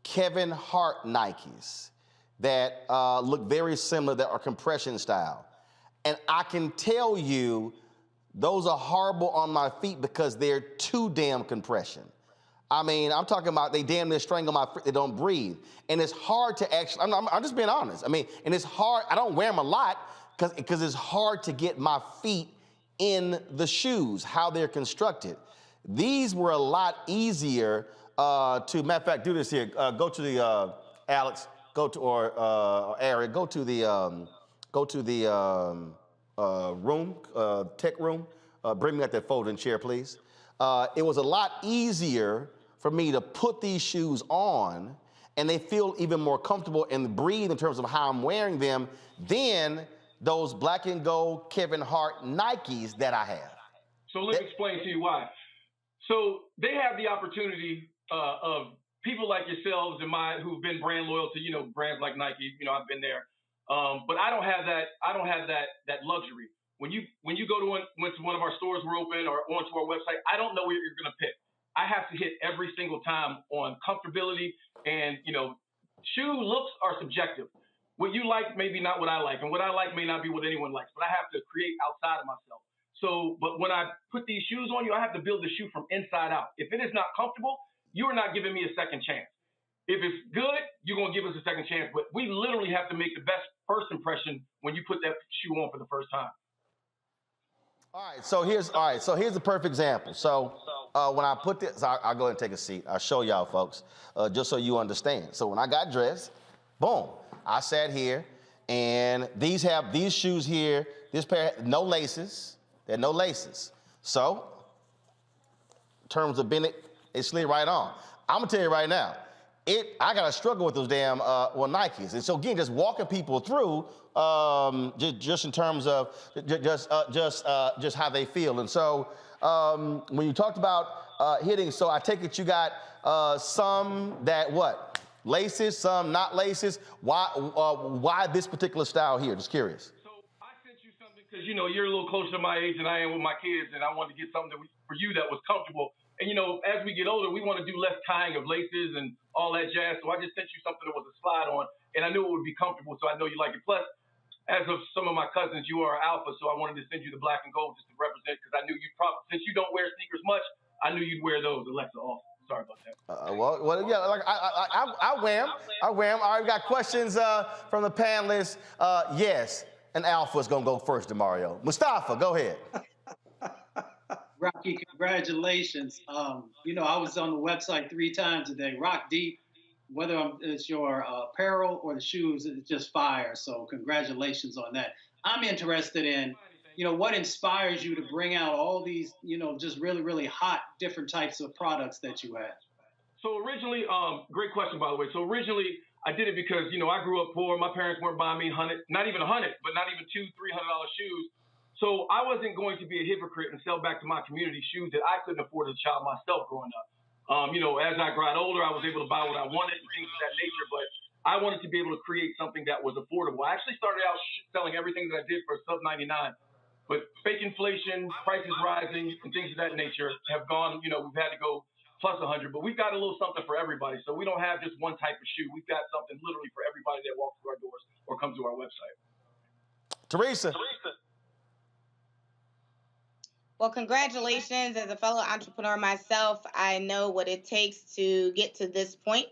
Speaker 1: Kevin Hart Nikes that look very similar, that are compression style. And I can tell you those are horrible on my feet because they're too damn compression. I mean, I'm talking about they damn near strangle my feet, they don't breathe. And it's hard to actually, I'm just being honest. I mean, and it's hard, I don't wear them a lot because it's hard to get my feet in the shoes, how they're constructed. These were a lot easier matter of fact, do this here. Go to the Alex. Go to or Eric. Go to the room, tech room. Bring me out that folding chair, please. It was a lot easier for me to put these shoes on, and they feel even more comfortable and breathe in terms of how I'm wearing them than those black and gold Kevin Hart Nikes that I have.
Speaker 4: So let me explain to you why. So they have the opportunity of people like yourselves and mine who've been brand loyal to, brands like Nike. I've been there. But I don't have that luxury. when you go to one of our stores we're open or onto our website, I don't know what you're going to pick. I have to hit every single time on comfortability, and shoe looks are subjective. What you like may be not what I like, and what I like may not be what anyone likes, but I have to create outside of myself. So, but when I put these shoes on you, I have to build the shoe from inside out. If it is not comfortable, you are not giving me a second chance. If it's good, you're going to give us a second chance, but we literally have to make the best first impression when you put that shoe on for the first time.
Speaker 1: All right, so here's the perfect example. So when I put this, I'll go ahead and take a seat. I'll show y'all folks, just so you understand. So when I got dressed, boom, I sat here, and these shoes here, this pair, no laces. They're no laces. So in terms of Bennett, it slid right on. I'm gonna tell you right now, I gotta struggle with those damn Nikes. And so again, just walking people through, just in terms of just how they feel. And so when you talked about hitting, so I take it you got some that what? Laces, some not laces. Why this particular style here? Just curious.
Speaker 4: So I sent you something because you're a little closer to my age than I am with my kids, and I wanted to get something for you that was comfortable. And as we get older, we want to do less tying of laces and all that jazz. So I just sent you something that was a slide on, and I knew it would be comfortable, so I know you like it. Plus, as of some of my cousins, you are alpha, so I wanted to send you the black and gold just to represent, because I knew you'd probably, since you don't wear sneakers much, I knew you'd wear those. Alexa off. Sorry about that.
Speaker 1: Well, yeah, like I wear them. All right, we got questions from the panelists. Yes, an alpha is gonna go first, DeMario. Mustafa, go ahead.
Speaker 14: Rocky, congratulations. I was on the website 3 times a day. Rock deep, whether it's your apparel or the shoes, it's just fire. So congratulations on that. I'm interested in, what inspires you to bring out all these, just really, really hot different types of products that you have?
Speaker 4: So originally, great question, by the way. So originally, I did it because, I grew up poor. My parents weren't buying me not even $100, but not even $200-300 shoes. So I wasn't going to be a hypocrite and sell back to my community shoes that I couldn't afford as a child myself growing up. As I got older, I was able to buy what I wanted and things of that nature, but I wanted to be able to create something that was affordable. I actually started out selling everything that I did for sub 99, but fake inflation, prices rising, and things of that nature have gone, we've had to go plus 100, but we've got a little something for everybody. So we don't have just one type of shoe. We've got something literally for everybody that walks through our doors or comes to our website.
Speaker 1: Teresa.
Speaker 13: Well, congratulations. As a fellow entrepreneur myself, I know what it takes to get to this point.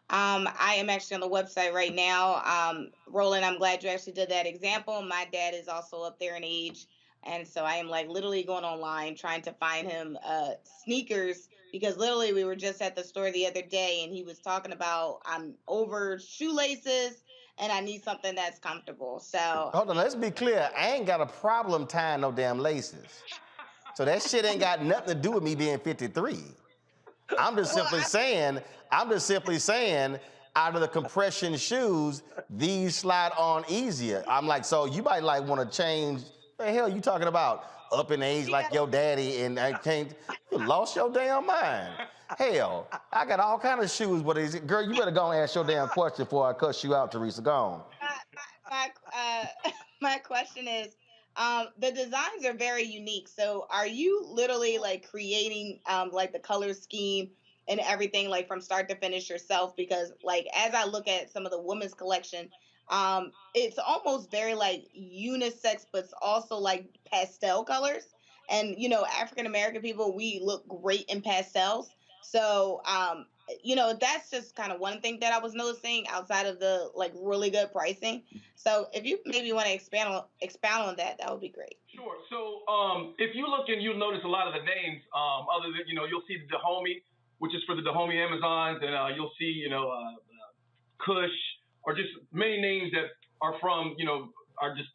Speaker 13: I am actually on the website right now. Roland, I'm glad you actually did that example. My dad is also up there in age, and so I am literally going online trying to find him sneakers, because literally we were just at the store the other day and he was talking about I'm over shoelaces and I need something that's comfortable. So
Speaker 1: hold on, let's be clear. I ain't got a problem tying no damn laces. So that shit ain't got nothing to do with me being 53. I'm just simply saying, out of the compression shoes, these slide on easier. I'm like, so you might want to change. What the hell you talking about? Up in age like your daddy, and I can't. You lost your damn mind. Hell, I got all kind of shoes, but girl, you better go and ask your damn question before I cuss you out, Teresa. Go on.
Speaker 13: My question is, the designs are very unique. So are you literally creating the color scheme and everything from start to finish yourself? Because as I look at some of the women's collection, it's almost very unisex, but it's also pastel colors. And African American people, we look great in pastels. So that's just kind of one thing that I was noticing outside of the really good pricing. So if you maybe want to expound on that, that would be great.
Speaker 4: Sure. So if you look and you'll notice a lot of the names, other than you'll see the Dahomey, which is for the Dahomey Amazons, and you'll see Kush, or just many names that are from are just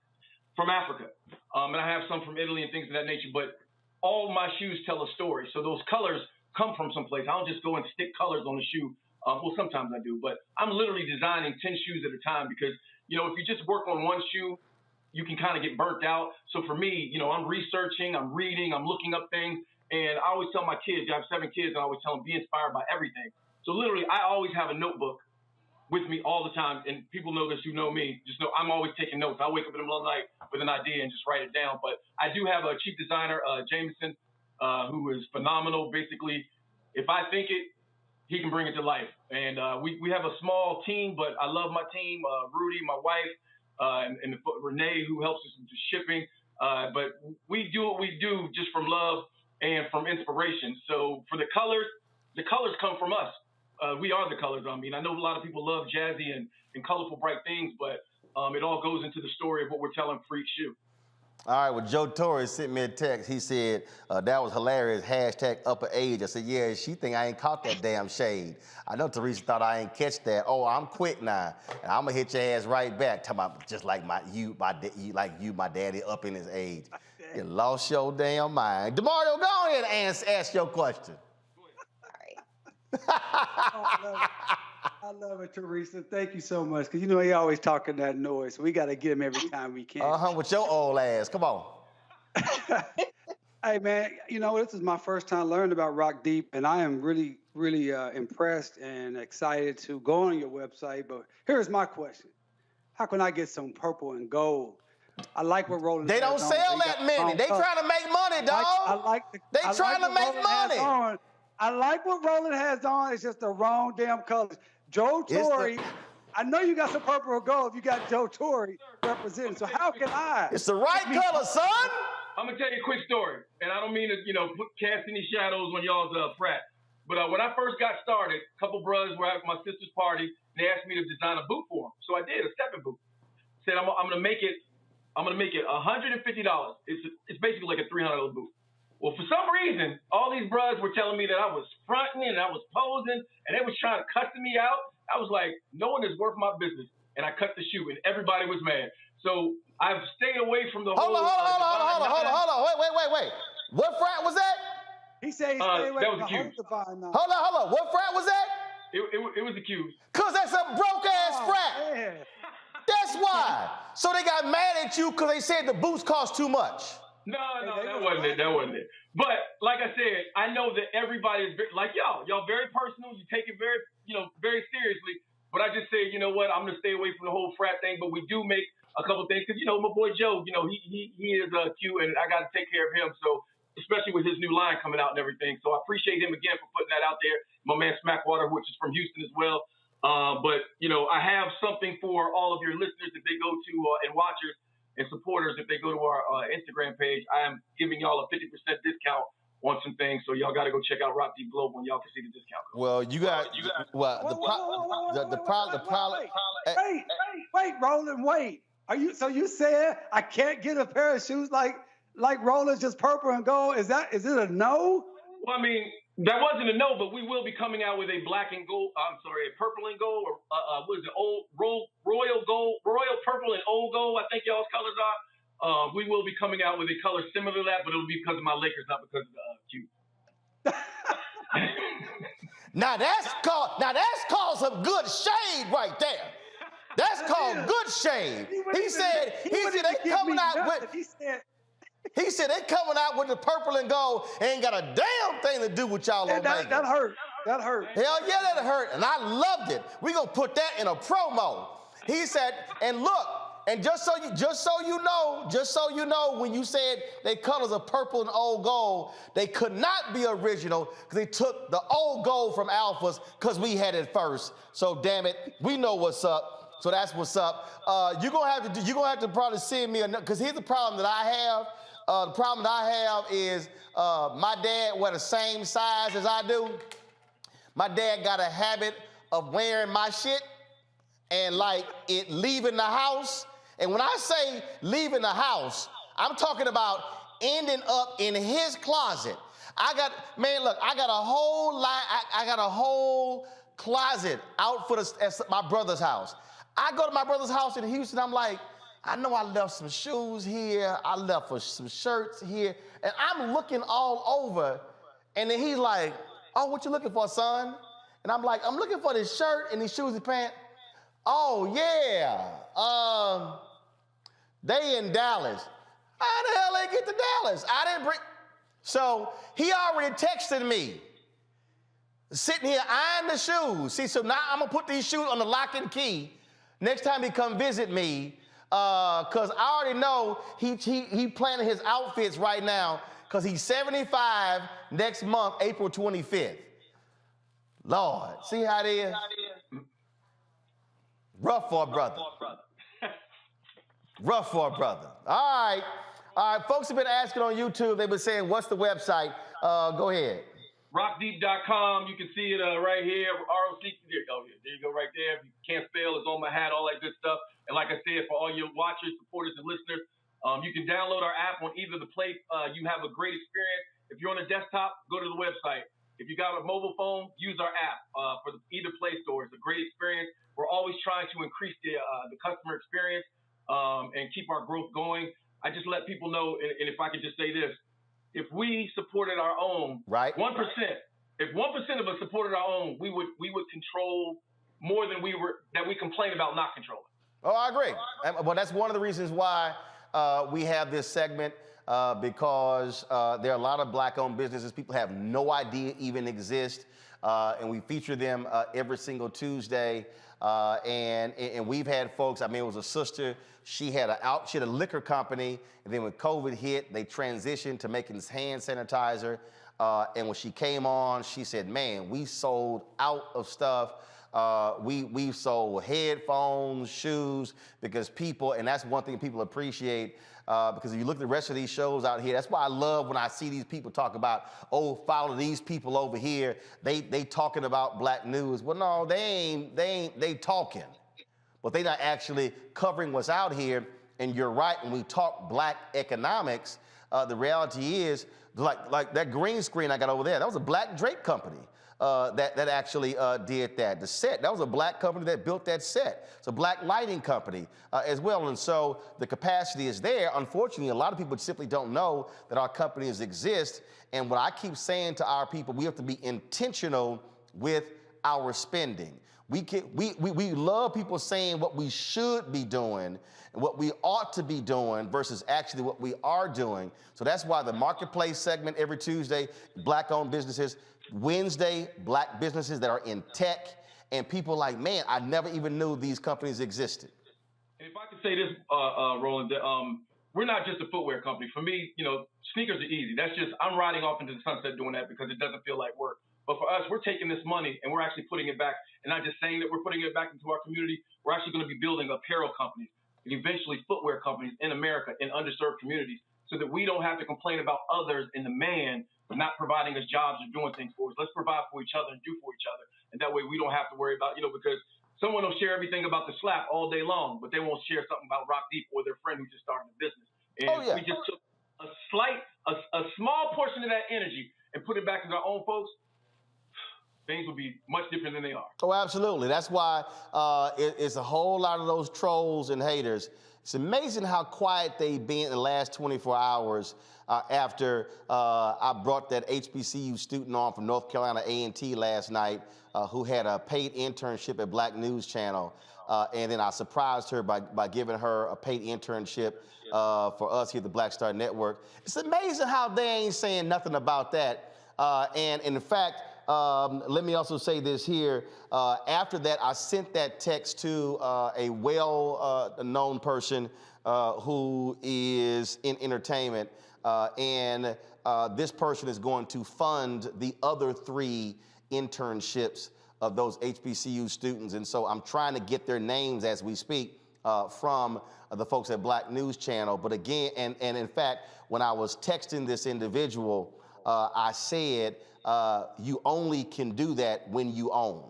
Speaker 4: from Africa, and I have some from Italy and things of that nature. But all my shoes tell a story. So those colors come from someplace. I don't just go and stick colors on the shoe. Well, sometimes I do, but I'm literally designing 10 shoes at a time, because if you just work on one shoe, you can kind of get burnt out. So for me, I'm researching, I'm reading, I'm looking up things, and I always tell my kids, I have 7 kids, and I always tell them, be inspired by everything. So literally, I always have a notebook with me all the time, and people know this, you know me, just know I'm always taking notes. I wake up in the middle of the night with an idea and just write it down. But I do have a chief designer, Jameson, who is phenomenal. Basically, if I think it, he can bring it to life. And we have a small team, but I love my team, Rudy, my wife, and Renee, who helps us with the shipping. But we do what we do just from love and from inspiration. So for the colors come from us. We are the colors. I mean, I know a lot of people love jazzy and colorful, bright things, but it all goes into the story of what we're telling for each shoe.
Speaker 1: All right, well, Joe Torre sent me a text. He said, that was hilarious, #upper age. I said, yeah, she think I ain't caught that damn shade. I know Teresa thought I ain't catch that. Oh, I'm quick now. And I'm gonna hit your ass right back. Talking about just like my daddy up in his age. You lost your damn mind. DeMario, go ahead and ask your question.
Speaker 20: I love it, Teresa. Thank you so much. Because you know he always talking that noise. So we got to get him every time we can.
Speaker 1: With your old ass. Come on.
Speaker 20: Hey, man, you know, this is my first time learning about Rock Deep, and I am really, really impressed and excited to go on your website. But here's my question. How can I get some purple and gold? I like what Roland
Speaker 1: They don't sell that many. They trying to make money, dog. They trying to make money.
Speaker 20: I like what Roland has on. It's just the wrong damn colors. Joe Torre, I know you got some purple or gold if you got Joe Torre representing. So how can I?
Speaker 1: It's the right color, son.
Speaker 4: I'm gonna tell you a quick story, and I don't mean to, cast any shadows on y'all's frat. But when I first got started, a couple brothers were at my sister's party, and they asked me to design a boot for them. So I did, a stepping boot. Said I'm gonna make it $150. It's basically like a $300 boot. Well, for some reason, all these brothers were telling me that I was fronting and I was posing, and they was trying to cussing me out. I was like, no one is worth my business. And I cut the shoe, and everybody was mad. So I've stayed away from the whole...
Speaker 1: Hold on. Wait. What frat was that?
Speaker 20: He said he stayed away from the
Speaker 4: whole
Speaker 20: divine.
Speaker 1: Hold on. What frat was that?
Speaker 4: It was the Q's.
Speaker 1: Because that's a broke-ass frat.
Speaker 20: Man.
Speaker 1: That's why. So they got mad at you because they said the boots cost too much.
Speaker 4: No, that wasn't it. But like I said, I know that everybody is like y'all very personal. You take it very seriously. But I just said, you know what? I'm gonna stay away from the whole frat thing. But we do make a couple things because my boy Joe, he is cute, and I got to take care of him. So especially with his new line coming out and everything. So I appreciate him again for putting that out there. My man Smackwater, which is from Houston as well. But I have something for all of your listeners if they go to and watchers and supporters, if they go to our Instagram page. I am giving y'all a 50% discount on some things, so y'all got to go check out Rock Deep Global, and y'all can see the discount code.
Speaker 1: Well,
Speaker 20: Wait, Roland, wait. So you said I can't get a pair of shoes like Roland's just purple and gold? Is it a no?
Speaker 4: Well, I mean, that wasn't a no, but we will be coming out with a black and gold. A purple and gold, or what is it? Royal gold, royal purple and old gold. I think y'all's colors are. We will be coming out with a color similar to that, but it'll be because of my Lakers, not because of the Q.
Speaker 1: Now that's called some good shade right there. That's called good shade. He said they coming out with. He said they coming out with the purple and gold. Ain't got a damn thing to do with y'all.
Speaker 20: That hurt. That hurt.
Speaker 1: Hell yeah, that hurt. And I loved it. We gonna put that in a promo. He said, and look, and just so you know, when you said they colors of purple and old gold, they could not be original because they took the old gold from Alphas because we had it first. So damn it, we know what's up. So that's what's up. You're gonna have to probably send me because here's the problem that I have. The problem that I have is my dad wear the same size as I do. My dad got a habit of wearing my shit and like it leaving the house. And when I say leaving the house, I'm talking about ending up in his closet. I got a whole closet out at my brother's house. I go to my brother's house in Houston, I'm like, I know I left some shoes here, I left some shirts here, and I'm looking all over, and then he's like, oh, what you looking for, son? And I'm like, I'm looking for this shirt and these shoes and pants. Oh, yeah, they in Dallas. How the hell they get to Dallas? I didn't bring. So he already texted me. Sitting here eyeing the shoes. See, so now I'm gonna put these shoes on the lock and key next time he come visit me, cause I already know he planning his outfits right now, cause he's 75 next month, April 25th. Lord, see how it is? Rough for a brother. Rough for a brother. All right, folks have been asking on YouTube, they've been saying, what's the website? Go ahead.
Speaker 4: Rockdeep.com. You can see it right here. ROC. Oh, yeah, there you go, right there. If you can't spell, it's on my hat, all that good stuff. And like I said, for all your watchers, supporters, and listeners, you can download our app on either the Play. You have a great experience. If you're on a desktop, go to the website. If you got a mobile phone, use our app for either Play Store. It's a great experience. We're always trying to increase the customer experience and keep our growth going. I just let people know, and if I could just say this, if we supported our own,
Speaker 1: right,
Speaker 4: 1%, if 1% of us supported our own, we would control more than we complain about not controlling.
Speaker 1: Oh, I agree. Well, that's one of the reasons why we have this segment, because there are a lot of black-owned businesses people have no idea even exist, and we feature them every single Tuesday. And we've had folks, I mean, it was a sister, she had a liquor company, and then when COVID hit, they transitioned to making hand sanitizer. And when she came on, she said, man, we sold out of stuff. We've sold headphones, shoes, because people, and that's one thing people appreciate, because if you look at the rest of these shows out here, that's why I love when I see these people talk about, oh, follow these people over here. They talking about black news. Well, no, they talking, but they not actually covering what's out here. And you're right, when we talk black economics, the reality is, like that green screen I got over there, that was a black drape company. That actually did that. The set, that was a black company that built that set. It's a black lighting company as well. And so the capacity is there. Unfortunately, a lot of people simply don't know that our companies exist. And what I keep saying to our people, we have to be intentional with our spending. We love people saying what we should be doing and what we ought to be doing versus actually what we are doing. So that's why the marketplace segment every Tuesday, black-owned businesses, Wednesday, black businesses that are in tech, and people like, man, I never even knew these companies existed.
Speaker 4: And if I could say this, Roland, that we're not just a footwear company. For me, sneakers are easy. That's just, I'm riding off into the sunset doing that because it doesn't feel like work. But for us, we're taking this money and we're actually putting it back, and not just saying that we're putting it back into our community. We're actually going to be building apparel companies and eventually footwear companies in America in underserved communities, so that we don't have to complain about others and the man not providing us jobs or doing things for us. Let's provide for each other and do for each other. And that way we don't have to worry about, because someone will share everything about the slap all day long, but they won't share something about Rock Deep or their friend who just started a business. And we just took a small portion of that energy and put it back into our own folks, things will be much different than they are.
Speaker 1: Oh, absolutely. That's why it's a whole lot of those trolls and haters. It's amazing how quiet they've been in the last 24 hours after I brought that HBCU student on from North Carolina A&T last night who had a paid internship at Black News Channel. And then I surprised her by giving her a paid internship for us here at the Black Star Network. It's amazing how they ain't saying nothing about that. And in fact, let me also say this here. After that, I sent that text to a well-known person who is in entertainment, and this person is going to fund the other 3 internships of those HBCU students. And so I'm trying to get their names as we speak from the folks at Black News Channel. But again, and in fact, when I was texting this individual, I said, you only can do that when you own.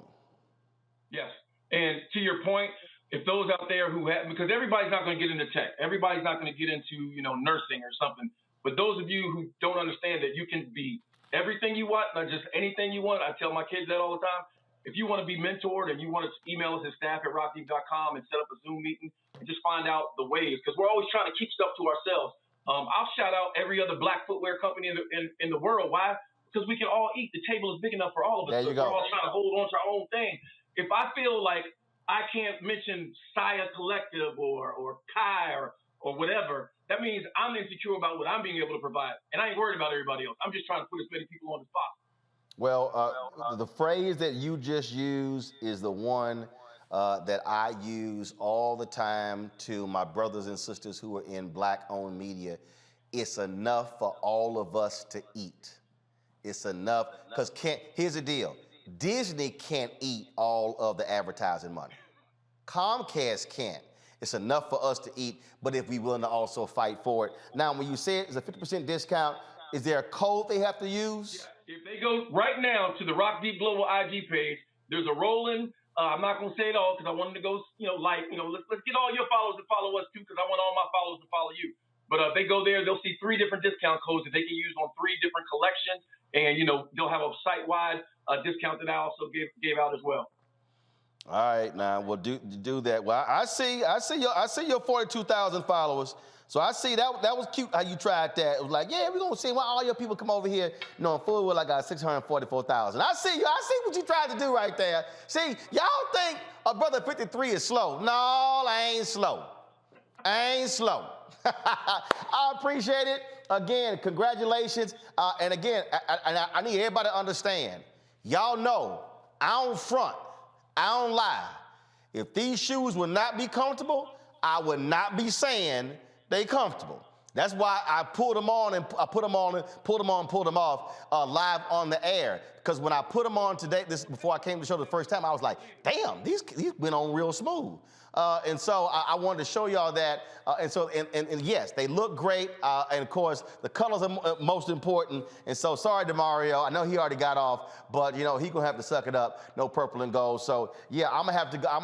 Speaker 4: Yes. And to your point, if those out there who have, because everybody's not going to get into tech, everybody's not going to get into, nursing or something. But those of you who don't understand that you can be everything you want, not just anything you want. I tell my kids that all the time. If you want to be mentored and you want to email us at staff@rockdeep.com and set up a Zoom meeting and just find out the ways, because we're always trying to keep stuff to ourselves. I'll shout out every other black footwear company in the world. Why? Because we can all eat. The table is big enough for all of us.
Speaker 1: There you go.
Speaker 4: We're all trying to hold on to our own thing. If I feel like I can't mention Saya Collective or Kai or whatever, that means I'm insecure about what I'm being able to provide. And I ain't worried about everybody else. I'm just trying to put as many people on as possible.
Speaker 1: Well, the phrase that you just used is the one that I use all the time to my brothers and sisters who are in Black-owned media. It's enough for all of us to eat. It's enough, because here's the deal. Disney can't eat all of the advertising money. Comcast can't. It's enough for us to eat, but if we're willing to also fight for it. Now, when you say it's a 50% discount, is there a code they have to use?
Speaker 4: Yeah. If they go right now to the Rock Deep Global IG page, there's a Roland. I'm not going to say it all because I want them to go, let's get all your followers to follow us too, because I want all my followers to follow you. But if they go there, they'll see 3 different discount codes that they can use on 3 different collections. And, they'll have a site-wide discount that I also gave out as well.
Speaker 1: All right, now we'll do that. Well, I see your 42,000 followers. So I see that was cute how you tried that. It was like, yeah, we're gonna see why all your people come over here, full well I got 644,000. I see what you tried to do right there. See, y'all think a brother 53 is slow. No, I ain't slow. I appreciate it. Again, congratulations. And again, I need everybody to understand. Y'all know, I don't front. I don't lie. If these shoes would not be comfortable, I would not be saying they comfortable. That's why I pulled them on and I put them on, pulled them off live on the air. Because when I put them on today, before I came to the show the first time, I was like, damn, these went on real smooth. And so I wanted to show y'all that. And yes, they look great. And of course, the colors are most important. And so sorry to Mario. I know he already got off, but he gonna have to suck it up. No purple and gold. So yeah, I'm gonna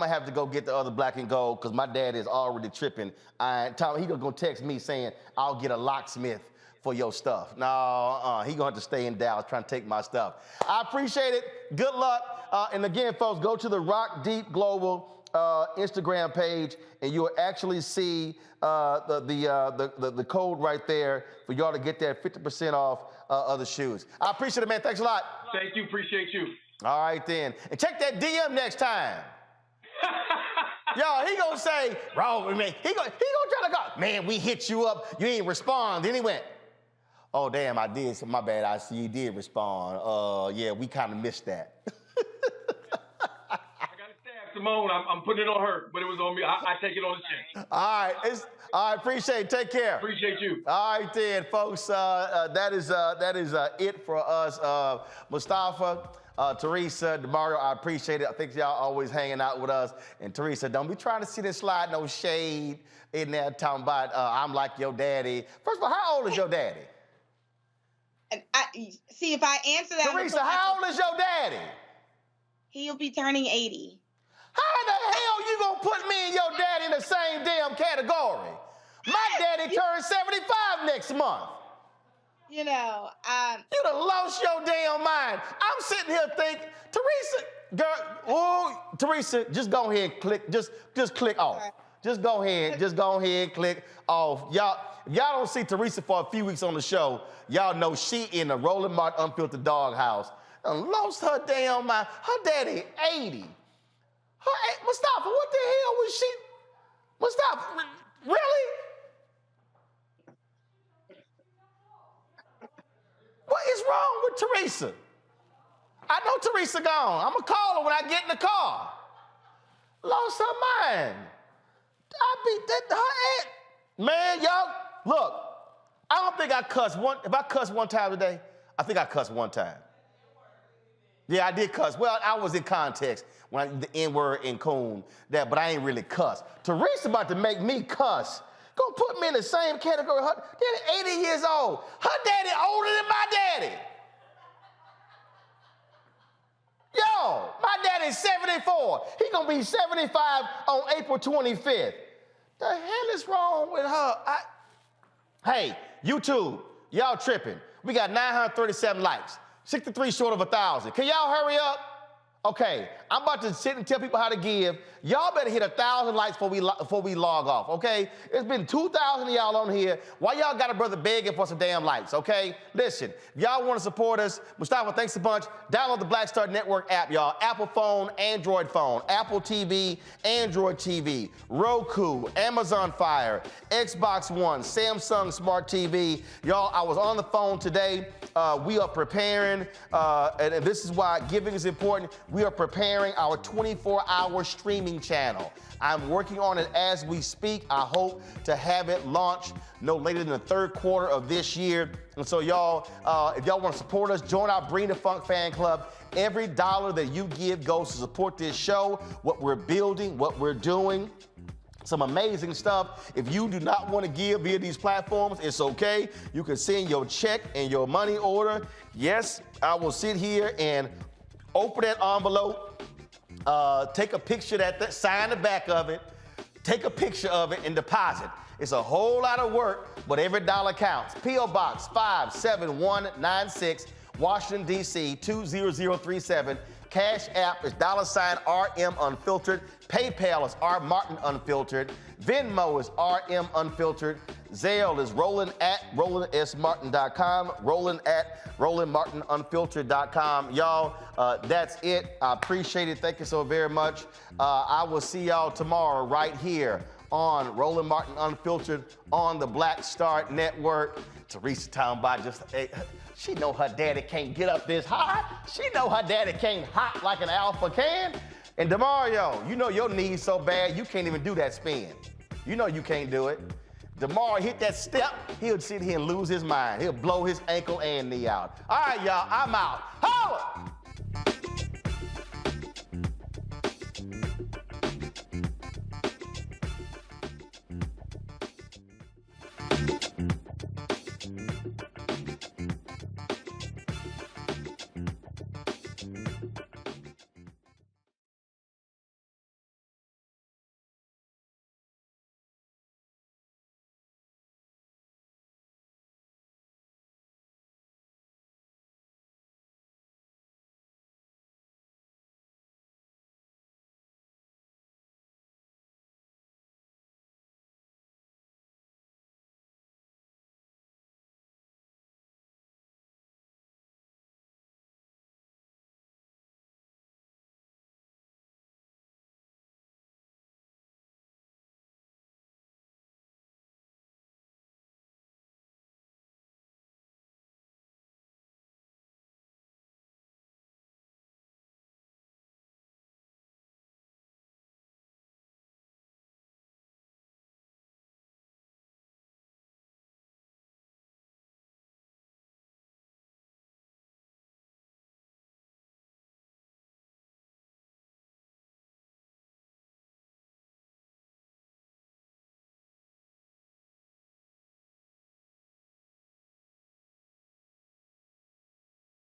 Speaker 1: have to go get the other black and gold because my dad is already tripping. He gonna text me saying I'll get a locksmith for your stuff. No, he gonna have to stay in Dallas trying to take my stuff. I appreciate it. Good luck. And again, folks, go to the Rock Deep Global Instagram page, and you'll actually see the code right there for y'all to get that 50% off of the shoes. I appreciate it, man. Thanks a lot.
Speaker 4: Thank you. Appreciate you.
Speaker 1: All right, then. And check that DM next time. Yo, he gonna say, bro, man, he gonna try to go, man, we hit you up, you ain't respond. Then he went, oh, damn, I did. So my bad. I see you did respond. Yeah, we kind of missed that.
Speaker 4: Simone, I'm putting it on her, but it was on me. I take it on the chin.
Speaker 1: All right, all right. Appreciate it. Take care.
Speaker 4: Appreciate you.
Speaker 1: All right, then, folks. That is it for us. Mustafa, Teresa, DeMario, I appreciate it. I think y'all always hanging out with us. And Teresa, don't be trying to see this slide no shade in there talking about I'm like your daddy. First of all, how old is your daddy?
Speaker 13: And see if I answer that.
Speaker 1: Teresa, how old is your daddy?
Speaker 13: He'll be turning 80.
Speaker 1: How the hell you gonna put me and your daddy in the same damn category? My daddy turns 75 next month.
Speaker 13: You done
Speaker 1: lost your damn mind. I'm sitting here thinking, Teresa, just go ahead and click, just click off. Right. Just go ahead and click off. Y'all don't see Teresa for a few weeks on the show. Y'all know she in the Roland Martin Unfiltered Doghouse. Lost her damn mind. Her daddy 80. Mustafa, what the hell was she? Mustafa, really? What is wrong with Teresa? I know Teresa gone. I'm going to call her when I get in the car. Lost her mind. I beat that her. Man, y'all, look, I don't think I cussed one. If I cussed one time today, I think I cussed one time. Yeah, I did cuss. Well, I was in context when the N-word and coon, but I ain't really cuss. Teresa about to make me cuss. Gonna put me in the same category. Her daddy 80 years old. Her daddy older than my daddy. Yo, my daddy's 74. He gonna be 75 on April 25th. The hell is wrong with her? Hey, YouTube, y'all tripping. We got 937 likes. 63 short of 1,000. Can y'all hurry up? Okay, I'm about to sit and tell people how to give. Y'all better hit 1,000 likes before we log off, okay? It's been 2,000 of y'all on here. Why y'all got a brother begging for some damn likes, okay? Listen, if y'all want to support us, Mustafa, thanks a bunch. Download the Black Star Network app, y'all. Apple phone, Android phone, Apple TV, Android TV, Roku, Amazon Fire, Xbox One, Samsung Smart TV. Y'all, I was on the phone today. We are preparing, and this is why giving is important. We are preparing our 24-hour streaming channel. I'm working on it as we speak. I hope to have it launched no later than the third quarter of this year. And so y'all, if y'all want to support us, join our Bring the Funk fan club. Every dollar that you give goes to support this show, what we're building, what we're doing. Some amazing stuff. If you do not want to give via these platforms, it's okay. You can send your check and your money order. Yes, I will sit here and open that envelope, take a picture of that, sign the back of it, take a picture of it and deposit. It's a whole lot of work, but every dollar counts. P.O. Box 57196, Washington, D.C. 20037. Cash App is $RM Unfiltered. PayPal is R Martin Unfiltered. Venmo is RM Unfiltered. Zelle is Roland at RolandSMartin.com. Roland at RolandMartinUnfiltered.com. Y'all, that's it. I appreciate it. Thank you so very much. I will see y'all tomorrow right here on Roland Martin Unfiltered on the Black Star Network. Teresa talking about she know her daddy can't get up this hot. She know her daddy can't hop like an alpha can. And DeMario, you know your knee's so bad you can't even do that spin. You know you can't do it. DeMario hit that step, he'll sit here and lose his mind. He'll blow his ankle and knee out. All right, y'all, I'm out. Holla!